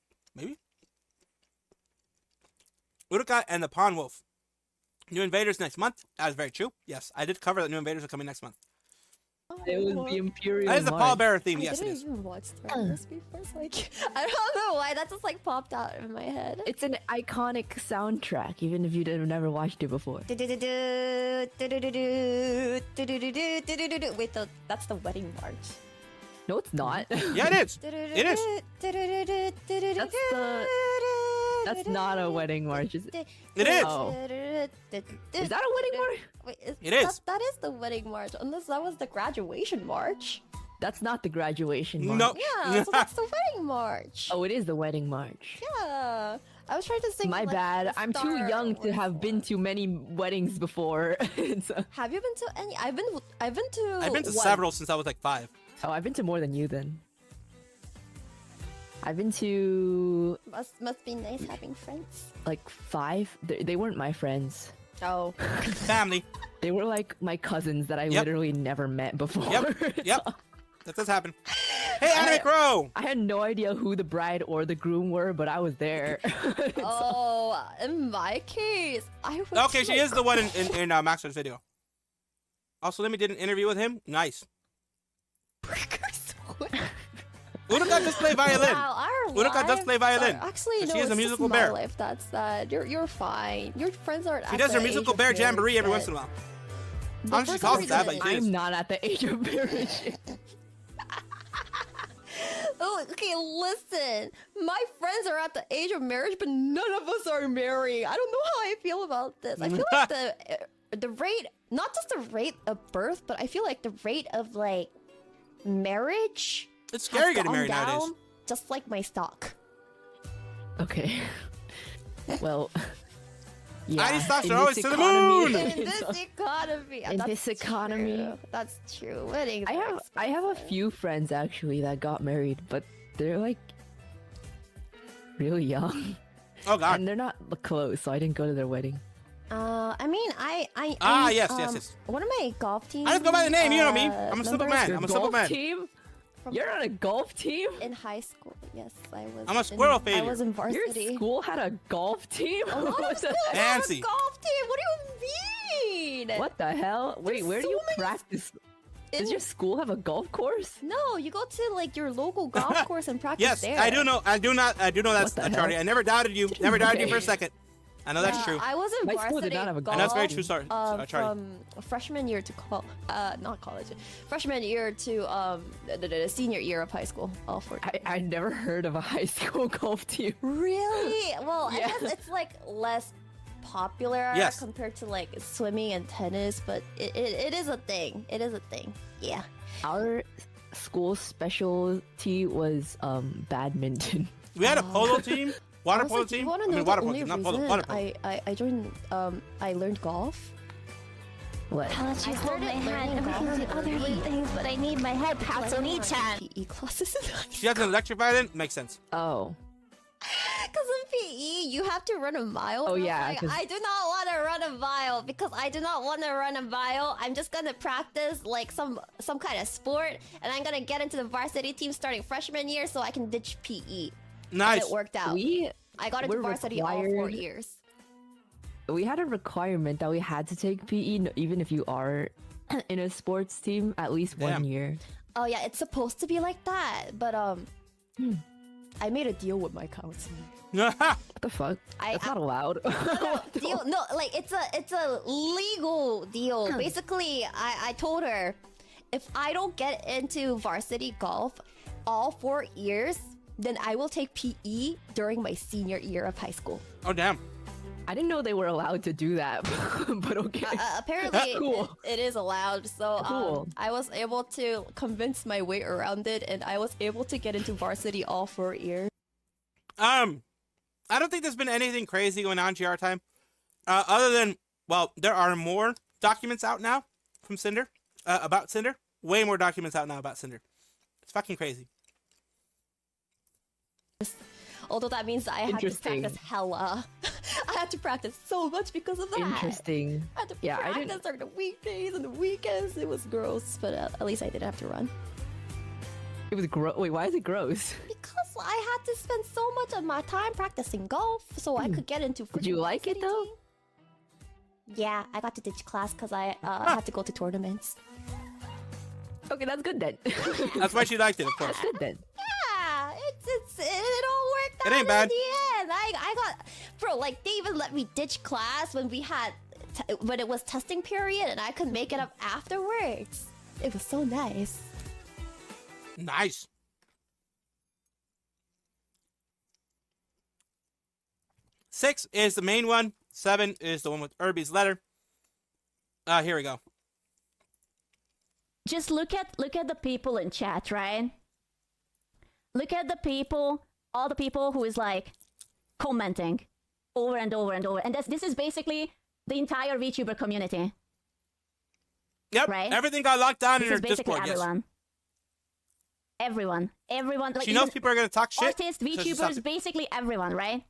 Uruka and the Pawn Wolf. New Invaders next month. That is very true. Yes, I did cover that New Invaders are coming next month. It was the Imperial. That is the pallbearer theme. Yes, it is. I didn't even watch Star Wars before, so like, I don't know why that just like popped out in my head. It's an iconic soundtrack, even if you never watched it before. Wait, that's the wedding march. No, it's not. Yeah, it is. It is. That's not a wedding march, is it? It is. Oh. Is that a wedding march? Wait, it is. That is the wedding march, unless that was the graduation march. That's not the graduation march. No. Yeah, so that's the wedding march. Oh, it is the wedding march. Yeah. I was trying to think. My like, bad. the I'm too star young to word have for been it. to many weddings before. Have you been to any? I've been to. I've been to one. several since I was like 5. Oh, I've been to more than you then. I've been to Must be nice having friends. like 5. They weren't my friends. Oh. Family. They were like my cousins that I Yep. literally never met before. Yep. That does happen. Hey, Anime Crow! I had no idea who the bride or the groom were, but I was there. Oh, in my case, I was. Okay, she is the one in Maxwell's video. Also, let me did an interview with him. Nice. Uruka does play violin. Wow, our Uruka does play violin. Actually, So no, she is it's a musical just bear. my life. That's that. You're fine. Your friends aren't. She at does her the musical age bear of jamboree every marriage once in a while. yet. Honestly, she for calls some it that, but reason- she is. I'm not at the age of marriage. Oh, okay, listen. My friends are at the age of marriage, but none of us are married. I don't know how I feel about this. I feel like the rate, not just the rate of birth, but I feel like the rate of like marriage. It's scary has getting gone married down, nowadays. just like my stock. Okay. Well, yeah. ID stocks in are always this to the economy- moon! In this economy, In that's this economy. true. That's true. Weddings I are have a expensive. few friends actually that got married, but they're like really young, Oh, God. and they're not close, so I didn't go to their wedding. I mean, Yes. One of my golf teams. I just go by the name, you know me. I'm a simple members man. Your I'm a simple golf man. team? from- You're on a golf team? in high school. Yes, I was. I'm a squirrel I failure. was in Your varsity. school had a golf team? A lot of What the- schools have a Fancy. golf team. What do you mean? What the hell? Wait, where do so you many- practice? In- Does your school have a golf course? No, you go to like your local golf course and practice Yes, there. I do know. I do know that's What the Charlie. hell? I never doubted you. Never doubted you Okay. for a second. I know that's true. I was in My varsity school did not have a golf. And that's very true, sorry, Charlie. From freshman year to not college, freshman year to the senior year of high school. All four. I never heard of a high school golf team. Really? Well, Yeah. I guess it's like less popular Yes. compared to like swimming and tennis, but it is a thing. It is a thing. Yeah. Our school specialty was badminton. We had a polo team, water polo Honestly, do you team. wanna I know mean, the water polo only team, not polo. reason Water polo. I joined I learned golf. What? I'll let you hold my started hand learning and we golf can do other early. fun things, but I need my head pads on each hand. PE classes in high She has an electric violin. Makes sense. Oh. Because in PE, you have to run a mile. Oh, and I was yeah, like, 'cause- I do not want to run a mile because I do not want to run a mile. I'm just gonna practice like some kind of sport, and I'm gonna get into the varsity team starting freshman year so I can ditch PE. Nice. And it worked out. I got into we're varsity all 4 required- years. We had a requirement that we had to take PE, even if you are in a sports team, at least Damn. 1 year. Oh yeah, it's supposed to be like that, but I made a deal with my counselor. What the fuck? I- That's not allowed. Deal? No, like it's a legal deal. Basically, I told her if I don't get into varsity golf all 4 years, then I will take PE during my senior year of high school. Oh, damn. I didn't know they were allowed to do that, but okay. Apparently, Cool. it is allowed. So Cool. I was able to convince my way around it, and I was able to get into varsity all 4 years. I don't think there's been anything crazy going on GR time. Other than, well, there are more documents out now from Cinder, about Cinder. Way more documents out now about Cinder. It's fucking crazy. Although that means I had to Interesting. practice hella. I had to practice so much because of that. Interesting. I had to Yeah, I practice didn't. during the weekdays and the weekends. It was gross, but at least I didn't have to run. It was gross. Wait, why is it gross? Because I had to spend so much of my time practicing golf so I could get into Did you freaking like it varsity though? team. Yeah, I got to ditch class because I had to go to tournaments. Okay, that's good then. That's why she liked it, of course. That's good then. Yeah, it all worked It out ain't bad. in the end. I got, bro, like they even let me ditch class when we had when it was testing period and I could make it up afterwards. It was so nice. Nice. Six is the main one. 7 is the one with Irby's letter. Here we go. just look at the people in chat, right? Look at the people, all the people who is like commenting over and over and over, and this is basically the entire VTuber community. Yep. Right. Everything got locked down in her basically Discord. everyone. Yes. Everyone. Like, she knows people are gonna talk shit. Artists, VTubers, basically everyone, right?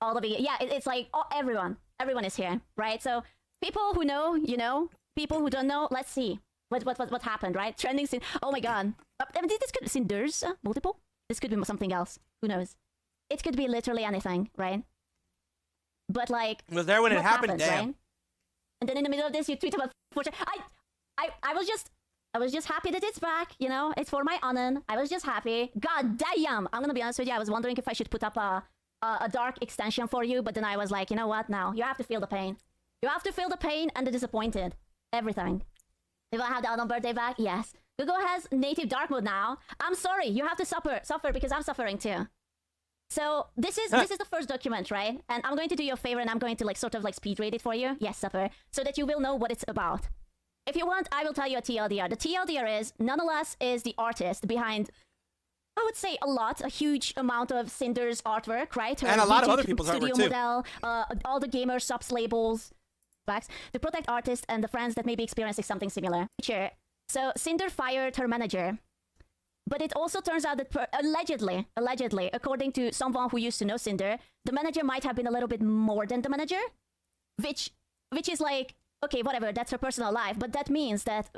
All the it's like everyone is here, right? So people who know, you know. People who don't know, let's see what happened, right? Trending scene. Oh my god. I mean, this could be Cinders multiple. This could be something else. Who knows? It could be literally anything, right? But like, was there when it happened? Damn. Right? And then in the middle of this, you tweet about I was just happy that it's back. You know, it's for my Onin. I was just happy. God damn. I'm gonna be honest with you. I was wondering if I should put up a dark extension for you, but then I was like, you know what? Now you have to feel the pain. You have to feel the pain and the disappointed. Everything. If I have the Autumn birthday back, yes. Google has native dark mode now. I'm sorry, you have to suffer because I'm suffering too. So this is the first document, right? And I'm going to do you a favor and I'm going to like sort of like speed read it for you. Yes, suffer, so that you will know what it's about. If you want, I will tell you a TLDR. The TLDR is Nonetheless is the artist behind, I would say a huge amount of Cinder's artwork, right? Her and a lot of YouTube other people's studio artwork too. Model, all the gamer subs labels. To protect artists and the friends that may be experiencing something similar. So Cinder fired her manager. But it also turns out that allegedly, according to someone who used to know Cinder, the manager might have been a little bit more than the manager. Which is like, okay, whatever, that's her personal life. But that means that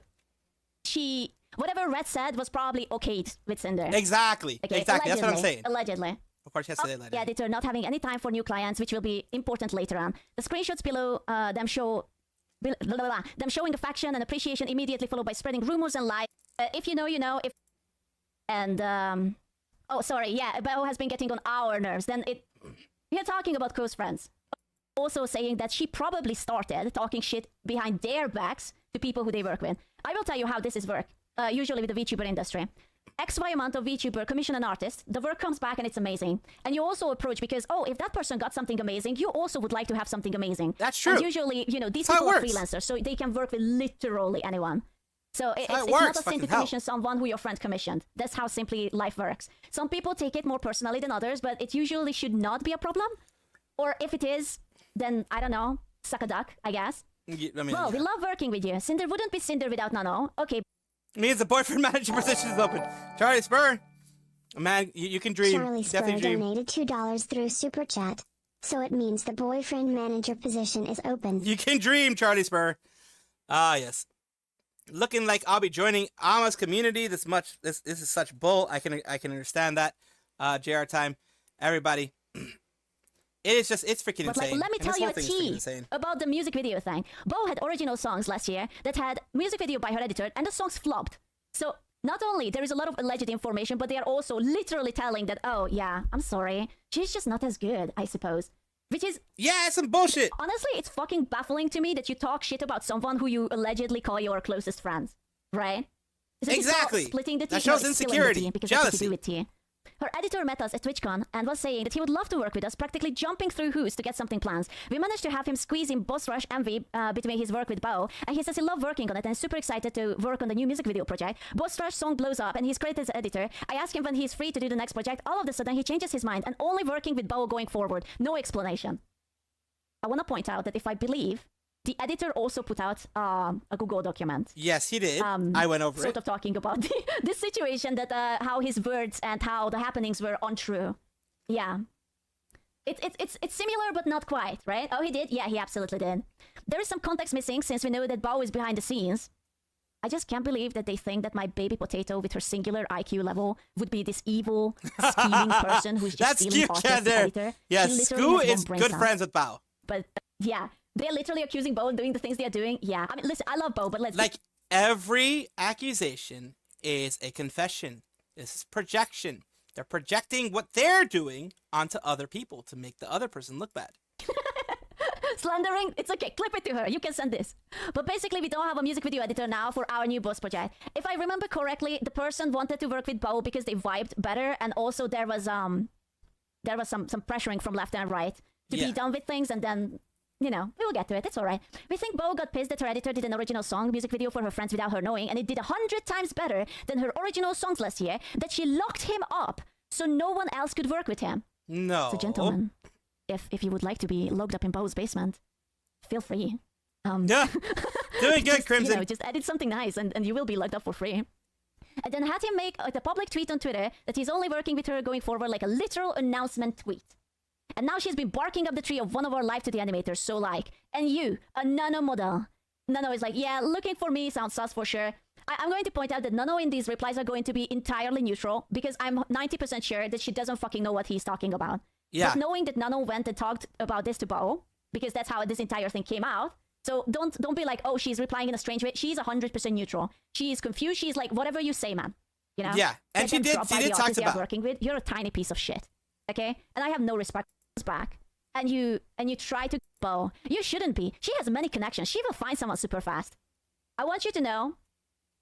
whatever Red said was probably okayed with Cinder. Exactly. Okay? Exactly. That's what I'm saying. Allegedly. Of course, yesterday. The editor not having any time for new clients, which will be important later on. The screenshots below them show them showing affection and appreciation immediately followed by spreading rumors and lies. If you know, you know. Oh, sorry. Yeah, Bao has been getting on our nerves. Then we are talking about close friends. Also saying that she probably started talking shit behind their backs to people who they work with. I will tell you how this is work. Usually with the VTuber industry. XY amount of VTuber commission an artist, the work comes back and it's amazing. And you also approach because, if that person got something amazing, you also would like to have something amazing. That's true. And usually, you know, these people are freelancers, so they can work with literally anyone. So it's not a sin to commission someone who your friend commissioned. That's how simply life works. Some people take it more personally than others, but it usually should not be a problem. Or if it is, then, I don't know, suck a duck, I guess. We love working with you. Cinder wouldn't be Cinder without Nano. Okay. Means the boyfriend manager position is open. Charlie Spur, man, you can dream. Charlie Spur donated $2 through Super Chat, so it means the boyfriend manager position is open. You can dream, Charlie Spur. Ah, yes. Looking like I'll be joining Ama's community. This is such bull. I can understand that. JR time, everybody. It's freaking but insane. Let me tell you a tea about the music video thing. Bo had original songs last year that had music video by her editor, and the songs flopped. So not only there is a lot of alleged information, but they are also literally telling that, oh yeah, I'm sorry, she's just not as good, I suppose. Which is some bullshit. Honestly, it's fucking baffling to me that you talk shit about someone who you allegedly call your closest friends, right? Exactly. Splitting the tea. That shows insecurity, jealousy. Her editor met us at TwitchCon and was saying that he would love to work with us, practically jumping through hoops to get something planned. We managed to have him squeeze in Boss Rush Envy between his work with Bao, and he says he loved working on it and is super excited to work on the new music video project. Boss Rush song blows up and he's credited as editor. I ask him when he's free to do the next project. All of a sudden he changes his mind and only working with Bao going forward. No explanation. I want to point out that if I believe, the editor also put out a Google document. Yes, he did. I went over sort of talking about this situation, that how his words and how the happenings were untrue. Yeah. It's similar, but not quite, right? Oh, he did? Yeah, he absolutely did. There is some context missing since we know that Bao is behind the scenes. I just can't believe that they think that my baby potato with her singular IQ level would be this evil, scheming person who's just stealing artists editor. Yeah, Scoo is good friends with Bao. But yeah. They're literally accusing Bo and doing the things they are doing. Yeah. I mean, listen, I love Bo, but let's... Like, every accusation is a confession. This is projection. They're projecting what they're doing onto other people to make the other person look bad. Slandering? It's okay. Clip it to her. You can send this. But basically, we don't have a music video editor now for our new boss project. If I remember correctly, the person wanted to work with Bo because they vibed better, and also there was some pressuring from left and right to be done with things, and then You know, we will get to it. It's all right. We think Bo got pissed that her editor did an original song music video for her friends without her knowing, and it did 100 times better than her original songs last year, that she locked him up so no one else could work with him. No. So, gentlemen, if you would like to be locked up in Bo's basement, feel free. Yeah. Doing good, just, Crimson. You know, just edit something nice and you will be locked up for free. And then had him make a public tweet on Twitter that he's only working with her going forward, like a literal announcement tweet. And now she's been barking up the tree of one of our live 2D animators, so like, and you, a Nano model. Nano is like, yeah, looking for me sounds sus for sure. I'm going to point out that Nano in these replies are going to be entirely neutral, because I'm 90% sure that she doesn't fucking know what he's talking about. Yeah. But knowing that Nano went and talked about this to Bo, because that's how this entire thing came out. So don't be like, oh, she's replying in a strange way. She's 100% neutral. She's confused. She's like, whatever you say, man. You know? Yeah, and she did talk about working with. You're a tiny piece of shit. Okay? And I have no respect back. And you try to Bo. You shouldn't be. She has many connections. She will find someone super fast. I want you to know,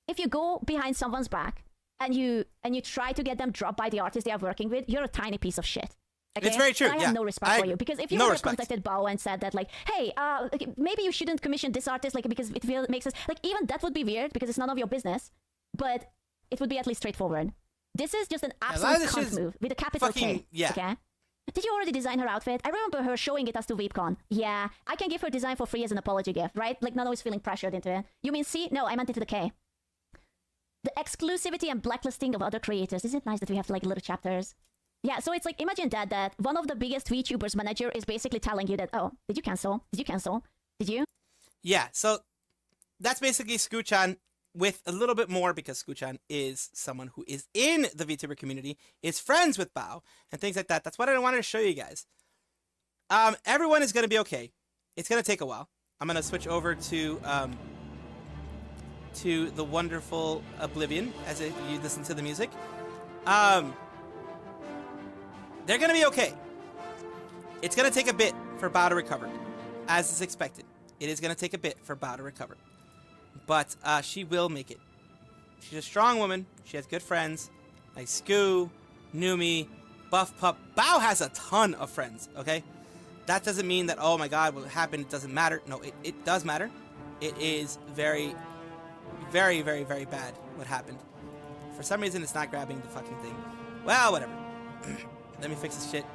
if you go behind someone's back and you try to get them dropped by the artist they are working with, you're a tiny piece of shit. Okay? It's very true. I have no respect for you, because if you no would have respect. contacted Bao and said that, like, hey, maybe you shouldn't commission this artist, like, because it makes us, like, even that would be weird because it's none of your business, but it would be at least straightforward. This is just an absolute cunt move with a capital K. Yeah. Okay. Did you already design her outfit? I remember her showing it us to VeepCon. Yeah, I can give her design for free as an apology gift, right? Like, Nano is feeling pressured into it. You mean C? No, I meant it to the K. The exclusivity and blacklisting of other creators. Isn't it nice that we have, like, little chapters? Yeah, so it's like, imagine that one of the biggest VTubers manager is basically telling you that, oh, did you cancel? Did you cancel? Did you? Yeah, so that's basically Scooch-chan with a little bit more, because Scooch-chan is someone who is in the VTuber community, is friends with Bao, and things like that. That's what I wanted to show you guys. Everyone is going to be okay. It's going to take a while. I'm going to switch over to the wonderful Oblivion as you listen to the music. They're going to be okay. It's going to take a bit for Bao to recover, as is expected. It is going to take a bit for Bao to recover. But she will make it. She's a strong woman. She has good friends, like Scoo, Numi, Buff Pup. Bao has a ton of friends, okay? That doesn't mean that, oh my god, what happened, it doesn't matter. No, it does matter. It is very, very, very, very bad what happened. For some reason, it's not grabbing the fucking thing. Well, whatever. Let me fix this shit.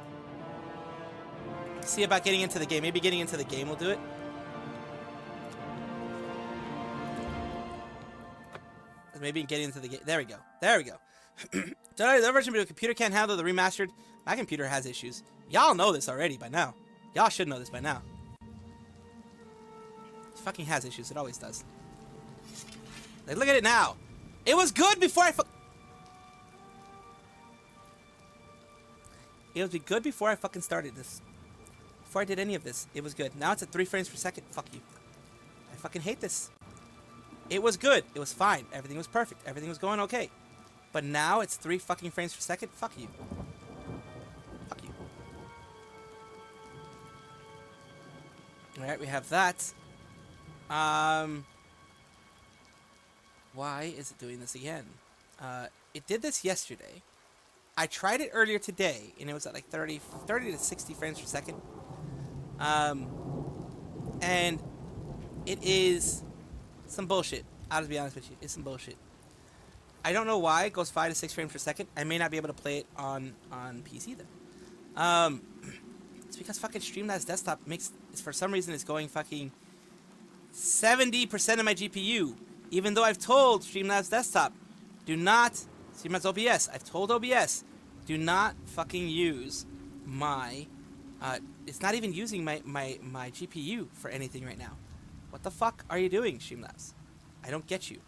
See about getting into the game. Maybe getting into the game will do it. Maybe getting into the game. There we go. There we go. The version of the computer can't handle the remastered. My computer has issues. Y'all know this already by now. Y'all should know this by now. It fucking has issues. It always does. Like, look at it now. It was good before I It would be good before I fucking started this. Before I did any of this, it was good. Now it's at 3 frames per second. Fuck you. I fucking hate this. It was good. It was fine. Everything was perfect. Everything was going okay. But now it's 3 fucking frames per second. Fuck you. Fuck you. Alright, we have that. Why is it doing this again? It did this yesterday. I tried it earlier today, and it was at like 30 to 60 frames per second. And it is some bullshit. I'll just be honest with you. It's some bullshit. I don't know why it goes 5 to 6 frames per second. I may not be able to play it on PC then. It's because fucking Streamlabs desktop for some reason it's going fucking 70% of my GPU. Even though I've told Streamlabs desktop, Streamlabs OBS, I've told OBS, do not fucking use my, it's not even using my GPU for anything right now. What the fuck are you doing, Streamlabs? I don't get you.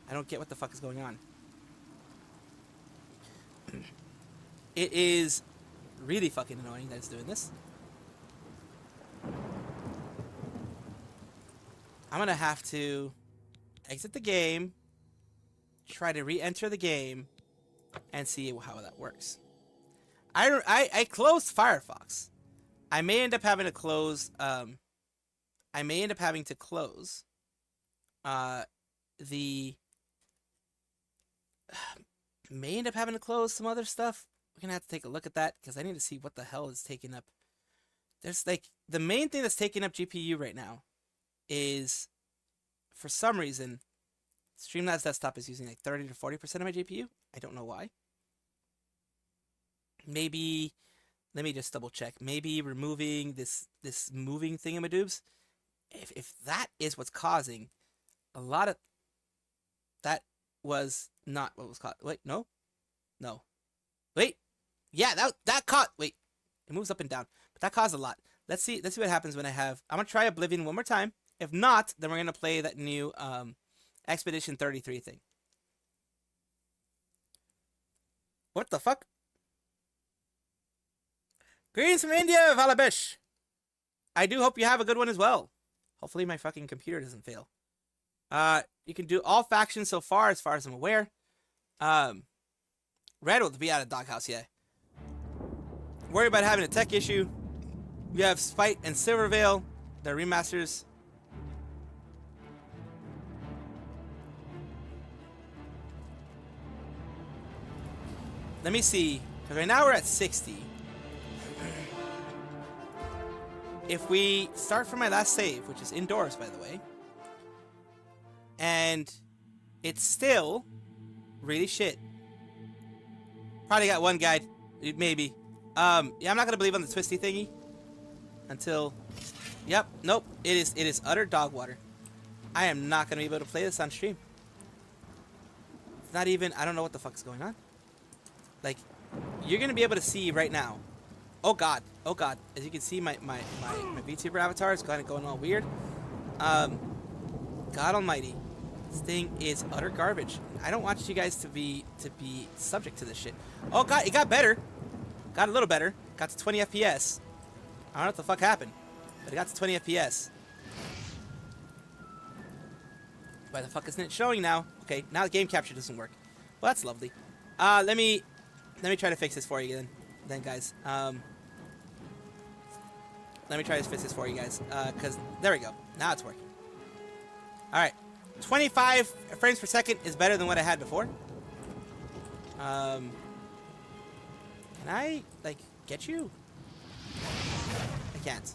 I don't get what the fuck is going on. It is really fucking annoying that it's doing this. I'm gonna have to exit the game, try to re-enter the game, and see how that works. I closed Firefox. I may end up having to close may end up having to close some other stuff. We're gonna have to take a look at that because I need to see what the hell is taking up there's like the main thing that's taking up GPU right now is, for some reason, Streamlabs desktop is using like 30 to 40% of my GPU. I don't know why. Maybe, let me just double check. Maybe removing this moving thingamadoobs. If that is what's causing a lot of, that was not what was caused. Wait, no, wait, yeah, that caught. Wait, it moves up and down, but that caused a lot. Let's see what happens when I have. I'm gonna try Oblivion one more time. If not, then we're gonna play that new Expedition 33 thing. What the fuck? Greetings from India, Valabish. I do hope you have a good one as well. Hopefully my fucking computer doesn't fail. You can do all factions so far as I'm aware. Red will be out of Doghouse, yeah. Worry about having a tech issue. We have Spite and Silvervale. They're remasters. Let me see, because right now we're at 60. If we start from my last save, which is indoors, by the way, and it's still really shit. Probably got one guide, maybe. Yeah, I'm not gonna believe on the twisty thingy until. Yep, nope. It is utter dog water. I am not gonna be able to play this on stream. It's not even. I don't know what the fuck's going on. Like, you're gonna be able to see right now. Oh god, as you can see, my VTuber avatar is kind of going all weird. God almighty, this thing is utter garbage. I don't want you guys to be subject to this shit. Oh god, it got better. Got a little better. Got to 20 FPS. I don't know what the fuck happened, but it got to 20 FPS. Why the fuck isn't it showing now? Okay, now the game capture doesn't work. Well, that's lovely. Let me try to fix this for you then guys. Let me try to fix this for you guys. Because there we go. Now it's working. Alright. 25 frames per second is better than what I had before. Can I, like, get you? I can't.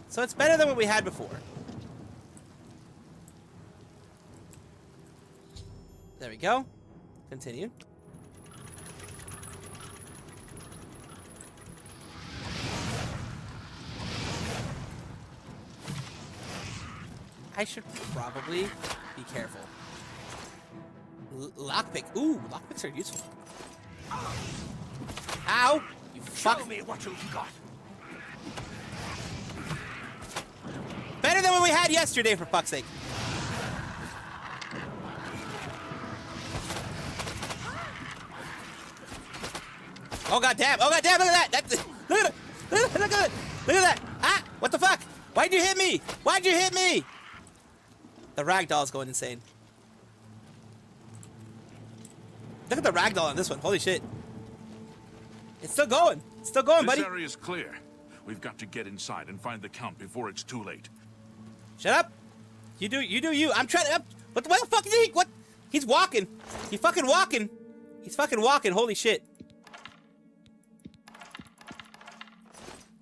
So it's better than what we had before. There we go. Continue. I should probably be careful. Lockpick. Ooh, lockpicks are useful. Ow! You fuck. Show me what you got. Better than what we had yesterday, for fuck's sake. Oh god damn! Oh god damn! Look at that! Look at it! Look at it! Look at that! Ah! What the fuck? Why'd you hit me? Why'd you hit me? The ragdoll's going insane. Look at the ragdoll on this one. Holy shit. It's still going. It's still going, buddy. This area is clear. We've got to get inside and find the count before it's too late. Shut up. You do you. I'm trying to... What the fuck is he? What? He's walking. He's fucking walking. He's fucking walking. Holy shit.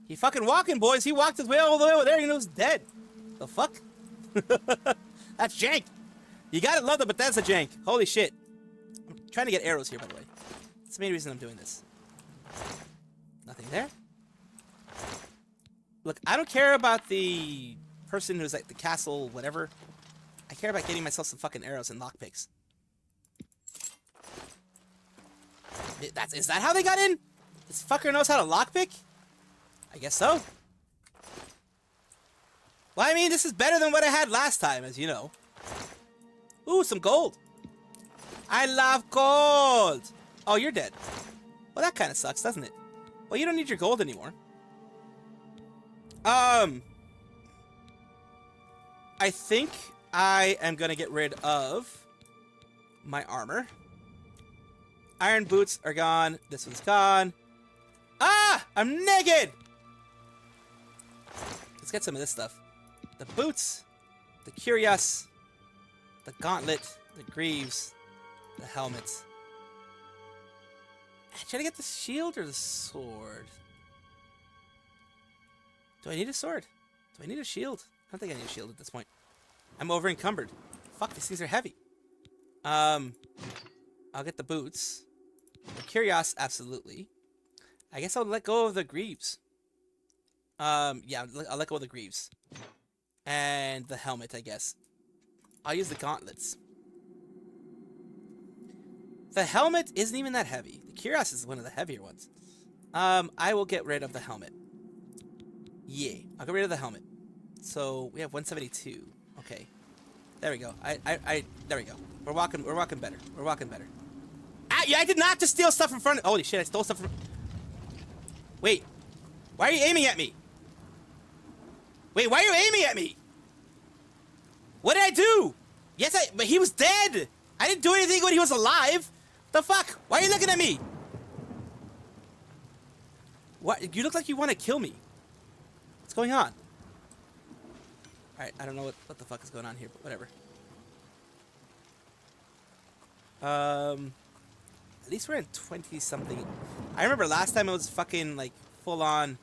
He fucking walking, boys. He walked his way all the way over there. He knows he's dead. The fuck? That's jank. You gotta love the Bethesda jank. Holy shit. I'm trying to get arrows here, by the way. That's the main reason I'm doing this. Nothing there. Look, I don't care about the person who's like the castle, whatever. I care about getting myself some fucking arrows and lockpicks. Is that how they got in? This fucker knows how to lockpick? I guess so. Well, I mean, this is better than what I had last time, as you know. Ooh, some gold. I love gold. Oh, you're dead. Well, that kind of sucks, doesn't it? Well, you don't need your gold anymore. I think I am going to get rid of my armor. Iron boots are gone. This one's gone. Ah! I'm naked! Let's get some of this stuff. The boots, the cuirass, the gauntlet, the greaves, the helmet. Should I get the shield or the sword? Do I need a sword? Do I need a shield? I don't think I need a shield at this point. I'm over encumbered. Fuck, these things are heavy. I'll get the boots. The Curios, absolutely. I guess I'll let go of the greaves. Yeah, I'll let go of the greaves. And the helmet, I guess. I'll use the gauntlets. The helmet isn't even that heavy. The Curios is one of the heavier ones. I will get rid of the helmet. Yeah, I'll get rid of the helmet. So we have 172. Okay, there we go. There we go. We're walking better. We're walking better. Ah, yeah, I did not just steal stuff from front. Holy shit, I stole stuff from. Wait, why are you aiming at me? Wait, why are you aiming at me? What did I do? Yes, but he was dead. I didn't do anything when he was alive. The fuck? Why are you looking at me? What? You look like you want to kill me. What's going on? Alright, I don't know what the fuck is going on here, but whatever. At least we're in 20-something. I remember last time it was fucking, like, full-on,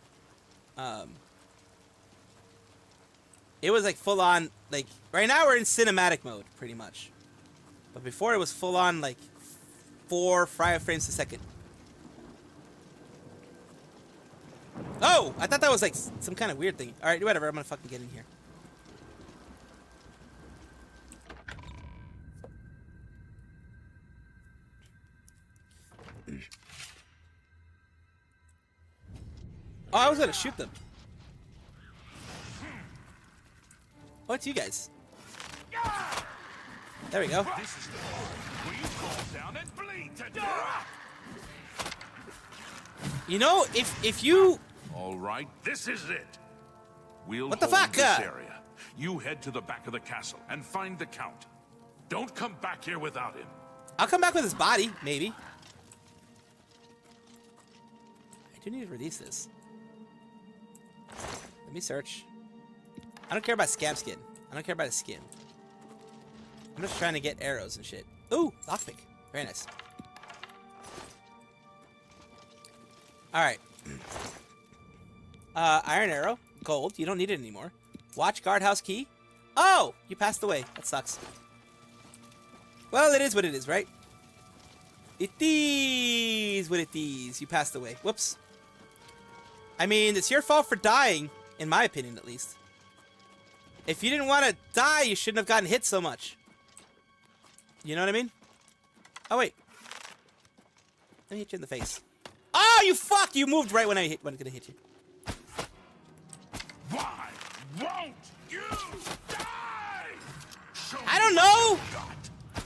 it was, like, full-on, like, right now we're in cinematic mode, pretty much. But before it was full-on, like, 4 frames a second. Oh! I thought that was, like, some kind of weird thing. Alright, whatever, I'm gonna fucking get in here. Oh, I was gonna shoot them. Oh, it's you guys. There we go. This is the part where you fall down and bleed to death. You know, if you... All right, this is it. We'll what the hold fuck? this area. You head to the back of the castle and find the Count. Don't come back here without him. I'll come back with his body, maybe. I do need to release this. Let me search. I don't care about scab skin. I don't care about his skin. I'm just trying to get arrows and shit. Ooh, lockpick. Very nice. Alright. Iron arrow. Gold. You don't need it anymore. Watch guardhouse key. Oh! You passed away. That sucks. Well, it is what it is, right? It is what it is. You passed away. Whoops. I mean, it's your fault for dying, in my opinion, at least. If you didn't want to die, you shouldn't have gotten hit so much. You know what I mean? Oh, wait. Let me hit you in the face. Oh, you fuck! You moved right when I was gonna hit you. Why won't you die? I don't know!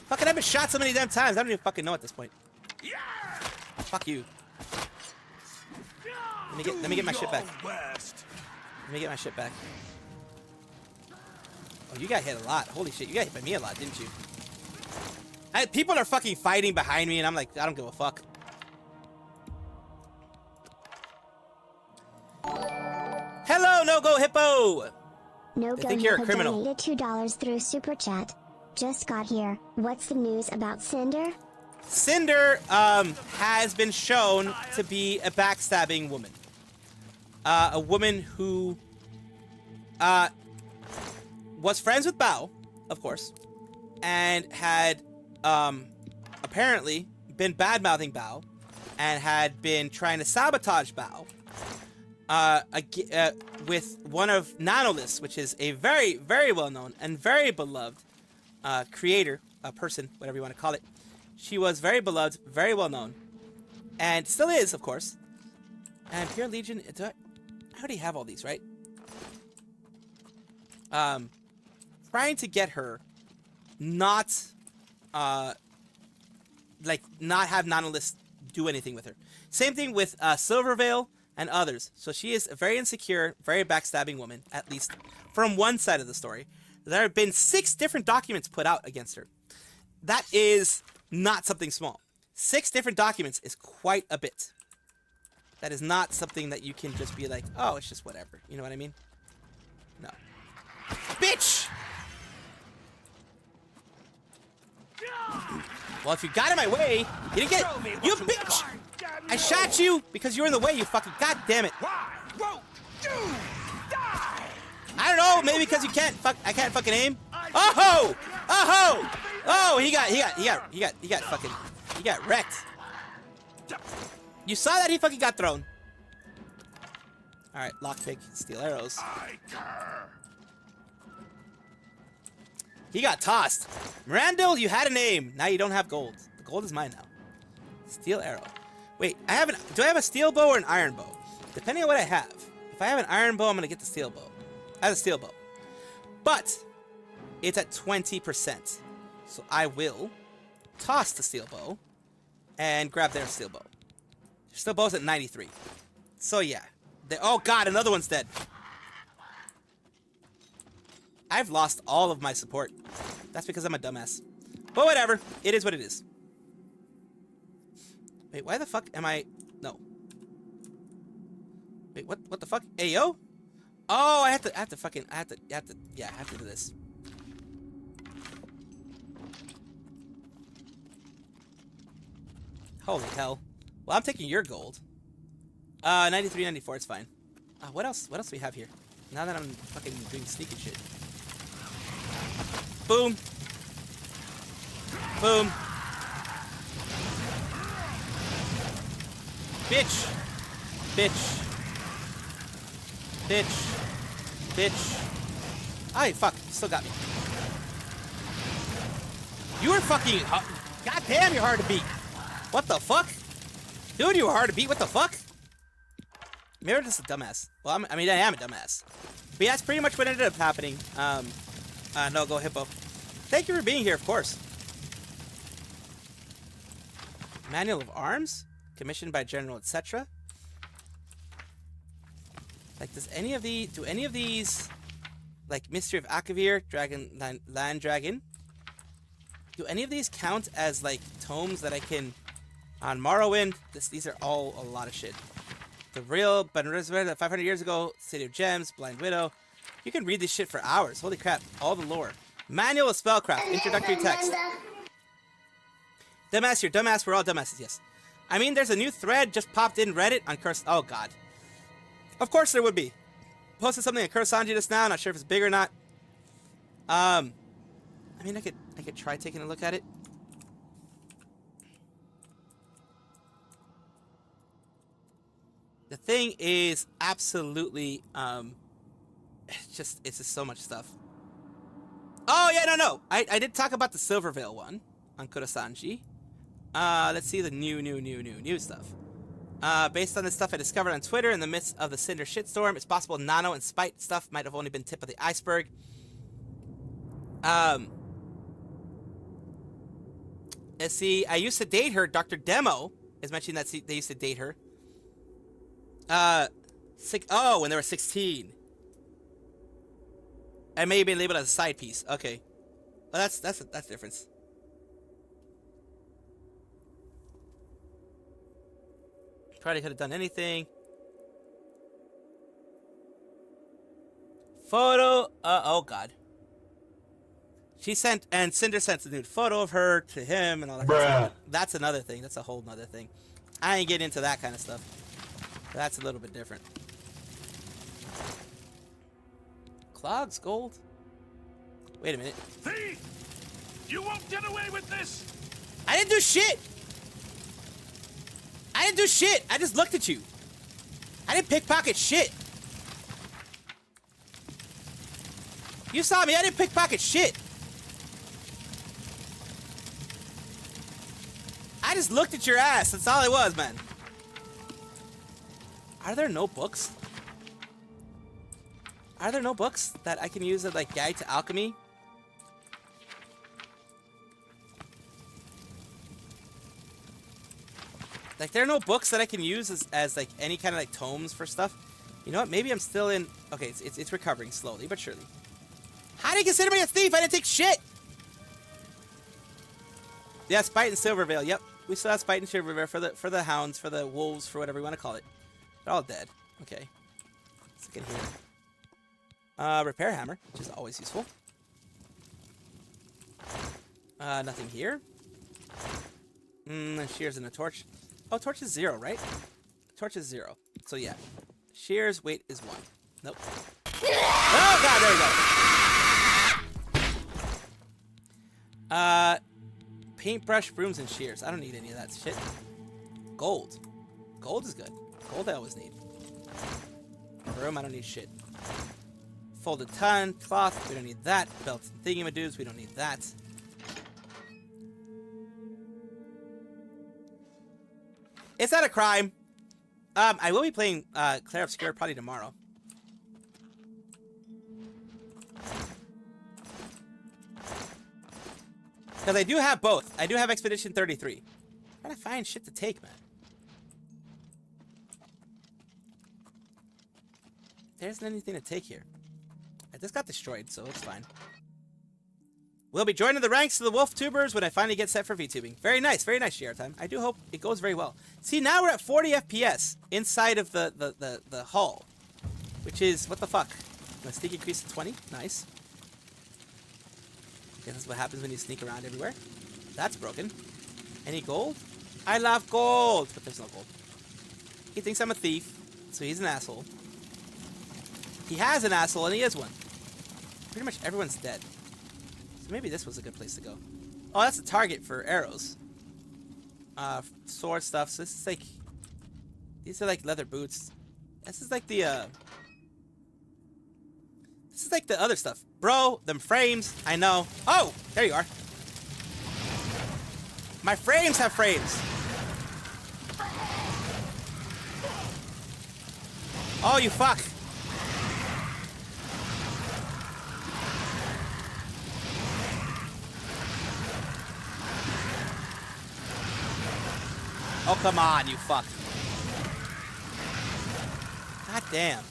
Fucking, I've been shot so many damn times. I don't even fucking know at this point. Yeah! Fuck you. Let me get my shit back. Let me get my shit back. Oh, you got hit a lot. Holy shit, you got hit by me a lot, didn't you? People are fucking fighting behind me, and I'm like, I don't give a fuck. Hello, No Go Hippo! No They Go think you're a Hippo criminal. donated $2 through Super Chat. Just got here. What's the news about Cinder? Cinder has been shown to be a backstabbing woman. A woman who was friends with Bao, of course, and had apparently been bad-mouthing Bao and had been trying to sabotage Bao with one of Nanolith's, which is a very, very well-known and very beloved creator, person, whatever you want to call it. She was very beloved, very well-known, and still is, of course. And Pure Legion, I already have all these, right? Trying to get her not, not have Nanolith do anything with her. Same thing with Silverveil and others. So she is a very insecure, very backstabbing woman, at least from one side of the story. There have been 6 different documents put out against her. That is not something small. 6 different documents is quite a bit. That is not something that you can just be like, oh, it's just whatever. You know what I mean? No. Bitch! Well, if you got in my way, you didn't get... You bitch! I shot you because you were in the way, you fucking... God damn it. Why won't you know. Maybe because you can't. I can't fucking aim. Oh! Oh! Oh! He got wrecked. You saw that he fucking got thrown. All right, lockpick, steel arrows. He got tossed. Mirandil, you had a name. Now you don't have gold. The gold is mine now. Steel arrow. Wait, do I have a steel bow or an iron bow? Depending on what I have. If I have an iron bow, I'm gonna get the steel bow. I have a steel bow. But it's at 20%. So I will toss the steel bow and grab their steel bow. Steel bow's at 93. So yeah. Oh god, another one's dead. I've lost all of my support. That's because I'm a dumbass. But whatever. It is what it is. Wait, why the fuck am I... No. Wait, what the fuck? Ayo? Oh, I have to do this. Holy hell. Well, I'm taking your gold. 93, 94, it's fine. What else do we have here? Now that I'm fucking doing sneaky shit. Boom. Boom. Bitch. Bitch. Bitch. Bitch. Ay, fuck. Still got me. You were fucking... God damn, you're hard to beat. What the fuck? Dude, you were hard to beat. What the fuck? Maybe I'm just a dumbass. Well, I mean, I am a dumbass. But yeah, that's pretty much what ended up happening. No, go Hippo. Thank you for being here, of course. Manual of Arms? Commissioned by General, etc. Like, do any of these, like, Mystery of Akavir, Land Dragon, do any of these count as, like, tomes that I can, on Morrowind? These are all a lot of shit. The real, but 500 years ago, City of Gems, Blind Widow. You can read this shit for hours. Holy crap, all the lore. Manual of Spellcraft, introductory text. Dumbass, you're dumbass, we're all dumbasses, yes. I mean, there's a new thread just popped in Reddit on Curse. Oh, God. Of course there would be. Posted something on Kursanji just now, not sure if it's big or not. I mean, I could try taking a look at it. The thing is absolutely, it's just so much stuff. Oh, yeah, no. I did talk about the Silvervale one on Kurasanji. Let's see the new stuff. Based on the stuff I discovered on Twitter in the midst of the Cinder shitstorm, it's possible Nano and Spite stuff might have only been tip of the iceberg. Let's see, I used to date her. Dr. Demo is mentioning that they used to date her. When they were 16. And maybe labeled as a side piece. Okay. Well, that's a difference. Probably could have done anything. Photo. Oh God. She sent, and Cinder sent a nude photo of her to him and all that kind of stuff. That's another thing. That's a whole nother thing. I ain't getting into that kind of stuff. That's a little bit different. Clogs, gold. Wait a minute. Thief! You won't get away with this! I didn't do shit! I didn't do shit! I just looked at you. I didn't pickpocket shit. You saw me, I didn't pickpocket shit. I just looked at your ass, that's all it was, man. Are there no books? Are there no books that I can use as, like, guide to alchemy? Like, there are no books that I can use as like, any kind of, like, tomes for stuff. You know what? Maybe I'm still in... Okay, it's recovering slowly, but surely. How do you consider me a thief? I didn't take shit! Yeah, Spite and Silvervale. Yep. We still have Spite and Silvervale for the hounds, for the wolves, for whatever you want to call it. They're all dead. Okay. Let's look in here. Repair hammer, which is always useful. Nothing here. Shears and a torch. Oh, torch is 0, right? Torch is 0. So yeah. Shears weight is 1. Nope. Oh god, there we go. Paintbrush, brooms, and shears. I don't need any of that shit. Gold. Gold is good. Gold I always need. Broom, I don't need shit. Folded ton, cloth, we don't need that. Belts and thingamadoos, we don't need that. It's not a crime. I will be playing Claire Obscure probably tomorrow. Because I do have both. I do have Expedition 33. I'm trying to find shit to take, man. There isn't anything to take here. I just got destroyed, so it's fine. We'll be joining the ranks of the Wolftubers when I finally get set for VTubing. Very nice, GR time. I do hope it goes very well. See, now we're at 40 FPS inside of the hull. Which is, what the fuck? My sneak increase to 20? Nice. Okay, that's what happens when you sneak around everywhere. That's broken. Any gold? I love gold! But there's no gold. He thinks I'm a thief, so he's an asshole. He has an asshole, and he is one. Pretty much everyone's dead. So maybe this was a good place to go. Oh, that's a target for arrows. Sword stuff. So this is like... These are like leather boots. This is like the, This is like the other stuff. Bro, them frames. I know. Oh! There you are. My frames have frames. Oh, you fuck. Oh, come on, you fuck. God damn.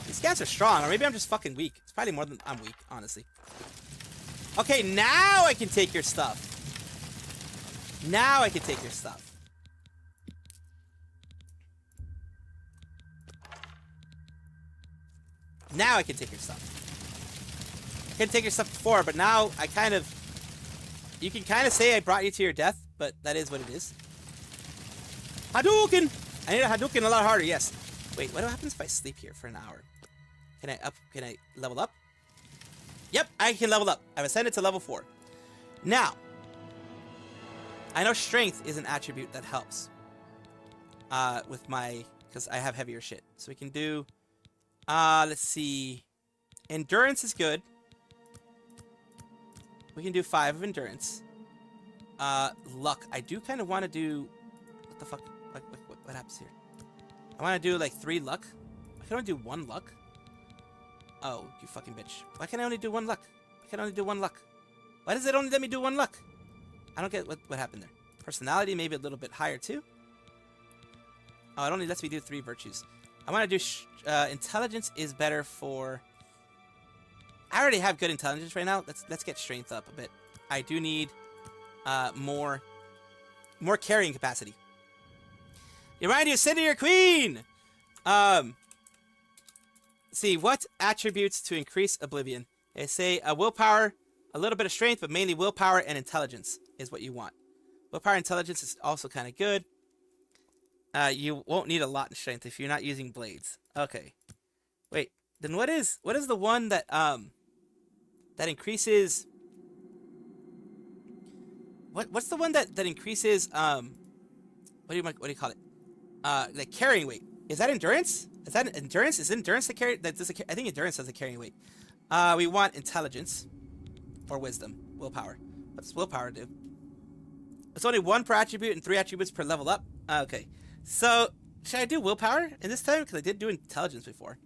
These guys are strong, or maybe I'm just fucking weak. It's probably more than I'm weak, honestly. Okay, now I can take your stuff. Now I can take your stuff. Now I can take your stuff. I couldn't take your stuff before, but now I kind of... You can kind of say I brought you to your death, but that is what it is. Hadouken! I need a Hadouken a lot harder, yes. Wait, what happens if I sleep here for an hour? Can I level up? Yep, I can level up. I've ascended to level 4. Now, I know strength is an attribute that helps. With my... Because I have heavier shit. So we can do... let's see. Endurance is good. We can do 5 of endurance. Luck. I do kind of want to do... What the fuck? What happens here? I want to do like 3 luck. I can only do 1 luck. Oh, you fucking bitch. Why can I only do 1 luck? I can only do 1 luck. Why does it only let me do 1 luck? I don't get what happened there. Personality maybe a little bit higher too. Oh, it only lets me do 3 virtues. I want to do intelligence is better for... I already have good intelligence right now. Let's get strength up a bit. I do need more carrying capacity. You remind you of Cinder, your queen! See, what attributes to increase oblivion? They say willpower, a little bit of strength, but mainly willpower and intelligence is what you want. Willpower and intelligence is also kind of good. You won't need a lot in strength if you're not using blades. Okay. Wait, then what is the one that that increases... What's the one that increases what do you call it? Like carrying weight. Is that endurance? Is that endurance? Is endurance the carry? I think endurance has a carrying weight. We want intelligence or wisdom, willpower. What does willpower do? It's only 1 per attribute and 3 attributes per level up. Okay, so should I do willpower in this time? Because I did do intelligence before.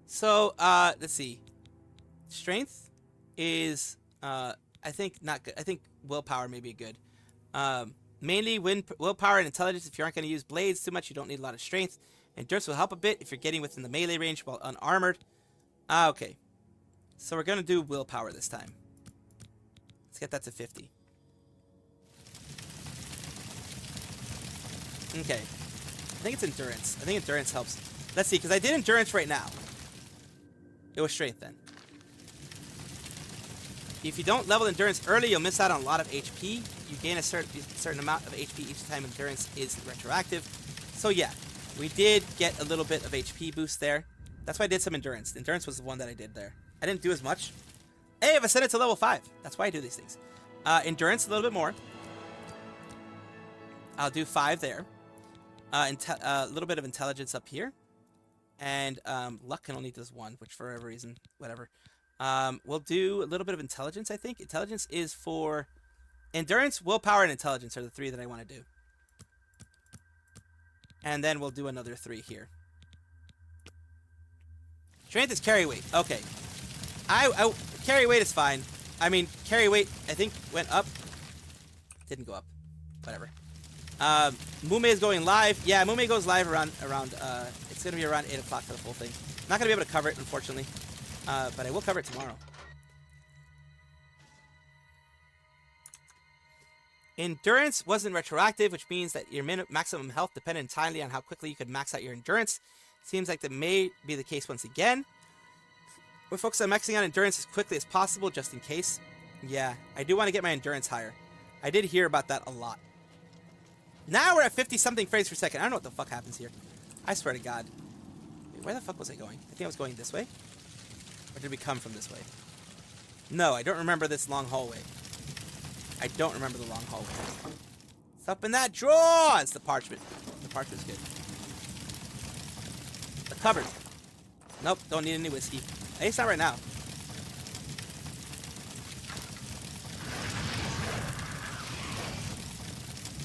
So let's see. Strength is I think not good. I think willpower may be good. Mainly willpower and intelligence. If you aren't going to use blades too much, you don't need a lot of strength. Endurance will help a bit if you're getting within the melee range while unarmored. Okay. So we're going to do willpower this time. Let's get that to 50. Okay. I think it's endurance. I think endurance helps. Let's see, because I did endurance right now. It was strength then. If you don't level endurance early, you'll miss out on a lot of HP. You gain a certain amount of HP each time endurance is retroactive. So yeah, We did get a little bit of HP boost there. That's why I did some endurance. Endurance was the one that I did there. I didn't do as much. Hey, I've ascended to level 5. That's why I do these things. Endurance a little bit more. I'll do 5 there. A little bit of intelligence up here. And luck can only do 1, which for whatever reason, whatever. We'll do a little bit of intelligence, I think. Intelligence is for... Endurance, willpower, and intelligence are the 3 that I want to do. And then we'll do another 3 here. Strength is carry weight. Okay. Carry weight is fine. I mean, carry weight, I think, went up. Didn't go up. Whatever. Mume is going live. Yeah, Mume goes live around it's going to be around 8 o'clock for the full thing. Not going to be able to cover it, unfortunately. But I will cover it tomorrow. Endurance wasn't retroactive, which means that your maximum health depended entirely on how quickly you could max out your endurance. Seems like that may be the case once again. We're focused on maxing out endurance as quickly as possible, just in case. Yeah, I do want to get my endurance higher. I did hear about that a lot. Now we're at 50-something frames per second. I don't know what the fuck happens here. I swear to God. Wait, where the fuck was I going? I think I was going this way. Or did we come from this way? No, I don't remember this long hallway. I don't remember the long hallway. It's up in that drawer! It's the parchment. The parchment's good. The cupboard. Nope, don't need any whiskey. At least not right now.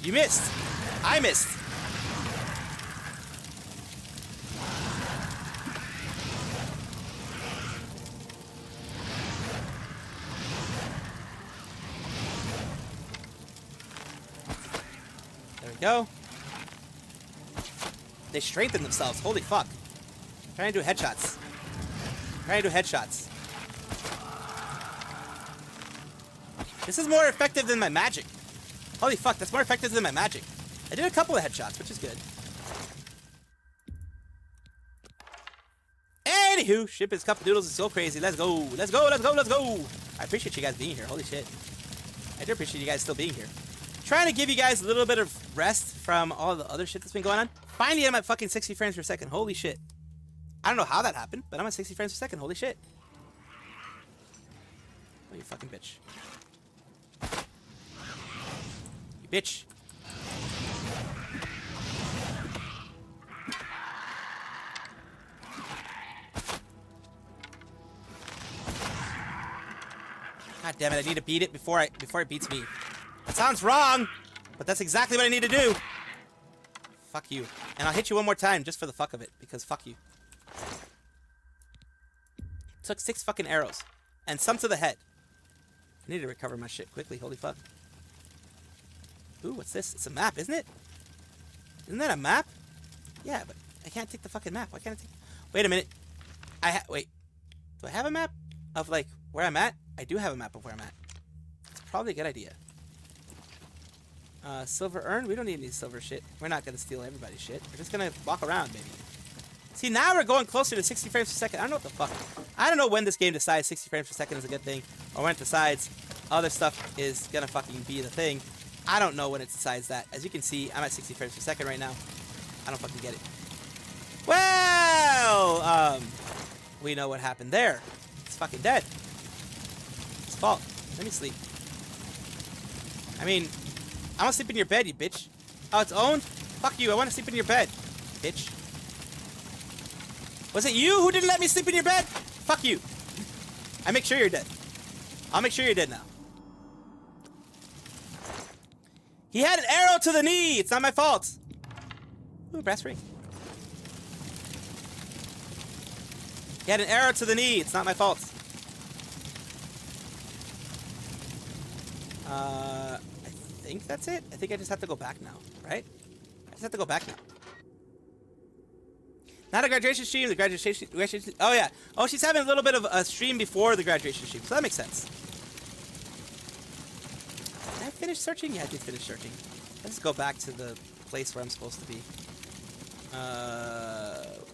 You missed! I missed! There we go. They strengthen themselves. Holy fuck. Trying to do headshots. Trying to do headshots. This is more effective than my magic. Holy fuck, that's more effective than my magic. I did a couple of headshots, which is good. Anywho, ship is cup noodles is so crazy. Let's go. Let's go, let's go, let's go. I appreciate you guys being here. Holy shit. I do appreciate you guys still being here. Trying to give you guys a little bit of rest from all the other shit that's been going on. Finally, I'm at fucking 60 frames per second. Holy shit. I don't know how that happened, but I'm at 60 frames per second. Holy shit. Oh, you fucking bitch. You bitch. God damn it, I need to beat it before it beats me. That sounds wrong, but that's exactly what I need to do. Fuck you. And I'll hit you one more time just for the fuck of it, because fuck you. Took 6 fucking arrows. And some to the head. I need to recover my shit quickly, holy fuck. Ooh, what's this? It's a map, isn't it? Isn't that a map? Yeah, but I can't take the fucking map. Why can't I take... Wait a minute. Wait. Do I have a map of, like, where I'm at? I do have a map of where I'm at. It's probably a good idea. Silver urn? We don't need any silver shit. We're not gonna steal everybody's shit. We're just gonna walk around, baby. See, now we're going closer to 60 frames per second. I don't know what the fuck. I don't know when this game decides 60 frames per second is a good thing, or when it decides other stuff is gonna fucking be the thing. I don't know when it decides that. As you can see, I'm at 60 frames per second right now. I don't fucking get it. Well, we know what happened there. It's fucking dead. It's fault. Let me sleep. I mean, I want to sleep in your bed, you bitch. Oh, it's owned? Fuck you, I want to sleep in your bed, bitch. Was it you who didn't let me sleep in your bed? Fuck you. I make sure you're dead. I'll make sure you're dead now. He had an arrow to the knee. It's not my fault. Ooh, brass ring. He had an arrow to the knee. It's not my fault. I think that's it. I think I just have to go back now, right? I just have to go back now. Not a graduation stream, the graduation. Oh, yeah. Oh, she's having a little bit of a stream before the graduation stream, so that makes sense. Did I finish searching? Yeah, I did finish searching. Let's go back to the place where I'm supposed to be.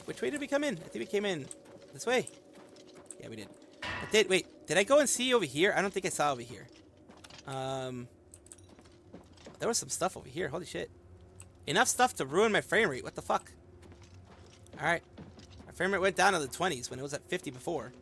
Which way did we come in? I think we came in this way. Yeah, we did. Wait, did I go and see over here? I don't think I saw over here. There was some stuff over here. Holy shit. Enough stuff to ruin my frame rate. What the fuck? Alright. My frame rate went down to the 20s when it was at 50 before.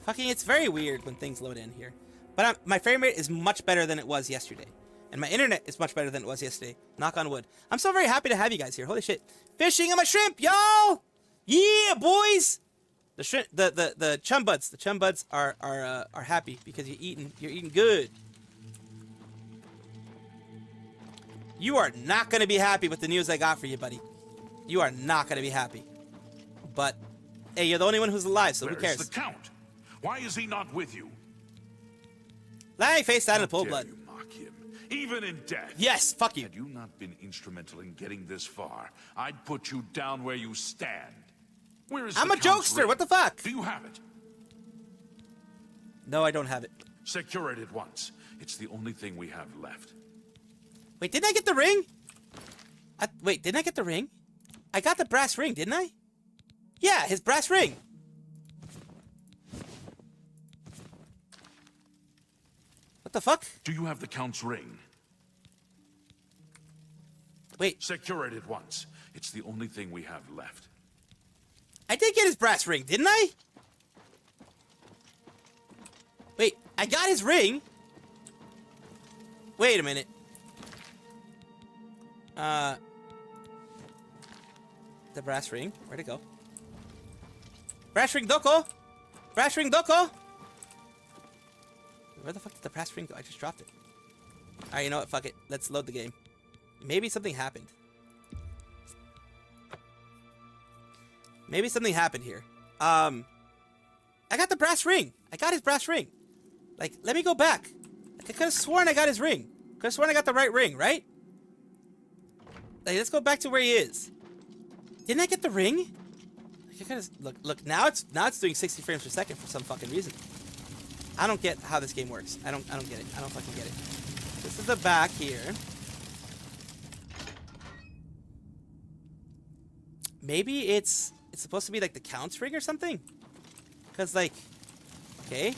Fucking, it's very weird when things load in here. But my frame rate is much better than it was yesterday. And my internet is much better than it was yesterday. Knock on wood. I'm so very happy to have you guys here. Holy shit. Fishing on my shrimp, y'all! Yeah, boys! The shrimp, the chum buds. The chum buds are happy because you're eating good. You are not gonna be happy with the news I got for you, buddy. You are not gonna be happy. But hey, you're the only one who's alive, so who cares? Where's the Count? Why is he not with you? Let me face down in the pool How blood. dare you mock him, even in death? Yes, fuck you. Had you not been instrumental in getting this far, I'd put you down where you stand. Where is I'm the a Count's jokester. ring? What the fuck? Do you have it? No, I don't have it. Secure it at once. It's the only thing we have left. Wait, didn't I get the ring? Wait, didn't I get the ring? I got the brass ring, didn't I? Yeah, his brass ring. What the fuck? Do you have the Count's ring? Wait. Secure it at once. It's the only thing we have left. I did get his brass ring, didn't I? Wait, I got his ring. Wait a minute. The brass ring. Where'd it go? Brass ring doko! Brass ring doko! Where the fuck did the brass ring go? I just dropped it. Alright, you know what? Fuck it. Let's load the game. Maybe something happened. Maybe something happened here. I got the brass ring. I got his brass ring. Like, let me go back. Like, I could have sworn I got his ring. Could have sworn I got the right ring, right? Like, let's go back to where he is. Didn't I get the ring? Like, I could've, look. Now it's doing 60 frames per second for some fucking reason. I don't get how this game works. I don't get it. I don't fucking get it. This is the back here. Maybe it's supposed to be like the Count's ring or something? Because, like, okay.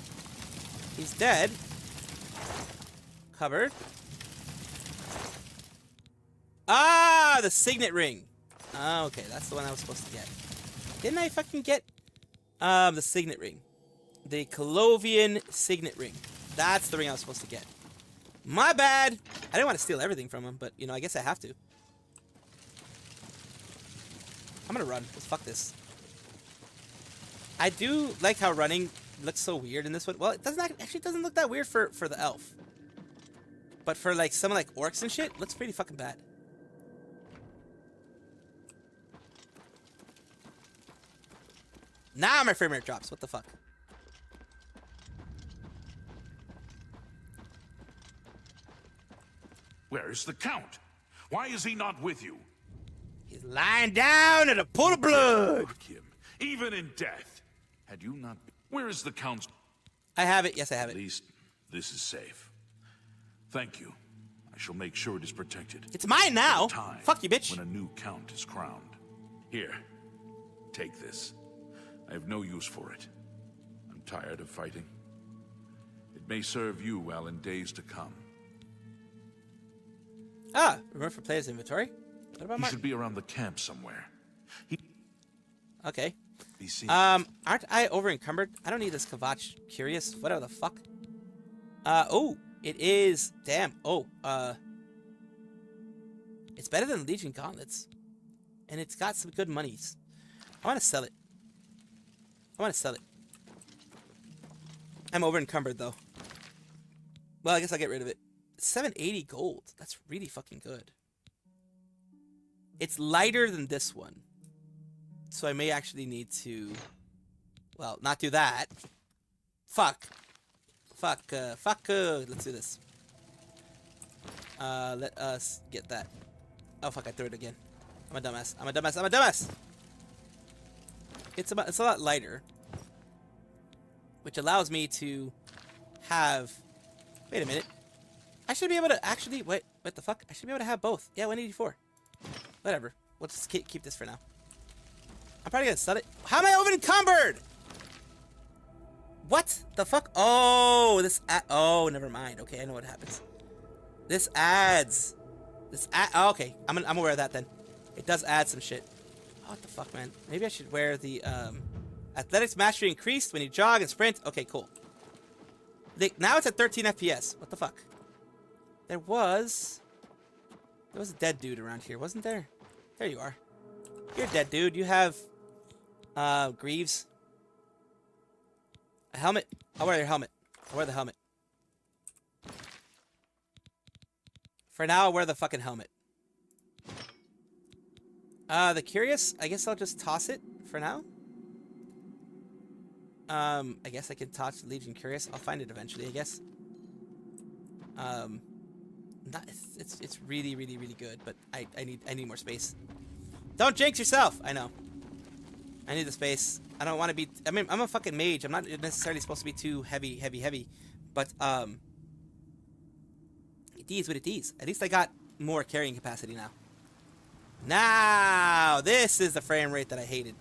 He's dead. Covered. Ah, the signet ring. Oh, okay, that's the one I was supposed to get. Didn't I fucking get the signet ring? The Colovian signet ring. That's the ring I was supposed to get. My bad. I didn't want to steal everything from him, but, you know, I guess I have to. I'm gonna run, because fuck this. I do like how running looks so weird in this one. Well, it actually doesn't look that weird for the elf. But for, like, someone like orcs and shit, it looks pretty fucking bad. Now my frame rate drops. What the fuck? Where is the Count? Why is he not with you? He's lying down in a pool of blood. Fuck him, even in death. Had you not been... Where is the Count's... I have it. Yes, I have it. At least this is safe. Thank you. I shall make sure it is protected. It's mine now. Fuck you, bitch. When a new Count is crowned. Here, take this. I have no use for it. I'm tired of fighting. It may serve you well in days to come. Ah, remember for player's inventory? What about He Mark? should be around the camp somewhere. Okay. Be seen. Aren't I over encumbered? I don't need this Kavach Curious. Whatever the fuck. Oh, it is. Damn. Oh, it's better than Legion Gauntlets, and it's got some good monies. I want to sell it. I'm over encumbered though. Well, I guess I'll get rid of it. 780 gold. That's really fucking good. It's lighter than this one. So I may actually need to... Well, not do that. Fuck. Let's do this. Let us get that. Oh, fuck, I threw it again. I'm a dumbass. It's a lot lighter. Which allows me to have... Wait a minute. I should be able to actually... Wait, what the fuck? I should be able to have both. Yeah, 184. Whatever. We'll just keep this for now. I'm probably gonna sell it. How am I over encumbered? What the fuck? Oh, oh, never mind. Okay, I know what happens. This adds. Oh, okay, I'm aware of that then. It does add some shit. Oh, what the fuck, man? Maybe I should wear the athletics mastery increased when you jog and sprint. Okay, cool. Now it's at 13 FPS. What the fuck? There was a dead dude around here, wasn't there? There you are. You're dead, dude. You have greaves. A helmet. I'll wear your helmet. I'll wear the helmet. For now, I'll wear the fucking helmet. The Curious, I guess I'll just toss it for now. I guess I can toss Legion Curious. I'll find it eventually, I guess. It's really, really, really good, but I need more space. Don't jinx yourself! I know. I need the space. I don't want to be... I mean, I'm a fucking mage. I'm not necessarily supposed to be too heavy. But, it is what it is. At least I got more carrying capacity now. Now, this is the frame rate that I hated.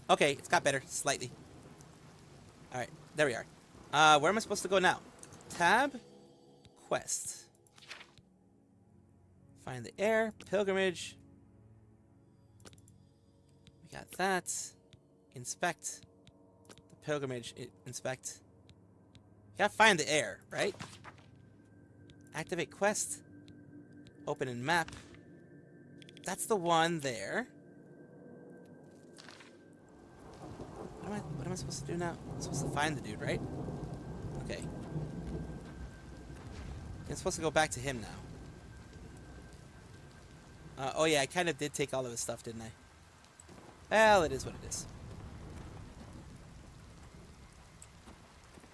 Okay, it's got better, slightly. Alright, there we are. Where am I supposed to go now? Tab, quest. Find the air, pilgrimage. We got that. Inspect. The pilgrimage, inspect. You gotta find the air, right? Activate quest. Open in map. That's the one there. What am I supposed to do now? I'm supposed to find the dude, right? Okay. I'm supposed to go back to him now. Oh yeah, I kind of did take all of his stuff, didn't I? Well, it is what it is.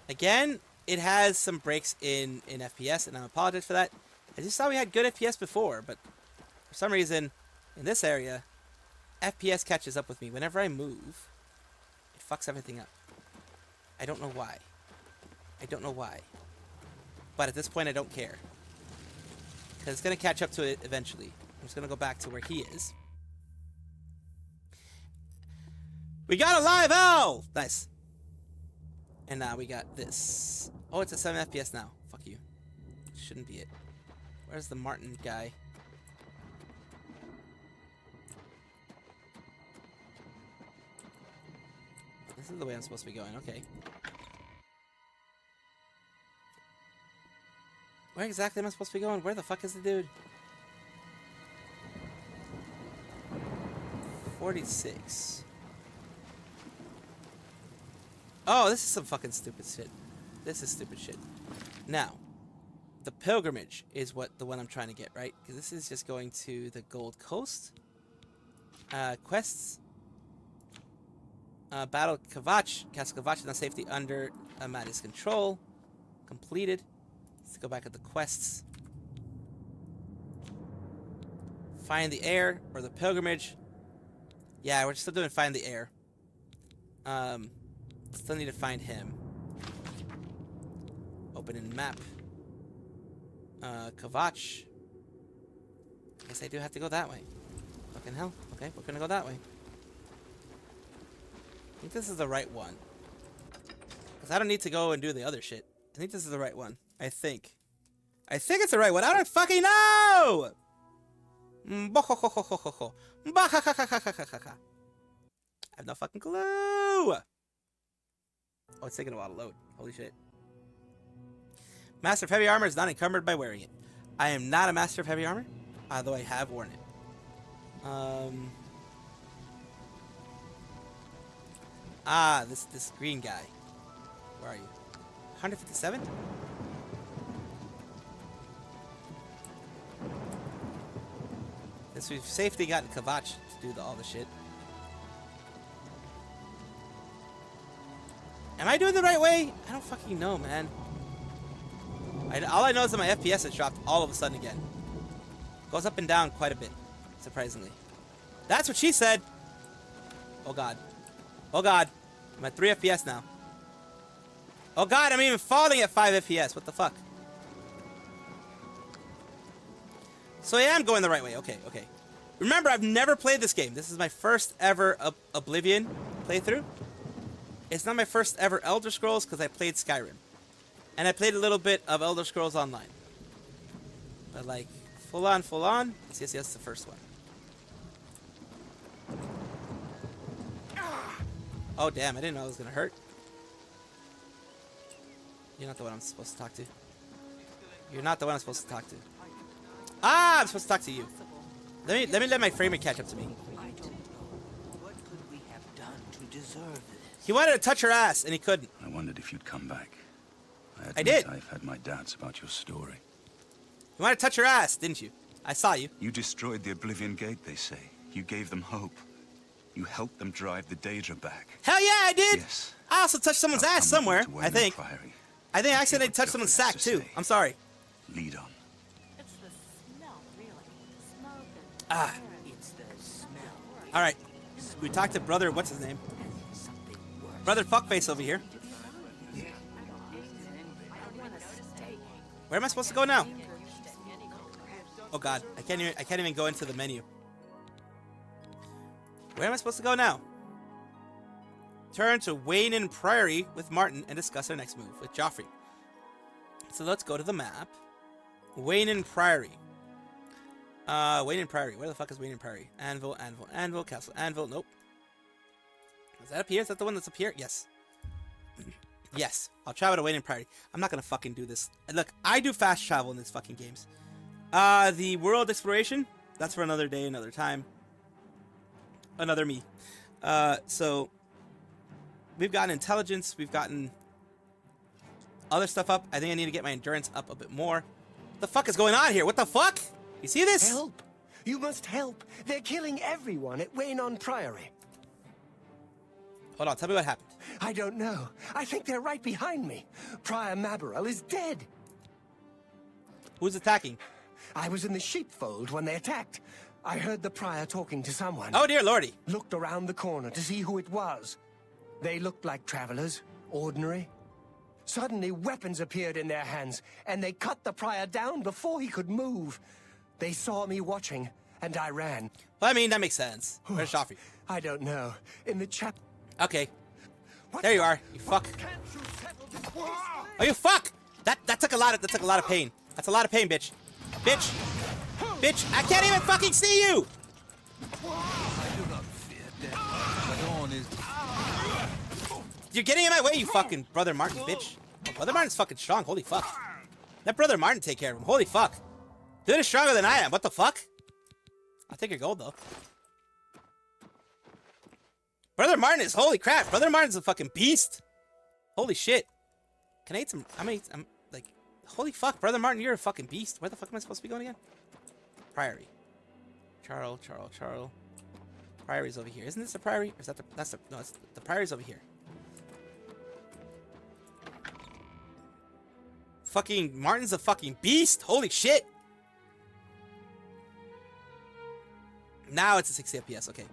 Again, it has some breaks in FPS, and I apologize for that. I just thought we had good FPS before, but for some reason, in this area, FPS catches up with me. Whenever I move, it fucks everything up. I don't know why. I don't know why. But at this point, I don't care. Because it's going to catch up to it eventually. I'm just going to go back to where he is. We got a live owl! Nice. And now we got this. Oh, it's at 7 FPS now. Fuck you. Shouldn't be it. Where's the Martin guy? This is the way I'm supposed to be going. Okay. Where exactly am I supposed to be going? Where the fuck is the dude? 46. Oh, this is some fucking stupid shit. This is stupid shit. Now, the pilgrimage is the one I'm trying to get, right? Because this is just going to the Gold Coast. Quests. Battle Kavach. Castle Kavach and safety under Amadi's control. Completed. Let's go back at the quests. Find the air or the pilgrimage. Yeah, we're still doing find the air. Still need to find him. Open in map. Kavach. Guess I do have to go that way. Fucking hell. Okay, we're gonna go that way. I think this is the right one. Because I don't need to go and do the other shit. I think this is the right one. I think it's the right one. I don't fucking know! I have no fucking clue! Oh, it's taking a while to load. Holy shit. Master of Heavy Armor is not encumbered by wearing it. I am not a Master of Heavy Armor, although I have worn it. This green guy. Where are you? 157? Since we've safely gotten Kavach to do all the shit. Am I doing the right way? I don't fucking know, man. All I know is that my FPS has dropped all of a sudden again. Goes up and down quite a bit, surprisingly. That's what she said! Oh god. Oh god. I'm at 3 FPS now. Oh god, I'm even falling at 5 FPS. What the fuck? So I am going the right way. Okay, okay. Remember, I've never played this game. This is my first ever Oblivion playthrough. It's not my first ever Elder Scrolls because I played Skyrim. And I played a little bit of Elder Scrolls Online. But like, full on. Yes, the first one. Oh damn, I didn't know it was gonna hurt. You're not the one I'm supposed to talk to. You're not the one I'm supposed to talk to. Ah, I'm supposed to talk to you. Let my framer catch up to me. What could we have done to deserve this? He wanted to touch her ass, and he couldn't. I wondered if you'd come back. I did. I've had my doubts about your story. You wanted to touch her ass, didn't you? I saw you. You destroyed the Oblivion Gate, they say. You gave them hope. You helped them drive the Daedra back. Hell yeah, I did. Yes. I also touched someone's ass somewhere, I think. Priory. I think I accidentally touched someone's sack, too. I'm sorry. Lead on. It's the smell, really. Smoke and Ah. It's the smell. Alright. We talked to brother, what's his name? Brother Fuckface over here. Where am I supposed to go now? Oh god, I can't even go into the menu. Where am I supposed to go now? Turn to Wayne Priory with Martin and discuss our next move with Joffrey. So let's go to the map. Wayne Priory. Wayne Priory. Where the fuck is Wayne Priory? Anvil, Castle Anvil. Nope. Is that up here? Is that the one that's up here? Yes. Yes. I'll travel to Wayne Priory. I'm not gonna fucking do this. Look, I do fast travel in these fucking games. The world exploration, that's for another day, another time. Another me. So we've gotten intelligence, we've gotten other stuff up. I think I need to get my endurance up a bit more. What the fuck is going on here? What the fuck? You see this? Help! You must help. They're killing everyone at Wayne Priory. Hold on, tell me what happened. I don't know. I think they're right behind me. Prior Mabarel is dead. Who's attacking? I was in the sheepfold when they attacked. I heard the prior talking to someone. Oh dear lordy. Looked around the corner to see who it was. They looked like travelers, ordinary. Suddenly weapons appeared in their hands, and they cut the prior down before he could move. They saw me watching, and I ran. Well, I mean, that makes sense. Where's Joffrey? I don't know. In the chap... Okay. There you are. You fuck. Oh, you fuck! That took a lot of pain. That's a lot of pain, bitch. Bitch! Bitch! I can't even fucking see you! You're getting in my way, you fucking Brother Martin, bitch. Oh, Brother Martin's fucking strong. Holy fuck. Let Brother Martin take care of him. Holy fuck. Dude is stronger than I am. What the fuck? I'll take your gold, though. Brother Martin is... Holy crap. Brother Martin's a fucking beast. Holy shit. Can I eat some... I'm like... Holy fuck. Brother Martin, you're a fucking beast. Where the fuck am I supposed to be going again? Priory. Charl. Priory's over here. Isn't this the Priory? Or is that the... That's the... No, it's the Priory's over here. Fucking Martin's a fucking beast. Holy shit. Now it's a 60 FPS. Okay.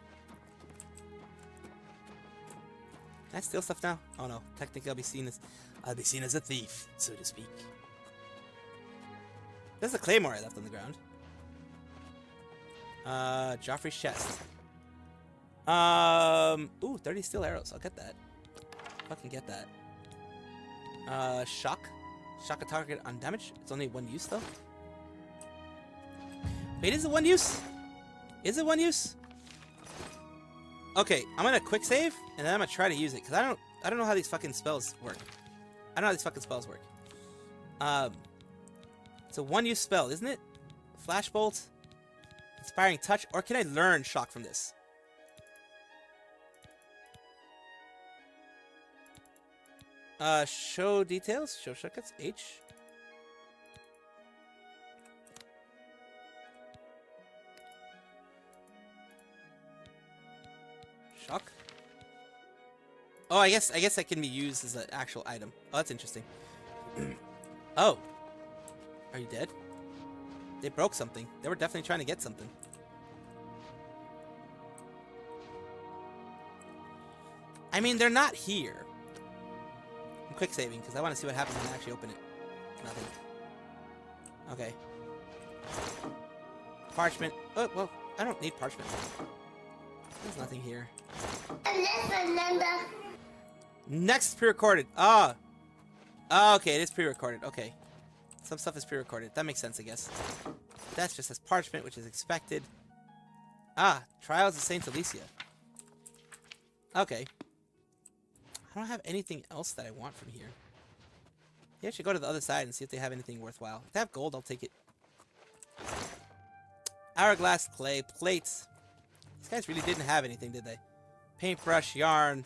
Can I steal stuff now? Oh no. Technically I'll be seen as a thief, so to speak. There's a claymore I left on the ground. Joffrey's chest. Ooh, 30 steel arrows. I'll get that. Fucking get that. Shock. Shock a target on damage. It's only one use though. Wait, is it one use? Is it one use? Okay, I'm gonna quick save and then I'm gonna try to use it because I don't know how these fucking spells work. I don't know how these fucking spells work. It's a one-use spell, isn't it? Flashbolt, inspiring touch, or can I learn shock from this? Show details, show shortcuts, H. Shock. Oh, I guess that can be used as an actual item. Oh, that's interesting. Oh. Are you dead? They broke something. They were definitely trying to get something. I mean, they're not here. I'm quick saving because I want to see what happens when I actually open it. Nothing. Okay. Parchment. Oh, well, I don't need parchment. There's nothing here. Next pre-recorded. Ah. Oh, okay, it is pre-recorded. Okay. Some stuff is pre-recorded. That makes sense, I guess. That's just as parchment, which is expected. Ah, Trials of Saint Alicia. Okay. I don't have anything else that I want from here. Yeah, I should go to the other side and see if they have anything worthwhile. If they have gold, I'll take it. Hourglass, clay, plates. These guys really didn't have anything, did they? Paintbrush, yarn.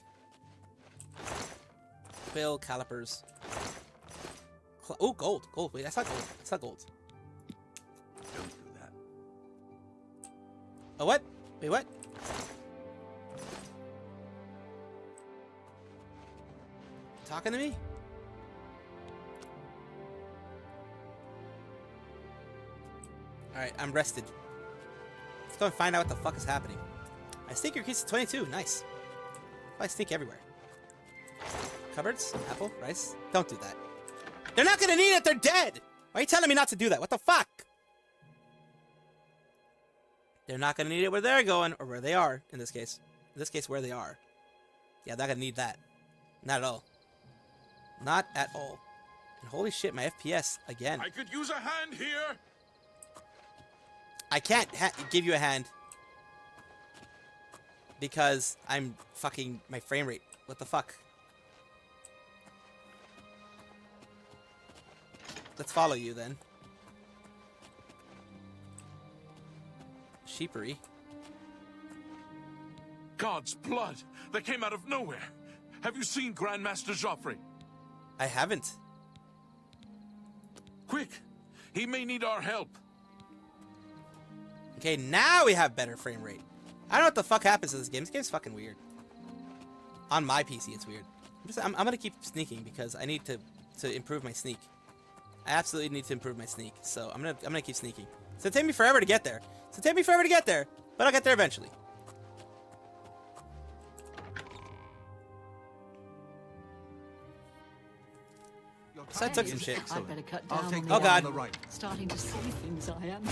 Quill, calipers. Oh, gold. Gold. Wait, that's not gold. That's not gold. Don't do that. Oh, what? Wait, what? Talking to me? Alright, I'm rested. Let's go and find out what the fuck is happening. My sneak increase to 22. Nice. I sneak everywhere. Cupboards? Apple? Rice? Don't do that. They're not gonna need it! They're dead! Why are you telling me not to do that? What the fuck? They're not gonna need it where they're going, or where they are, in this case. In this case, where they are. Yeah, they're not gonna need that. Not at all. Not at all. And holy shit, my FPS again. I could use a hand here! I can't give you a hand. Because I'm fucking my frame rate. What the fuck? Let's follow you then. Sheepery. God's blood! That came out of nowhere! Have you seen Grandmaster Joffrey? I haven't. Quick! He may need our help. Okay, now we have better frame rate. I don't know what the fuck happens to this game. This game's fucking weird. On my PC, it's weird. I'm gonna keep sneaking because I need to improve my sneak. I absolutely need to improve my sneak, so I'm gonna keep sneaking. It's gonna take me forever to get there. But I'll get there eventually. So I took some shit. I'd better cut down. Oh god. Starting to see things I am.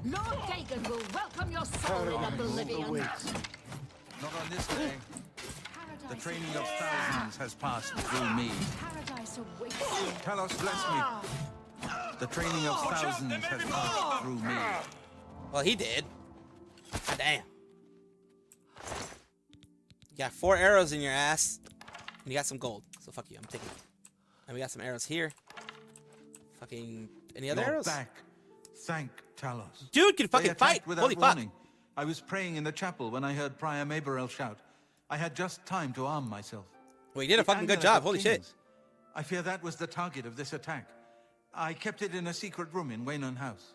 Lord Dagon will welcome your soul in oblivion. Not on this day. The training of thousands has passed through me. Paradise awaits you. Talos, bless me. The training of thousands has passed through me. Well, he did. God damn. You got 4 arrows in your ass, and you got some gold. So fuck you, I'm taking it. And we got some arrows here. Fucking any other arrows? Back. Thank Talos. Dude can fucking fight. Holy fuck. I was praying in the chapel when I heard Prior Maberel shout. I had just time to arm myself. Well, you did a fucking good job. Holy shit. I fear that was the target of this attack. I kept it in a secret room in Waynon House.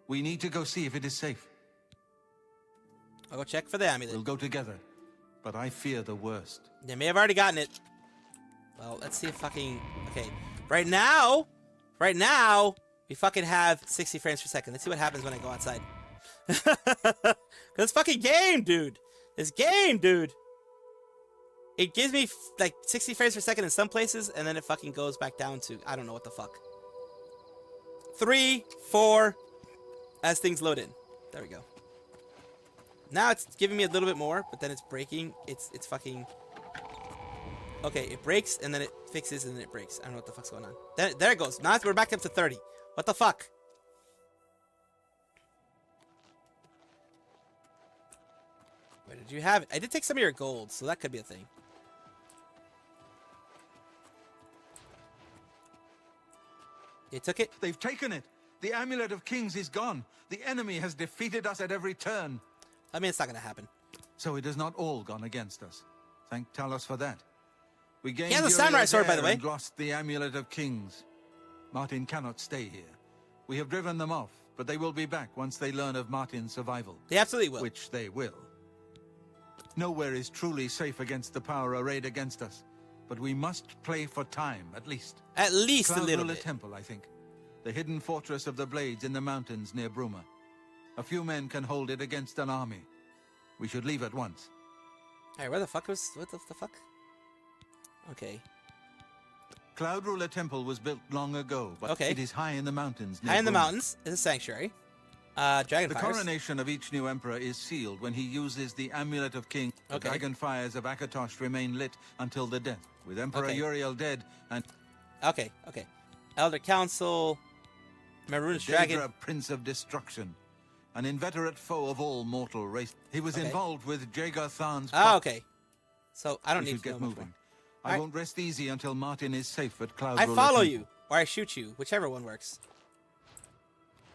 We need to go see if it is safe. I'll go check for the amulet. We'll go together, but I fear the worst. They may have already gotten it. Well, let's see if fucking... Okay. Right now, we fucking have 60 frames per second. Let's see what happens when I go outside. This fucking game, dude. This game, dude. It gives me like 60 frames per second in some places, and then it fucking goes back down to, I don't know what the fuck. 3, 4, as things load in. There we go. Now it's giving me a little bit more, but then it's breaking. It's fucking... Okay, it breaks, and then it fixes, and then it breaks. I don't know what the fuck's going on. There it goes. Now we're back up to 30. What the fuck? Where did you have it? I did take some of your gold, so that could be a thing. You took it? They've taken it. The Amulet of Kings is gone. The enemy has defeated us at every turn. I mean, it's not going to happen. So it has not all gone against us. Thank Talos for that. We gained he has a samurai sword, by the way. And lost the Amulet of Kings. Martin cannot stay here. We have driven them off, but they will be back once they learn of Martin's survival. They absolutely will. Which they will. Nowhere is truly safe against the power arrayed against us. But we must play for time, at least. At least a little bit. Temple, I think. The hidden fortress of the Blades in the mountains near Bruma. A few men can hold it against an army. We should leave at once. Hey, where the fuck was... What the fuck? Okay. Cloud Ruler Temple was built long ago, but it is high in the mountains. High in the mountains is a sanctuary. Dragonfires. The coronation of each new emperor is sealed when he uses the Amulet of King. The dragon fires of Akatosh remain lit until the death. With Emperor Uriel dead and... Okay, okay. Elder Council, Maroon's Dragon. Daedra, Prince of Destruction, an inveterate foe of all mortal race. He was involved with Jaeger Tharn's plot. Oh, okay. So I don't need to get know moving. I Right. won't rest easy until Martin is safe at Cloud. I follow you, or I shoot you, whichever one works.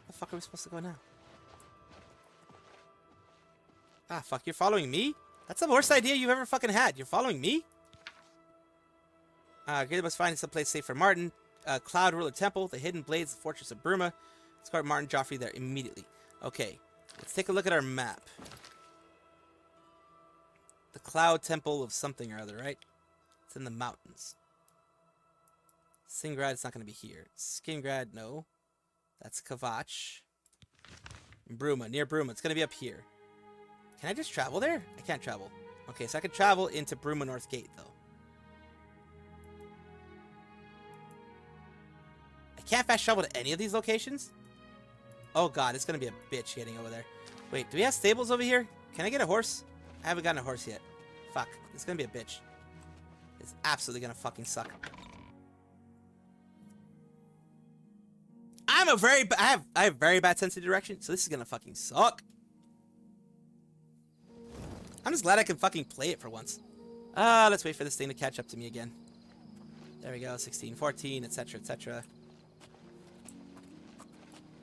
The fuck are we supposed to go now? Ah, fuck, you're following me? That's the worst idea you've ever fucking had. You're following me? Gator must find some place safe for Martin. Cloud Ruler Temple, the Hidden Blades, the Fortress of Bruma. Let's guard Martin Joffrey there immediately. Okay, let's take a look at our map. The Cloud Temple of something or other, right? It's in the mountains. Singrad, it's not going to be here. Skingrad, no. That's Kavach. Bruma, near Bruma. It's going to be up here. Can I just travel there? I can't travel. Okay, so I can travel into Bruma North Gate, though. I can't fast travel to any of these locations? Oh, God, it's going to be a bitch getting over there. Wait, do we have stables over here? Can I get a horse? I haven't gotten a horse yet. Fuck, it's going to be a bitch. It's absolutely going to fucking suck. I have very bad sense of direction, so this is going to fucking suck. I'm just glad I can fucking play it for once. Let's wait for this thing to catch up to me again. There we go, 16, 14, etc., etc.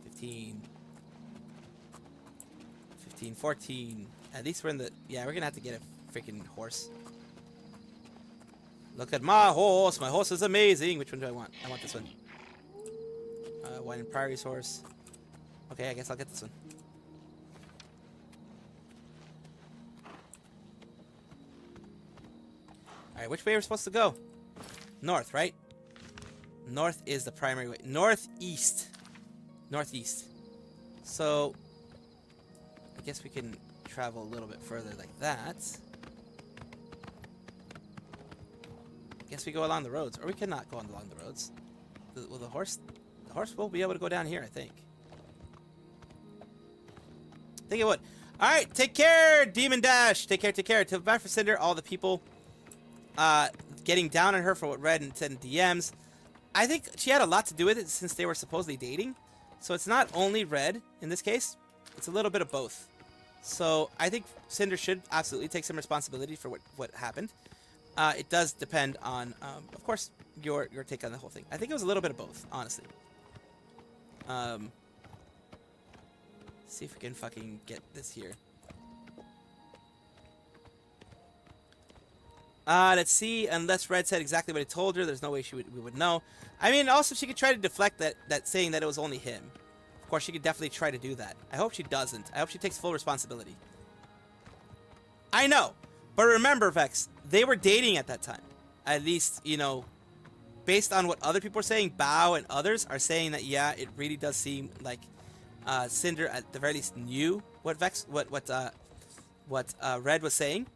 15. 15, 14. At least we're in the... Yeah, we're gonna have to get a freaking horse. Look at my horse. My horse is amazing. Which one do I want? I want this one. Wine and Prairie's horse. Okay, I guess I'll get this one. Alright, which way are we supposed to go? North, right? North is the primary way. Northeast. Northeast. So, I guess we can travel a little bit further like that. I guess we go along the roads. Or we cannot go along the roads. Will the horse will be able to go down here, I think. I think it would. Alright, take care, Demon Dash. Take care, take care. To back for Cinder, all the people getting down on her for what Red and sent DMs. I think she had a lot to do with it since they were supposedly dating. So it's not only Red in this case. It's a little bit of both. So I think Cinder should absolutely take some responsibility for what happened. It does depend on, of course, your take on the whole thing. I think it was a little bit of both, honestly. See if we can fucking get this here. Let's see. Unless Red said exactly what he told her, there's no way we would know. I mean, also she could try to deflect that saying that it was only him. Of course, she could definitely try to do that. I hope she doesn't. I hope she takes full responsibility. I know. But remember, Vex, they were dating at that time. At least, you know, based on what other people are saying, Bao and others are saying that, yeah, it really does seem like Cinder at the very least knew what Red was saying.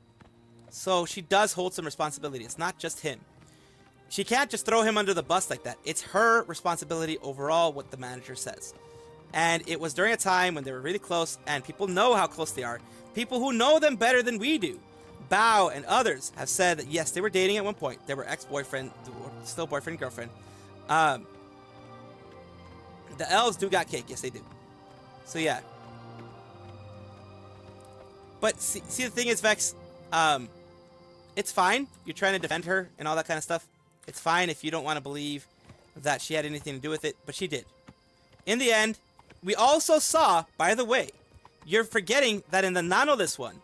So she does hold some responsibility. It's not just him. She can't just throw him under the bus like that. It's her responsibility overall, what the manager says. And it was during a time when they were really close, and people know how close they are. People who know them better than we do. Bao and others have said that, yes, they were dating at one point. They were ex-boyfriend, still boyfriend, girlfriend. The elves do got cake. Yes, they do. So, yeah. But see the thing is, Vex, it's fine. You're trying to defend her and all that kind of stuff. It's fine if you don't want to believe that she had anything to do with it, but she did. In the end, we also saw, by the way, you're forgetting that in the Nanolith one,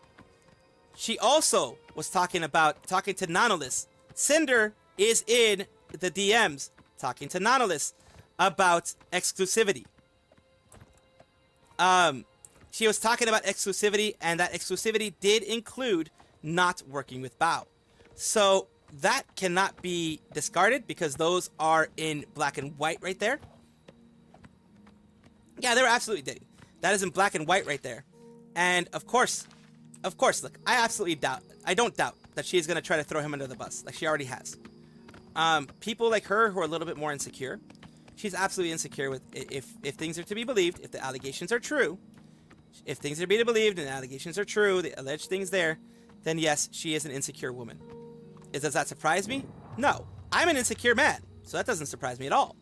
she also was talking to Nanolith. Cinder is in the DMs talking to Nanolith about exclusivity. She was talking about exclusivity, and that exclusivity did include not working with Bao. So that cannot be discarded because those are in black and white right there. Yeah, they were absolutely dating. That is in black and white right there. And of course, look, I don't doubt that she is going to try to throw him under the bus, like she already has. People like her who are a little bit more insecure, she's absolutely insecure with, if things are to be believed, if the allegations are true, if things are to be believed and the allegations are true, the alleged things there, then yes, she is an insecure woman. Does that surprise me? No. I'm an insecure man. So that doesn't surprise me at all.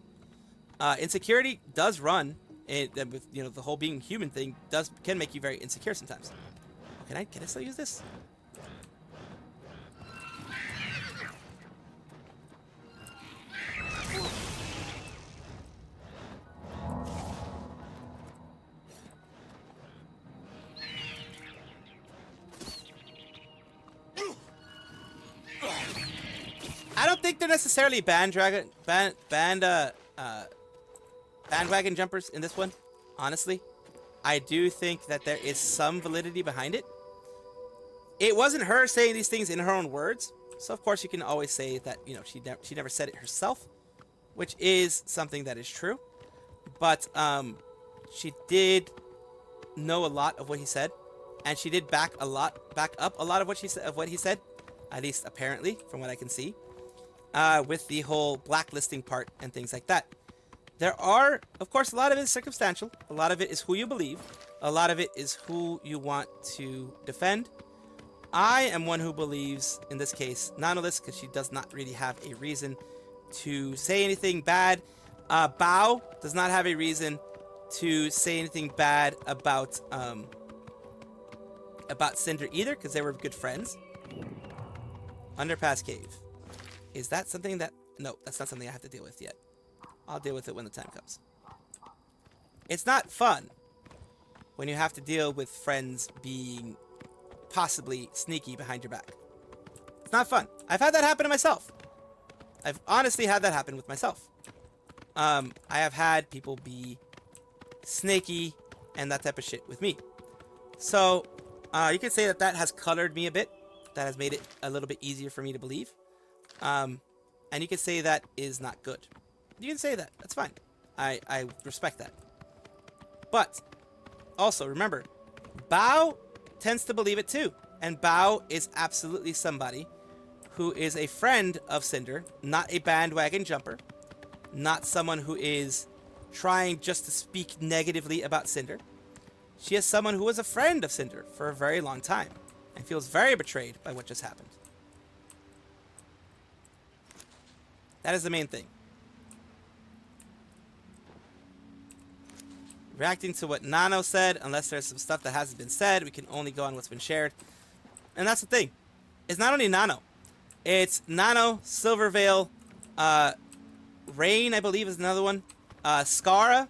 Insecurity does run, and with the whole being human thing can make you very insecure sometimes. Can I still use this? I don't think they're necessarily bandwagon jumpers in this one, honestly. I do think that there is some validity behind it. It wasn't her saying these things in her own words, so of course you can always say that she never said it herself, which is something that is true. But she did know a lot of what he said, and she did back up a lot of what he said, at least apparently, from what I can see. With the whole blacklisting part and things like that. There are, of course, a lot of it is circumstantial. A lot of it is who you believe. A lot of it is who you want to defend. I am one who believes, in this case, Nanolith, because she does not really have a reason to say anything bad. Bao does not have a reason to say anything bad about Cinder either, because they were good friends. Underpass Cave. Is that something that... No, that's not something I have to deal with yet. I'll deal with it when the time comes. It's not fun when you have to deal with friends being possibly sneaky behind your back. It's not fun. I've had that happen to myself. I've honestly had that happen with myself. I have had people be snaky and that type of shit with me. So, you could say that has colored me a bit. That has made it a little bit easier for me to believe. And you can say that is not good. You can say that. That's fine. I respect that. But, also, remember, Bao tends to believe it too. And Bao is absolutely somebody who is a friend of Cinder, not a bandwagon jumper, not someone who is trying just to speak negatively about Cinder. She is someone who was a friend of Cinder for a very long time and feels very betrayed by what just happened. That is the main thing. Reacting to what Nano said, unless there's some stuff that hasn't been said, we can only go on what's been shared. And that's the thing. It's not only Nano. It's Nano, Silvervale, Rain, I believe, is another one. Skara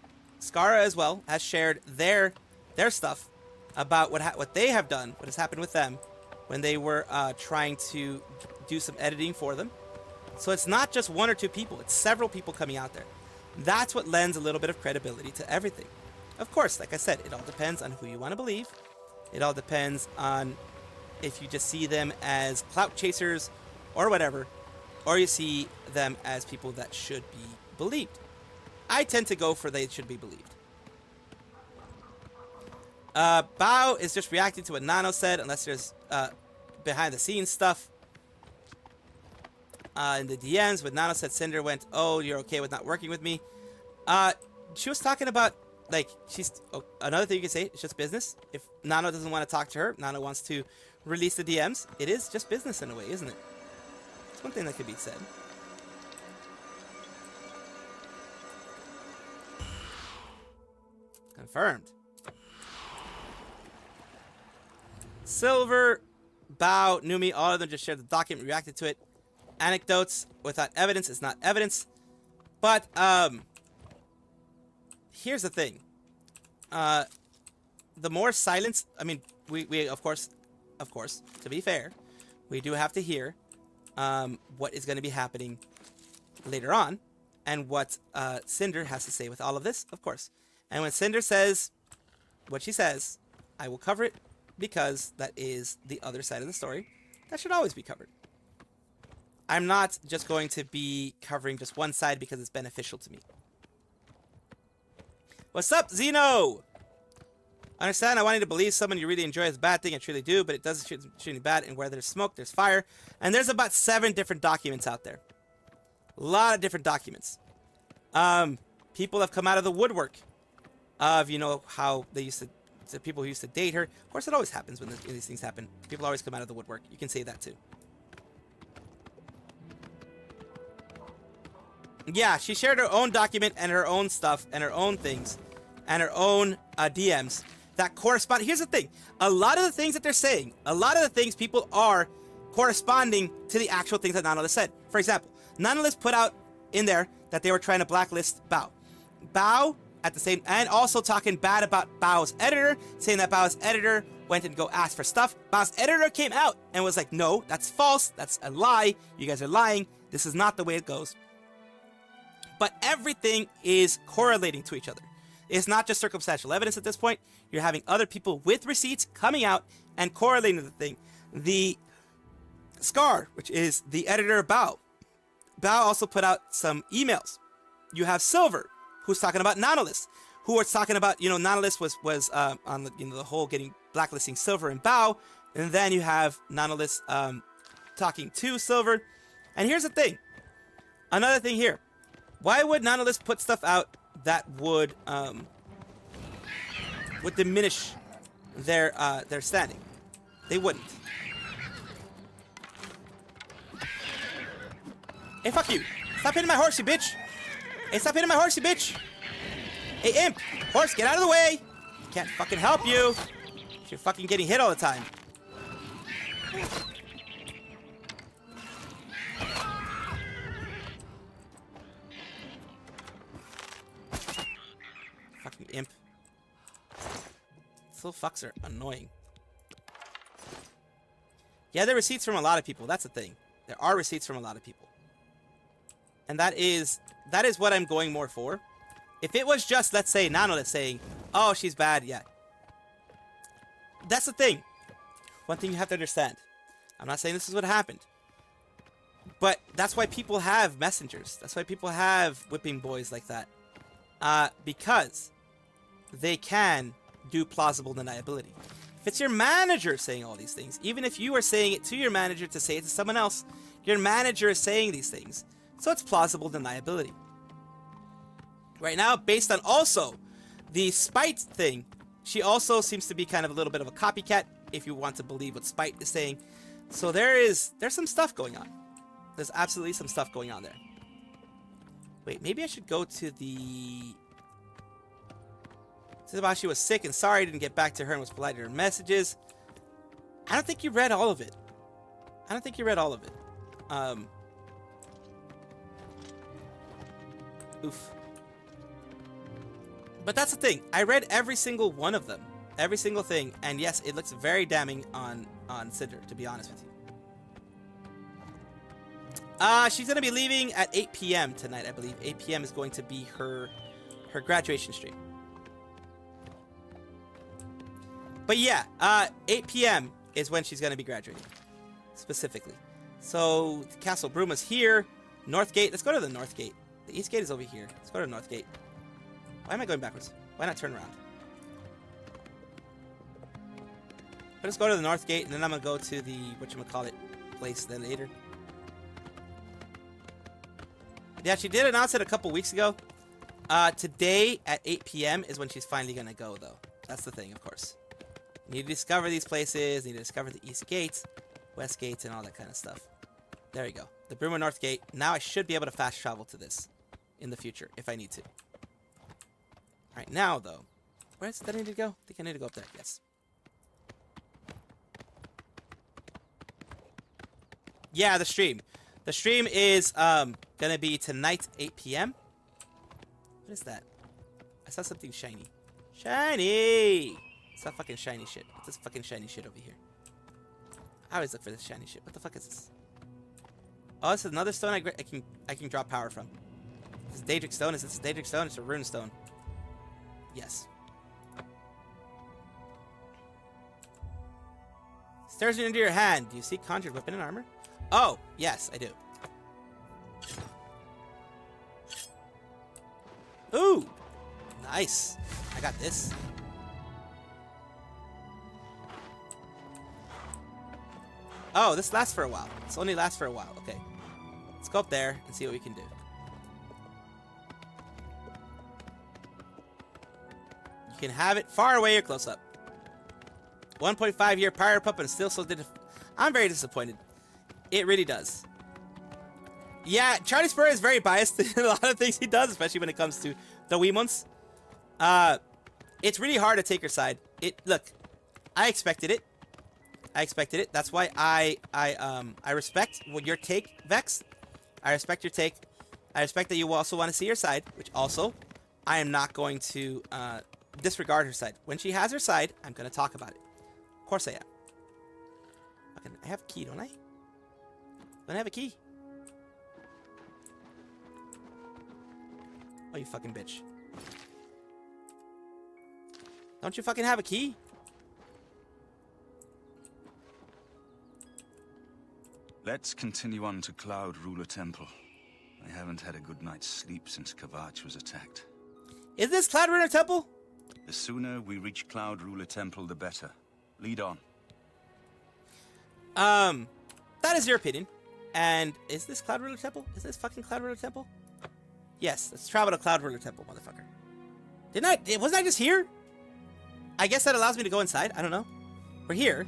as well, has shared their stuff about what they have done, what has happened with them when they were trying to do some editing for them. So it's not just one or two people, it's several people coming out there. That's what lends a little bit of credibility to everything. Of course, like I said, it all depends on who you want to believe. It all depends on if you just see them as clout chasers or whatever, or you see them as people that should be believed. I tend to go for they should be believed. Bao is just reacting to what Nano said, unless there's behind the scenes stuff. In the DMs, when Nano said Cinder went, "Oh, you're okay with not working with me." She was talking about, like, another thing you can say, it's just business. If Nano doesn't want to talk to her, Nano wants to release the DMs, it is just business in a way, isn't it? It's one thing that could be said. Confirmed. Silver, Bao, Numi, all of them just shared the document, reacted to it. Anecdotes without evidence is not evidence. But, here's the thing. The more silence, I mean, we of course, to be fair, we do have to hear what is going to be happening later on, and what Cinder has to say with all of this, of course. And when Cinder says what she says, I will cover it, because that is the other side of the story. That should always be covered. I'm not just going to be covering just one side because it's beneficial to me. What's up, Zeno? Understand, I want you to believe someone you really enjoy is a bad thing. I truly do, but it doesn't shoot me bad. And where there's smoke, there's fire. And there's about 7 different documents out there. A lot of different documents. People have come out of the woodwork of, how they used to, people who used to date her. Of course, it always happens when these things happen. People always come out of the woodwork. You can say that too. Yeah, she shared her own document and her own stuff and her own things and her own DMs that correspond. Here's the thing. A lot of the things that they're saying, a lot of the things people are corresponding to the actual things that Nanolith said. For example, Nanolith put out in there that they were trying to blacklist Bao. Bao at the same, and also talking bad about Bao's editor, saying that Bao's editor went and go ask for stuff. Bao's editor came out and was like, no, that's false. That's a lie. You guys are lying. This is not the way it goes. But everything is correlating to each other. It's not just circumstantial evidence at this point. You're having other people with receipts coming out and correlating the thing. The Scar, which is the editor of Bao. Bao also put out some emails. You have Silver, who's talking about Nanolith, who was talking about, Nanolith was on the, the whole getting blacklisting Silver and Bao. And then you have Nanolith talking to Silver. And here's the thing. Another thing here. Why would Nanolith put stuff out that would diminish their standing? They wouldn't. Hey, fuck you. Stop hitting my horse, you bitch. Hey, stop hitting my horse, you bitch. Hey, imp. Horse, get out of the way. Can't fucking help you. You're fucking getting hit all the time. Fucking imp. These little fucks are annoying. Yeah, there are receipts from a lot of people. That's the thing. There are receipts from a lot of people. And that is what I'm going more for. If it was just, let's say, Nanolith saying, oh, she's bad, yeah. That's the thing. One thing you have to understand. I'm not saying this is what happened. But that's why people have messengers. That's why people have whipping boys like that. Because they can do plausible deniability. If it's your manager saying all these things, even if you are saying it to your manager to say it to someone else, your manager is saying these things. So it's plausible deniability. Right now, based on also the Spite thing, she also seems to be kind of a little bit of a copycat, if you want to believe what Spite is saying. So there's some stuff going on. There's absolutely some stuff going on there. Wait, maybe I should go to the... Tsubashi was sick and sorry, didn't get back to her and was polite in her messages. I don't think you read all of it. Oof. But that's the thing. I read every single one of them. Every single thing. And yes, it looks very damning on Cinder, to be honest with you. She's going to be leaving at 8 p.m. tonight, I believe. 8 p.m. is going to be her graduation stream. But yeah, 8 p.m. is when she's going to be graduating. Specifically. So, Castle Bruma's here. North Gate. Let's go to the North Gate. The East Gate is over here. Let's go to the North Gate. Why am I going backwards? Why not turn around? Let's go to the North Gate, and then I'm going to go to the, whatchamacallit, place then later. Yeah, she did announce it a couple weeks ago. Today at 8 p.m. is when she's finally going to go, though. That's the thing, of course. You need to discover these places. You need to discover the East Gates, West Gates, and all that kind of stuff. There you go. The Bruma North Gate. Now I should be able to fast travel to this in the future, if I need to. Alright, now, though. Where does that need to go? I think I need to go up there. Yes. Yeah, the stream. The stream is gonna be tonight, 8 p.m. What is that? I saw something shiny. Shiny! It's that fucking shiny shit. What's this fucking shiny shit over here? I always look for this shiny shit. What the fuck is this? Oh, this is another stone I can draw power from. This is Daedric Stone. Is this a Daedric Stone? It's a Rune Stone. Yes. Stares into your hand. Do you see conjured weapon and armor? Oh, yes, I do. Ooh! Nice. I got this. Oh, this lasts for a while. This only lasts for a while. Okay. Let's go up there and see what we can do. You can have it far away or close up. 1.5 year Pyro Pup and still so did. I'm very disappointed. It really does. Yeah, Charlie Spur is very biased in a lot of things he does, especially when it comes to the Weemonts. It's really hard to take her side. Look, I expected it. That's why I respect your take, Vex. I respect your take. I respect that you also want to see her side, which also I am not going to disregard her side. When she has her side, I'm going to talk about it. Of course I am. I have a key, don't I? Don't I have a key? Oh, you fucking bitch. Don't you fucking have a key? Let's continue on to Cloud Ruler Temple. I haven't had a good night's sleep since Kavach was attacked. Is this Cloud Ruler Temple? The sooner we reach Cloud Ruler Temple, the better. Lead on. That is your opinion. And is this Cloud Ruler Temple? Is this fucking Cloud Ruler Temple? Yes, let's travel to Cloud Ruler Temple, motherfucker. Wasn't I just here? I guess that allows me to go inside. I don't know. We're here.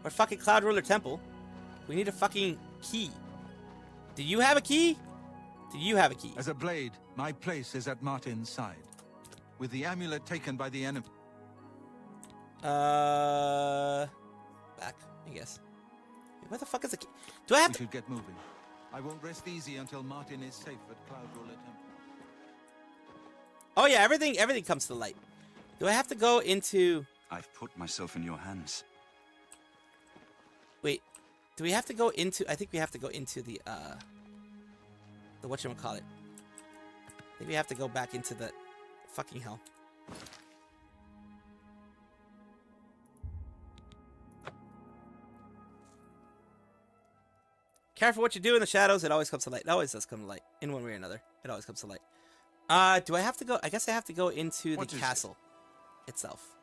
We're fucking Cloud Ruler Temple. We need a fucking key. Do you have a key? Do you have a key? As a blade, my place is at Martin's side. With the amulet taken by the enemy. Back, I guess. Where the fuck is the key? Do I have We to... should get moving. I won't rest easy until Martin is safe at Cloud Ruler Temple. Oh yeah, everything comes to light. Do I have to go into... I've put myself in your hands. Wait, do we have to go into... I think we have to go into the whatchamacallit. I think we have to go back into the... Fucking hell. Careful what you do in the shadows. It always comes to light. It always does come to light. In one way or another. It always comes to light. Do I have to go... I guess I have to go into the castle itself.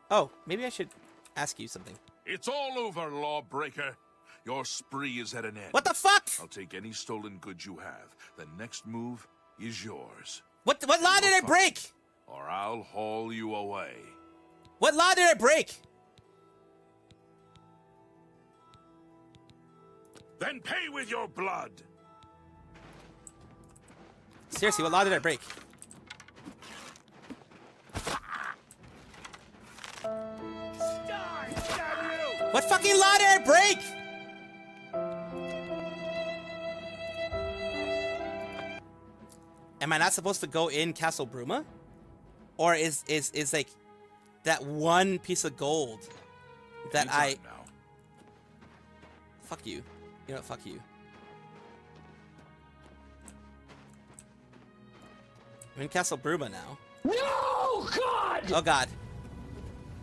Oh, maybe I should ask you something. It's all over, lawbreaker. Your spree is at an end. What the fuck? I'll take any stolen goods you have. The next move is yours. What law did I break? Or I'll haul you away. What law did I break? Then pay with your blood. Seriously, what law did I break? What fucking law did I break? Am I not supposed to go in Castle Bruma? Or is like that one piece of gold that I... Now. Fuck you. You know what? Fuck you. I'm in Castle Bruma now. No, God! Oh, God.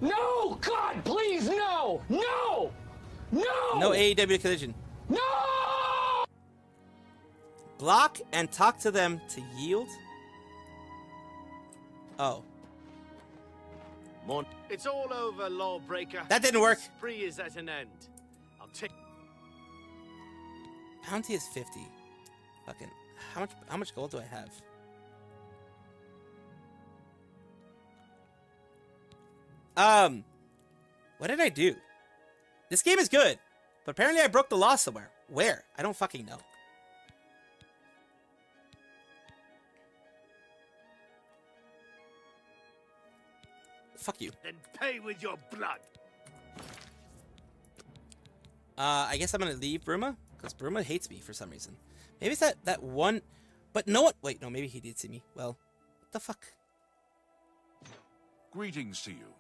No, God, please, no! No! No! No AEW collision. No! Block and talk to them to yield? Oh. It's all over, lawbreaker. That didn't work. Spree is at an end. I'll take... Bounty is 50. Fucking... How much gold do I have? What did I do? This game is good, but apparently I broke the law somewhere. Where? I don't fucking know. Fuck you. Then pay with your blood. I guess I'm gonna leave Bruma, because Bruma hates me for some reason. Maybe it's that one... But no one... Wait, no, maybe he did see me. Well, what the fuck? Greetings to you.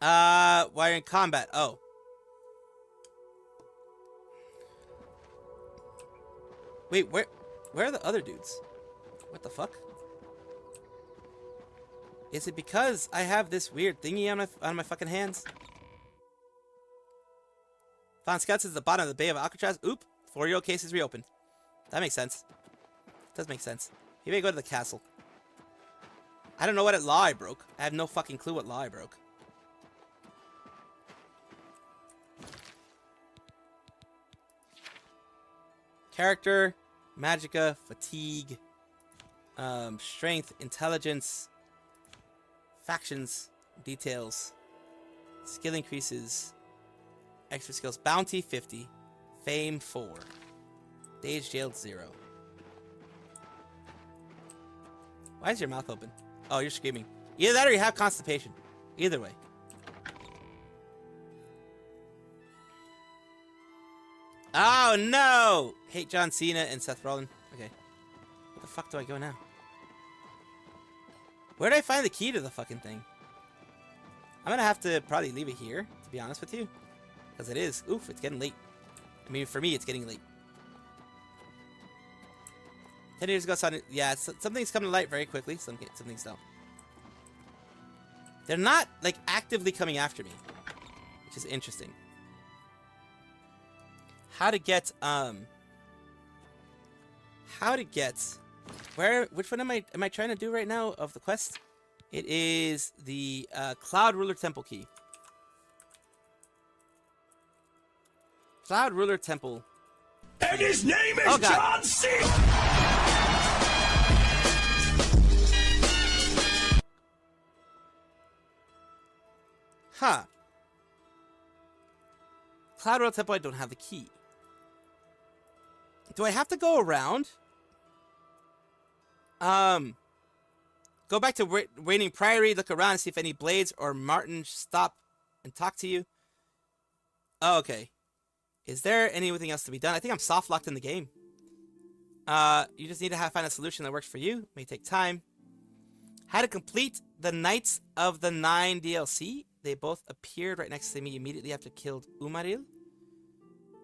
While you're in combat. Oh. Wait, where are the other dudes? What the fuck? Is it because I have this weird thingy on my fucking hands? Found scouts at the bottom of the Bay of Alcatraz. Oop. 4-year-old case is reopened. That makes sense. Does make sense. Maybe I go to the castle. I don't know what law I broke. I have no fucking clue what law I broke. Character, Magica, Fatigue, Strength, Intelligence, Factions, Details. Skill increases. Extra skills. Bounty 50. Fame 4. Days jailed 0. Why is your mouth open? Oh, you're screaming. Either that or you have constipation. Either way. Oh no! Hate John Cena and Seth Rollins. Okay. Where the fuck do I go now? Where did I find the key to the fucking thing? I'm gonna have to probably leave it here, to be honest with you. Because it is. Oof, it's getting late. I mean, for me, it's getting late. 10 years ago, yeah, some things come to light very quickly. Some things don't. They're not, like, actively coming after me. Which is interesting. How to get, which one am I trying to do right now of the quest? It is the, Cloud Ruler Temple key. Cloud Ruler Temple. And his name is John Cena! Huh. Cloud Ruler Temple, I don't have the key. Do I have to go around? Go back to Waning Priory, look around, see if any Blades or Martin stop and talk to you. Oh, okay. Is there anything else to be done? I think I'm soft locked in the game. You just need to find a solution that works for you. May take time. How to complete the Knights of the Nine DLC. They both appeared right next to me immediately after killed Umaril.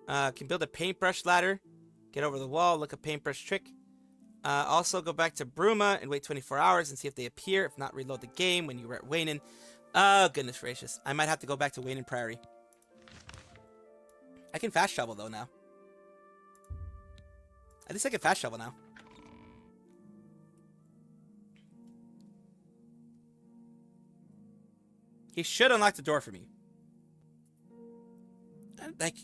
Can build a paintbrush ladder. Get over the wall, look a paintbrush trick. Also go back to Bruma and wait 24 hours and see if they appear. If not, reload the game when you were at Waynen. Oh, goodness gracious. I might have to go back to Waynen Priory. I can fast travel, though, now. At least I can fast travel now. He should unlock the door for me. Like,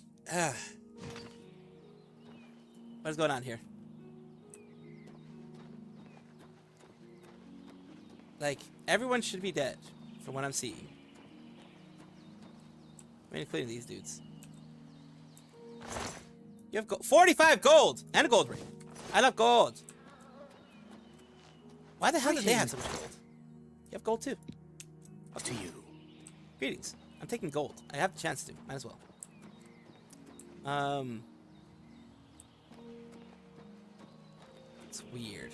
what is going on here? Like, everyone should be dead, from what I'm seeing. I mean, including these dudes. You have 45 gold! And a gold ring. I love gold. Why the hell did they have so much gold? You have gold too. Up to you. Greetings. I'm taking gold. I have the chance to. Might as well. It's weird.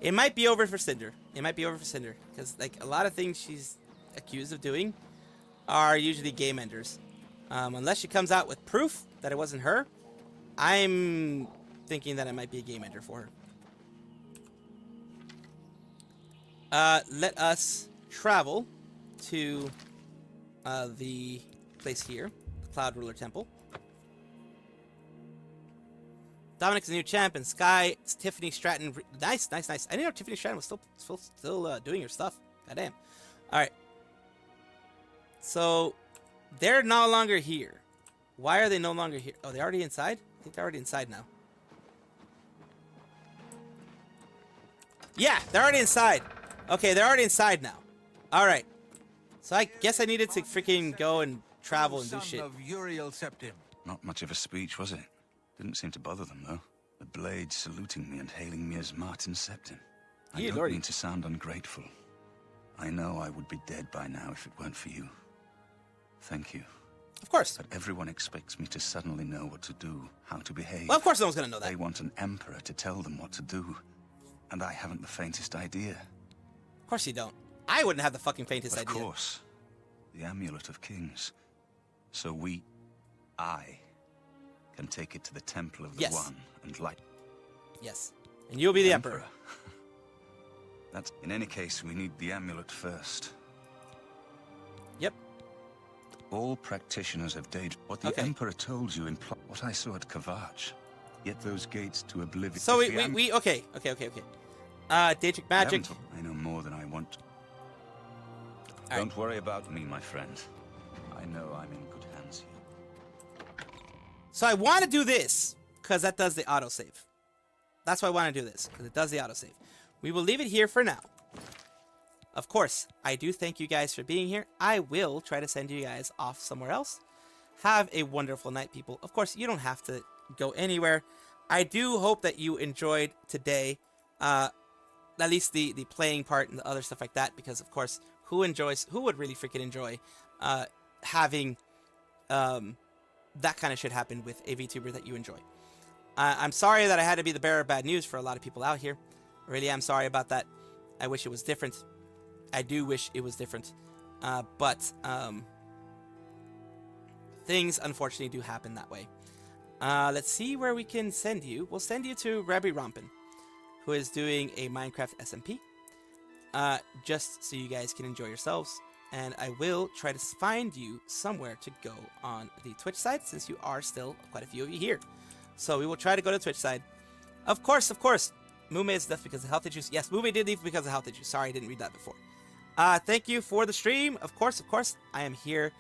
It might be over for Cinder. It might be over for Cinder. Because, like, a lot of things she's accused of doing are usually game enders. Unless she comes out with proof that it wasn't her, I'm thinking that it might be a game ender for her. Let us travel to the place here, the Cloud Ruler Temple. Dominic's a new champ, and Sky, Tiffany Stratton. Nice, nice, nice. I didn't know Tiffany Stratton was still doing her stuff. Goddamn. All right. So they're no longer here. Why are they no longer here? Oh, they're already inside? I think they're already inside now. Yeah, they're already inside. Okay, they're already inside now. All right. So I guess I needed to freaking go and travel and do shit. Not much of a speech, was it? Didn't seem to bother them, though. The Blades saluting me and hailing me as Martin Septim. I don't mean to sound ungrateful. I know I would be dead by now if it weren't for you. Thank you. Of course. But everyone expects me to suddenly know what to do, how to behave. Well, of course no one's gonna know that. They want an emperor to tell them what to do. And I haven't the faintest idea. Of course you don't. I wouldn't have the fucking faintest idea. Of course. The Amulet of Kings. So I can take it to the Temple of the One and light. Yes. And you'll be the Emperor. That's... In any case, we need the amulet first. Yep. All practitioners have what the Emperor told you in what I saw at Kavach. Yet those gates to oblivion... So okay. Daedric magic. I know more than I want. Don't worry about me, my friend. I know I'm in good hands here. So I want to do this, because that does the autosave. That's why I want to do this, because it does the autosave. We will leave it here for now. Of course, I do thank you guys for being here. I will try to send you guys off somewhere else. Have a wonderful night, people. Of course, you don't have to go anywhere. I do hope that you enjoyed today, at least the playing part and the other stuff like that, because of course, who would really freaking enjoy having that kind of shit happen with a VTuber that you enjoy. I'm sorry that I had to be the bearer of bad news for a lot of people out here. I really am sorry about that. I wish it was different. I do wish it was different. But things unfortunately do happen that way. Let's see where we can send you. We'll send you to Rabbi Rompin, who is doing a Minecraft SMP. Just so you guys can enjoy yourselves. And I will try to find you somewhere to go on the Twitch side, since you are still quite a few of you here. So we will try to go to the Twitch side. Of course, Mume is left because of health issues. Yes, Mume did leave because of health issues. Sorry, I didn't read that before. Thank you for the stream. Of course, I am here.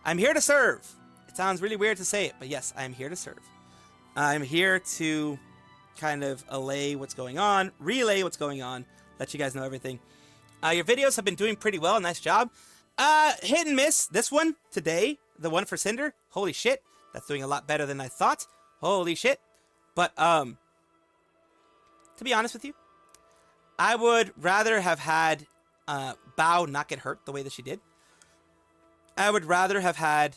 I'm here to serve. It sounds really weird to say it, but yes, I am here to serve. I'm here to kind of relay what's going on, let you guys know everything. Your videos have been doing pretty well. Nice job. Hit and miss. This one today, the one for Cinder. Holy shit, that's doing a lot better than I thought. Holy shit. But to be honest with you, I would rather have had Bao not get hurt the way that she did. I would rather have had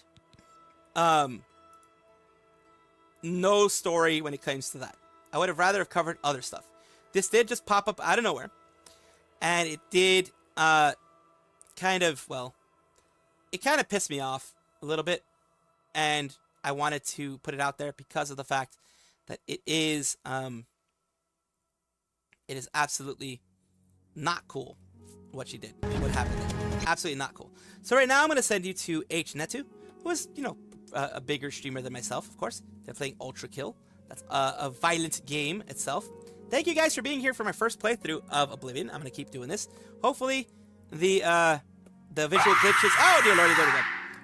no story when it comes to that. I would have rather have covered other stuff. This did just pop up out of nowhere. And it did kind of pissed me off a little bit. And I wanted to put it out there because of the fact that it is absolutely not cool what she did, what happened there. Absolutely not cool. So right now I'm going to send you to Hnetu, who is, a bigger streamer than myself, of course. They're playing Ultra Kill. That's a violent game itself. Thank you guys for being here for my first playthrough of Oblivion. I'm going to keep doing this. Hopefully the visual glitches... Oh, dear lordy, there we go.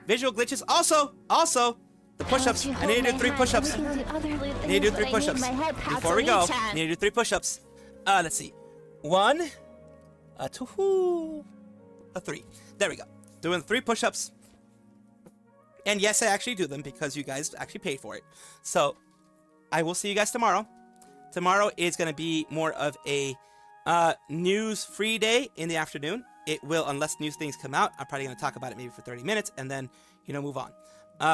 Visual glitches. Also, the push-ups. I need to do 3 push-ups. I need to do 3 push-ups. Before we go, I need to do 3 push-ups. Let's see. 1, 2, 3. There we go. Doing 3 push-ups. And yes, I actually do them because you guys actually paid for it. So, I will see you guys tomorrow. Tomorrow is going to be more of a news-free day in the afternoon. It will, unless new things come out, I'm probably going to talk about it maybe for 30 minutes and then, move on.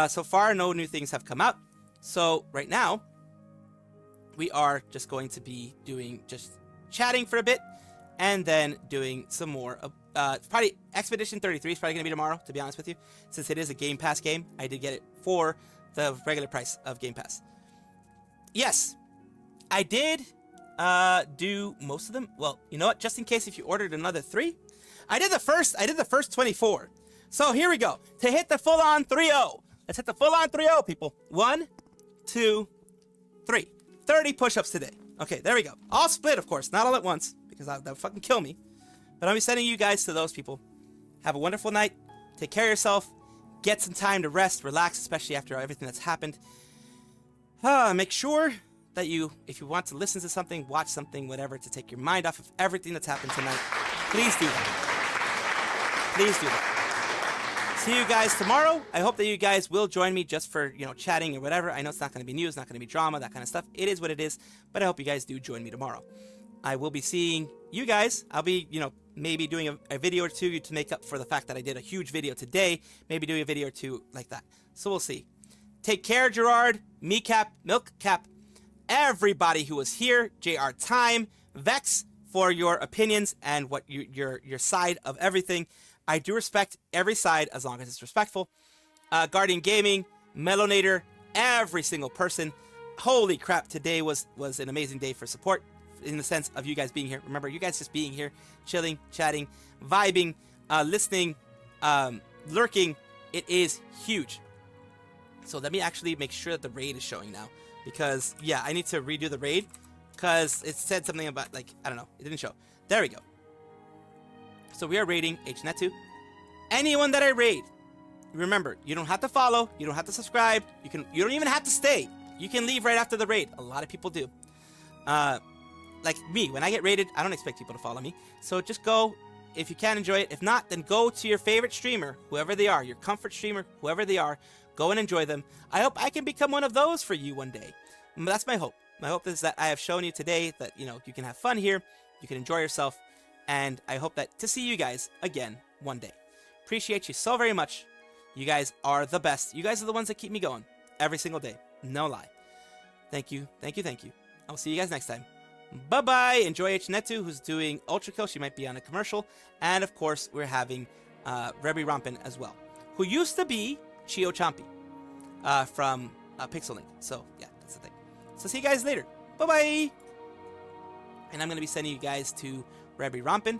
So far, no new things have come out. So right now, we are just going to be doing just chatting for a bit and then doing some more. Probably Expedition 33 is probably going to be tomorrow, to be honest with you. Since it is a Game Pass game, I did get it for the regular price of Game Pass. Yes, I did do most of them. Well, you know what? Just in case if you ordered another 3, I did the first 24. So here we go. To hit the full-on 3-0. Let's hit the full-on 3-0, people. 1, 2, 3. 30 push-ups today. Okay, there we go. All split, of course. Not all at once, because that would fucking kill me. But I'll be sending you guys to those people. Have a wonderful night. Take care of yourself. Get some time to rest, relax, especially after everything that's happened. Make sure that if you want to listen to something, watch something, whatever, to take your mind off of everything that's happened tonight, please do that. Please do that. See you guys tomorrow. I hope that you guys will join me just for, chatting or whatever. I know it's not going to be news, not going to be drama, that kind of stuff. It is what it is, but I hope you guys do join me tomorrow. I will be seeing you guys. I'll be, maybe doing a video or 2 to make up for the fact that I did a huge video today. Maybe doing a video or 2 like that. So we'll see. Take care, Gerard, Meecap, Milkcap, everybody who was here, JR Time, Vex, for your opinions and what your side of everything. I do respect every side as long as it's respectful. Guardian Gaming, Melonator, every single person. Holy crap, today was an amazing day for support in the sense of you guys being here. Remember, you guys just being here, chilling, chatting, vibing, listening, lurking. It is huge. So let me actually make sure that the raid is showing now. Because, yeah, I need to redo the raid. Because it said something about, I don't know. It didn't show. There we go. So we are raiding Hnetu. Anyone that I raid, remember, you don't have to follow. You don't have to subscribe. You don't even have to stay. You can leave right after the raid. A lot of people do. Like me, when I get raided, I don't expect people to follow me. So just go if you can enjoy it. If not, then go to your favorite streamer, whoever they are, your comfort streamer, whoever they are. Go and enjoy them. I hope I can become one of those for you one day. That's my hope. My hope is that I have shown you today that, you know, you can have fun here, you can enjoy yourself, and I hope that to see you guys again one day. Appreciate you so very much. You guys are the best. You guys are the ones that keep me going every single day. No lie. Thank you. Thank you. Thank you. I'll see you guys next time. Bye-bye. Enjoy Hnetu, who's doing Ultra Kill. She might be on a commercial. And, of course, we're having Rebby Rompin as well, who used to be Chio Champi from Pixel Link. So, yeah, that's the thing. So, see you guys later. Bye-bye. And I'm going to be sending you guys to Rebby Rompin,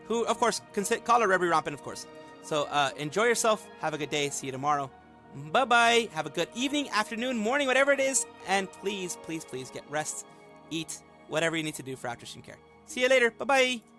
who, of course, call her Rebby Rompin, of course. So, enjoy yourself. Have a good day. See you tomorrow. Bye-bye. Have a good evening, afternoon, morning, whatever it is. And please, please, please get rest, eat, whatever you need to do for after stream care. See you later. Bye-bye.